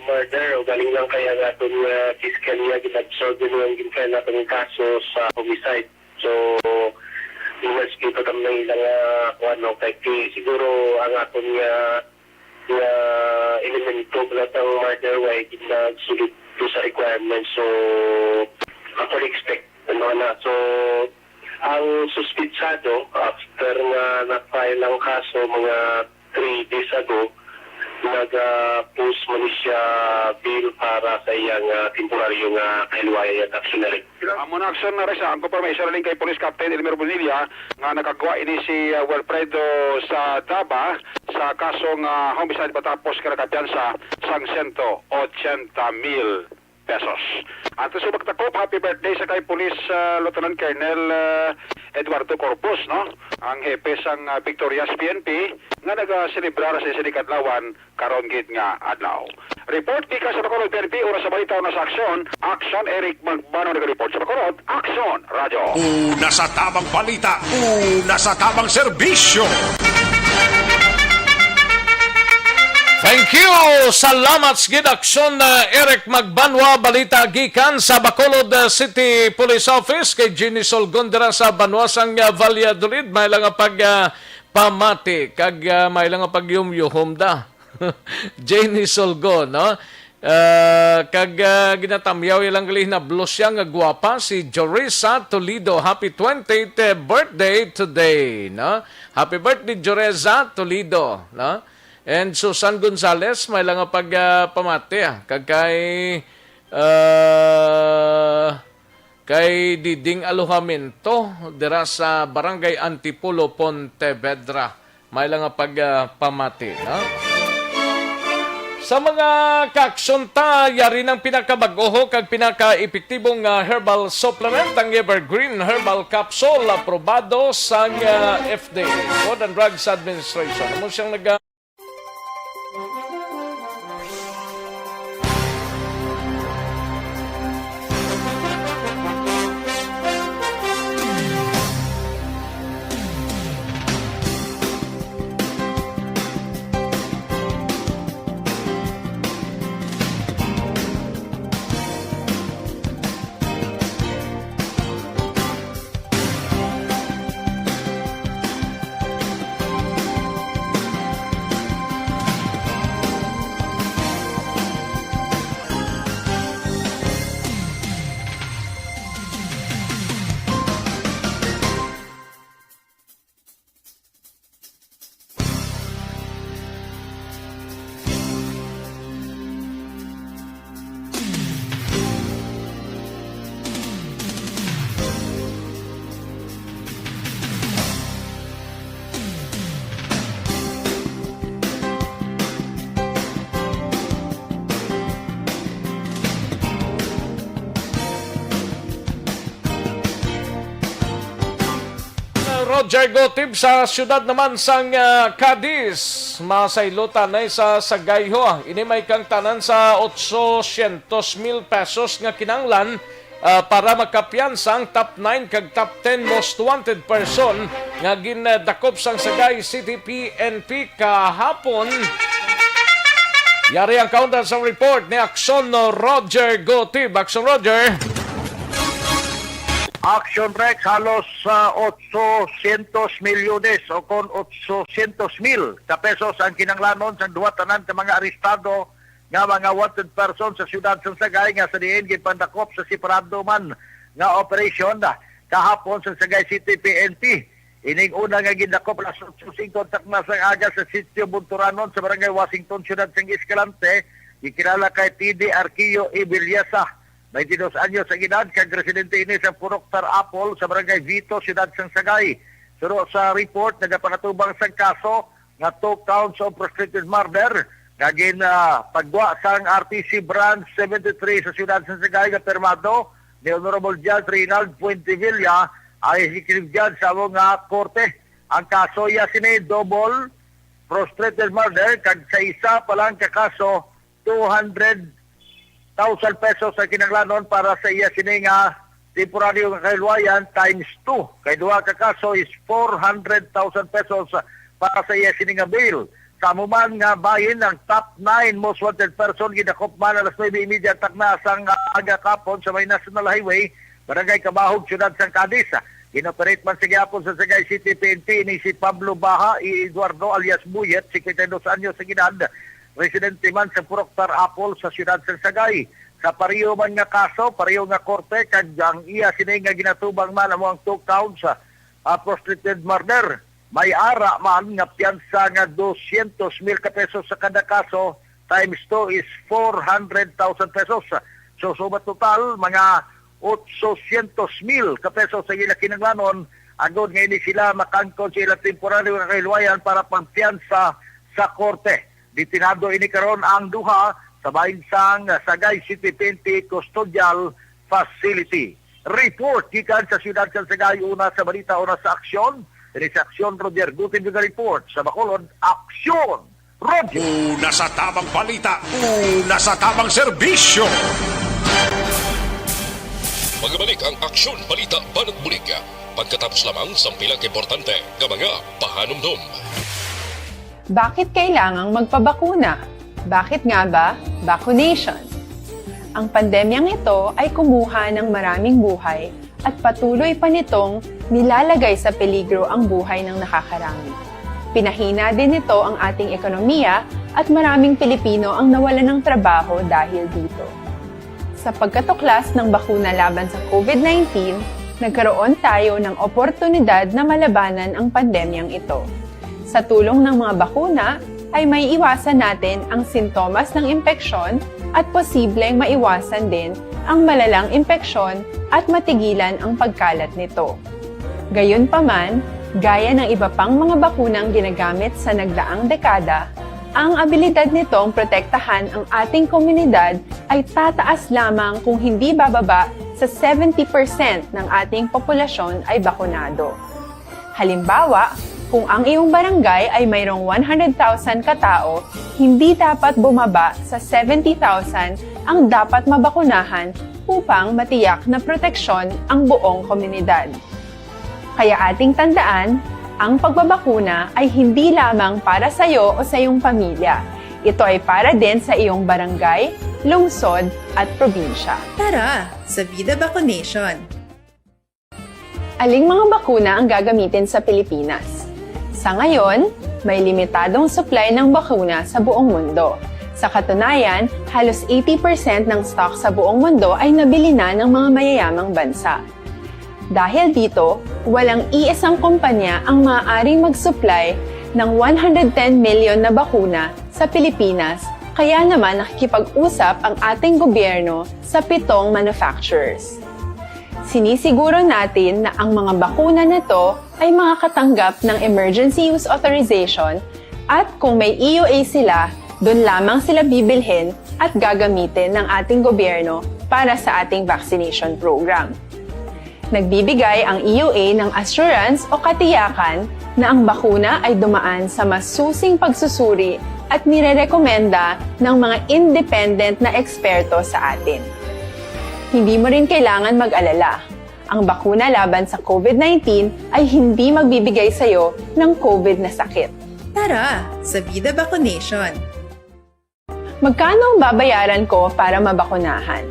murder o galing lang kaya nga itong fiscalya ginabsorb din yung ginfile natin yung kaso sa homicide. So, investigate kami ng ilang kay siguro ang atong elemento lahat ng murder way ginagsulit to sa requirements. So, ako expect so ang suspitsado after nga na-file ang kaso mga 3 days ago nag-post mo siya bill para sa iyang temporaryong kahiluwayan at action. Amo na action na rin ang confirmation rin kay Police Captain Elmer Bonilla nga nakagawa ini si Wilfredo sa Daba sa kasong homicide patapos karakapiansa sang 180,000 pesos. At sa magtakop, happy birthday sa kay Police Lieutenant Colonel Eduardo Corpus, no? Ang hepe sang Victorias PNP nga nag-celebrar sa Sinikadlawan karon gid nga adlaw. Report gikan sa Bacolod PNP oras sa balita na sa aksyon. Action Eric Magbano nag-report sa Bacolod. Action Radio. Una sa tamang balita, una sa tamang serbisyo. Thank you! Salamat sa gidaksyon na Eric Magbanwa, balita gikan sa Bacolod City Police Office kay Jenny Solgon dira sa Banwasang Valladolid. May lang pamati kag may lang pagyumyuhom da. Jenny Solgon, no? Kag ginatamyaw ilang gali na blusya nga guwapa si Jorisa Toledo. Happy 20th birthday today, no? Happy birthday Jorisa Toledo, no? And Susan Gonzales, may lang pamati kag kay Diding Alojamento dira sa Barangay Antipolo, Pontevedra. May lang pamati. No? Sa mga kaksunta, yari ng pinakabagoho kag pinaka-epektibong herbal supplement ang Evergreen Herbal Capsule aprobado sa FDA, Food and Drugs Administration. Ano siyang Roger Gotib sa syudad naman sang Cadiz. Masaylutan na sa Sagayho. Ini may kang tanan sa 800,000 pesos nga kinanglan para makapiyansa ang top 9 kag top 10 most wanted person nga ginadakop sang Sagay City PNP kahapon. Yari ang countdown sa report ni Action Roger Gotib. Action Roger. Action Rex halos 800 milyones o kon 800,000 ka pesos ang kinanglanon sa duwa tanan ka mga arestado nga mga wanted person sa siyudad sa Sagay nga sa diin gipandakop sa separado man nga operasyon kahapon sa Sagay City PNP. Ining una nga gindakop alas 8:05 takna sa aga sa sitio Bunturanon sa barangay Washington, siyudad sang Escalante, gikilala kay TD Arquillo Ibiliasa. 22 anyos sa edad, kag residente ini sa Purok Tar Apple sa barangay Vito, siyudad sang Sagay. Suro sa report, nagapangatubang sang kaso nga 2 counts of prostrated murder, kagin pagwa sang RTC Branch 73 sa siyudad sang Sagay nga permado ni Honorable Judge Reynald Puentevilla ay executive judge sa nga korte. Ang kaso ya sini double prostrated murder, kag sa isa pa lang kakaso 200,000 pesos sa kinanglanon para sa iya sini nga temporaryo nga kailwayan times 2. Kay duha ka kaso is 400,000 pesos para sa iya sini nga bail. Sa muman nga bayin ng top 9 most wanted person gidakop man alas 9:30 takna sang aga kapon sa may National Highway, barangay Kabahog, siyudad sang Cadiz. Inoperate man sa gyapon sa Sagay City PNP ni si Pablo Baha Eduardo alias Buyet, 52 anyos sa edad. Residente man sa Purok Tar Apple sa siyudad sa Sagay. Sa pareho man nga kaso, pareho nga korte, kag ang iya sini nga ginatubang man ang 2 counts sa prostrated murder. May ara man nga piyansa nga 200,000 ka pesos sa kada kaso, times 2 is 400,000 pesos. So subat total, mga 800,000 ka pesos sa ila kinanglanon, agod nga ini sila makangkon sa ila temporaryo nga kailwayan para pangpiyansa sa korte. Ditinado ini karon ang duha sa bahinsang Sagay City PNP Custodial Facility. Report gikan sa siyudad sa Sagay, una sa balita, una sa aksyon. Ini sa aksyon Roger Gutib nga report sa Bacolod. Aksyon Roger. Una sa tamang balita, una sa tamang serbisyo. Magbalik ang Aksyon Balita Banat Bulig. Pagkatapos lamang sa pilang importante ng mga pahanumdum. Bakit kailangang magpabakuna? Bakit nga ba vaccination? Ang pandemyang ito ay kumuha ng maraming buhay at patuloy pa nitong nilalagay sa peligro ang buhay ng nakakarami. Pinahina din nito ang ating ekonomiya at maraming Pilipino ang nawalan ng trabaho dahil dito. Sa pagkatuklas ng bakuna laban sa COVID-19, nagkaroon tayo ng oportunidad na malabanan ang pandemyang ito. Sa tulong ng mga bakuna, ay may iwasan natin ang sintomas ng impeksyon at posibleng maiwasan din ang malalang impeksyon at matigilan ang pagkalat nito. Gayunpaman, gaya ng iba pang mga bakunang ginagamit sa nagdaang dekada, ang abilidad nitong protektahan ang ating komunidad ay tataas lamang kung hindi bababa sa 70% ng ating populasyon ay bakunado. Halimbawa, kung ang iyong barangay ay mayroong 100,000 katao, hindi dapat bumaba sa 70,000 ang dapat mabakunahan upang matiyak na proteksyon ang buong komunidad. Kaya ating tandaan, ang pagbabakuna ay hindi lamang para sa iyo o sa iyong pamilya. Ito ay para din sa iyong barangay, lungsod at probinsya. Tara, sa Vida Vaccination! Aling mga bakuna ang gagamitin sa Pilipinas? Sa ngayon, may limitadong supply ng bakuna sa buong mundo. Sa katunayan, halos 80% ng stock sa buong mundo ay nabili na ng mga mayayamang bansa. Dahil dito, walang iisang kumpanya ang maaaring mag-supply ng 110 million na bakuna sa Pilipinas, kaya naman nakikipag-usap ang ating gobyerno sa 7 manufacturers. Sinisiguro natin na ang mga bakuna nito ay makakatanggap ng Emergency Use Authorization at kung may EUA sila, doon lamang sila bibilhin at gagamitin ng ating gobyerno para sa ating vaccination program. Nagbibigay ang EUA ng assurance o katiyakan na ang bakuna ay dumaan sa masusing pagsusuri at nirerekomenda ng mga independent na eksperto sa atin. Hindi mo rin kailangan mag-alala. Ang bakuna laban sa COVID-19 ay hindi magbibigay sa'yo ng COVID na sakit. Tara, sa Vida Vaccination! Magkano ang babayaran ko para mabakunahan?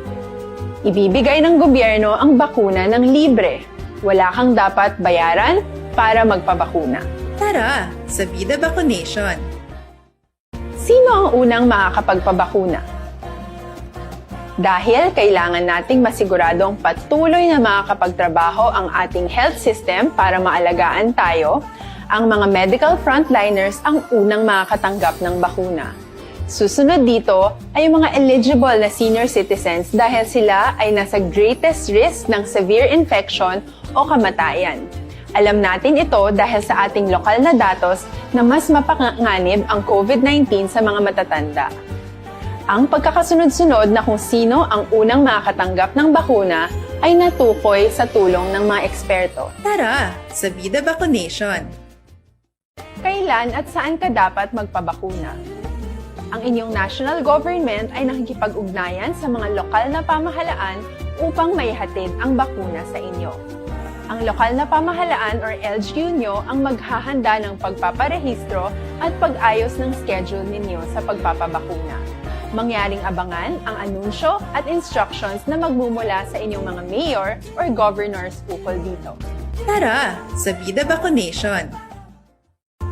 Ibibigay ng gobyerno ang bakuna ng libre. Wala kang dapat bayaran para magpabakuna. Tara, sa Vida Vaccination! Sino ang unang makakapagpabakuna? Dahil kailangan nating masiguradong patuloy na makakapagtrabaho ang ating health system para maalagaan tayo, ang mga medical frontliners ang unang makakatanggap ng bakuna. Susunod dito ay yung mga eligible na senior citizens dahil sila ay nasa greatest risk ng severe infection o kamatayan. Alam natin ito dahil sa ating lokal na datos na mas mapanganib ang COVID-19 sa mga matatanda. Ang pagkakasunod-sunod na kung sino ang unang makakatanggap ng bakuna ay natukoy sa tulong ng mga eksperto. Tara, sa Vida Vaccination! Kailan at saan ka dapat magpabakuna? Ang inyong national government ay nakikipag-ugnayan sa mga lokal na pamahalaan upang maihatid ang bakuna sa inyo. Ang lokal na pamahalaan or LGU nyo ang maghahanda ng pagpaparehistro at pag-ayos ng schedule ninyo sa pagpapabakuna. Mangyaring abangan ang anunsyo at instructions na magmumula sa inyong mga mayor or governors ukol dito. Tara, sa Vida Vaccination!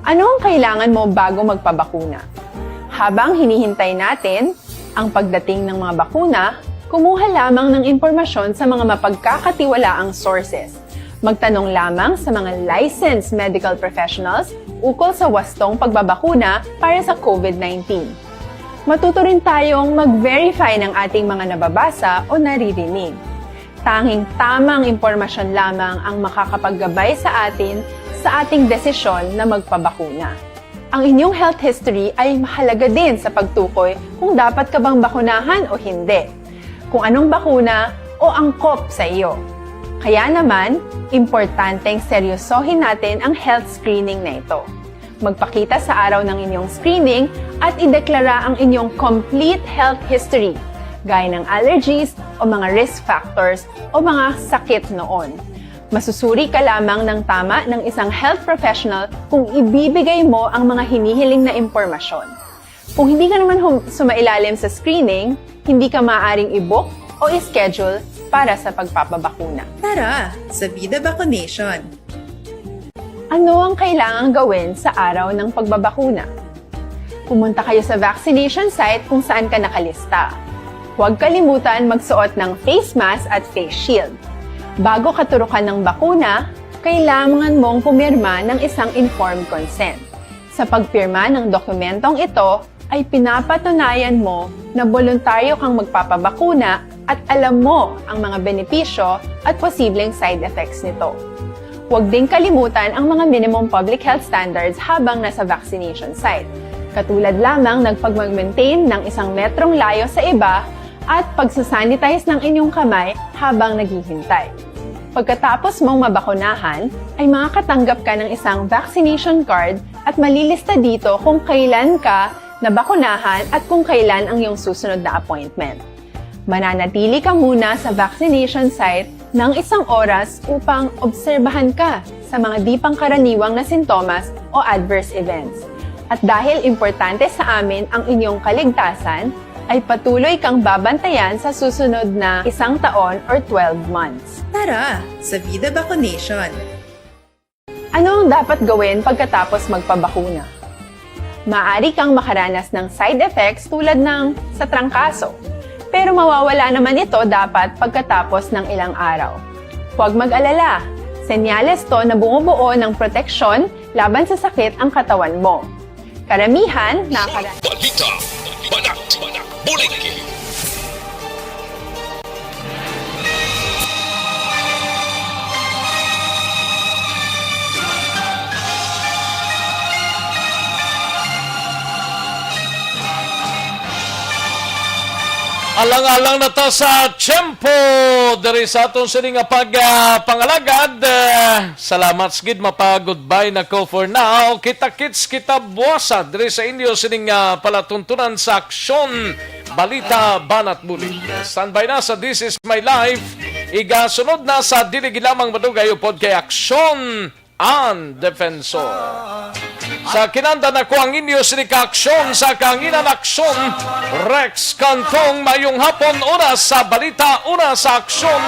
Ano ang kailangan mo bago magpabakuna? Habang hinihintay natin ang pagdating ng mga bakuna, kumuha lamang ng impormasyon sa mga mapagkakatiwalaang sources. Magtanong lamang sa mga licensed medical professionals ukol sa wastong pagbabakuna para sa COVID-19. Matuto rin tayong mag-verify ng ating mga nababasa o naririnig. Tanging tamang impormasyon lamang ang makakapaggabay sa atin sa ating desisyon na magpabakuna. Ang inyong health history ay mahalaga din sa pagtukoy kung dapat ka bang bakunahan o hindi, kung anong bakuna o angkop sa iyo. Kaya naman, importanteng seryosohin natin ang health screening na ito. Magpakita sa araw ng inyong screening at ideklara ang inyong complete health history, gaya ng allergies o mga risk factors o mga sakit noon. Masusuri ka lamang ng tama ng isang health professional kung ibibigay mo ang mga hinihiling na impormasyon. Kung hindi ka naman sumailalim sa screening, hindi ka maaaring i-book o i-schedule para sa pagpapabakuna. Tara, sa Vida Vaccination! Ano ang kailangang gawin sa araw ng pagbabakuna? Pumunta kayo sa vaccination site kung saan ka nakalista. Huwag kalimutan magsuot ng face mask at face shield. Bago ka turukan ng bakuna, kailangan mong pumirma ng isang informed consent. Sa pagpirma ng dokumentong ito, ay pinapatunayan mo na voluntaryo kang magpapabakuna at alam mo ang mga benepisyo at posibleng side effects nito. Huwag din kalimutan ang mga minimum public health standards habang nasa vaccination site. Katulad lamang nagpag-maintain ng 1 metrong layo sa iba at pagsasanitize ng inyong kamay habang naghihintay. Pagkatapos mong mabakunahan, ay makakatanggap ka ng isang vaccination card at malilista dito kung kailan ka nabakunahan at kung kailan ang iyong susunod na appointment. Mananatili ka muna sa vaccination site ng 1 oras upang obserbahan ka sa mga di pangkaraniwang na sintomas o adverse events. At dahil importante sa amin ang inyong kaligtasan, ay patuloy kang babantayan sa susunod na 1 taon or 12 months. Tara, sa Vida Vaccination! Ano ang dapat gawin pagkatapos magpabakuna? Maaari kang makaranas ng side effects tulad ng sa trangkaso, pero mawawala naman ito dapat pagkatapos ng ilang araw. Huwag mag-alala, senyales to na bumubuo ng proteksyon laban sa sakit ang katawan mo. Karamihan nakakaranas. Balita, banat, bulig. Alang-alang na ta sa tiyempo diri sa atong sining pangalagad. Salamat gid mapa-goodbye na ko for now. Kita-kits kita buwasa diri sa inyo sining palatuntunan sa aksyon balita banat muli. Standby na sa This Is My Life. Igasunod na sa dili gilamang madugay upod kay Aksyon ang Defensor. Sa kinanda na ko ang inyo sinikaaksyon sa kanginan aksyon, Rex Cantong mayong hapon oras sa balita, oras sa aksyon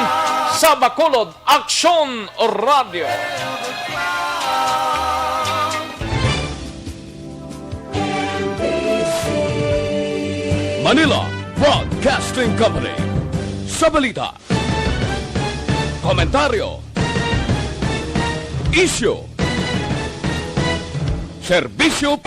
sa Bacolod Aksyon Radio. Manila Broadcasting Company. Sa balita, komentaryo, issue, serbisyo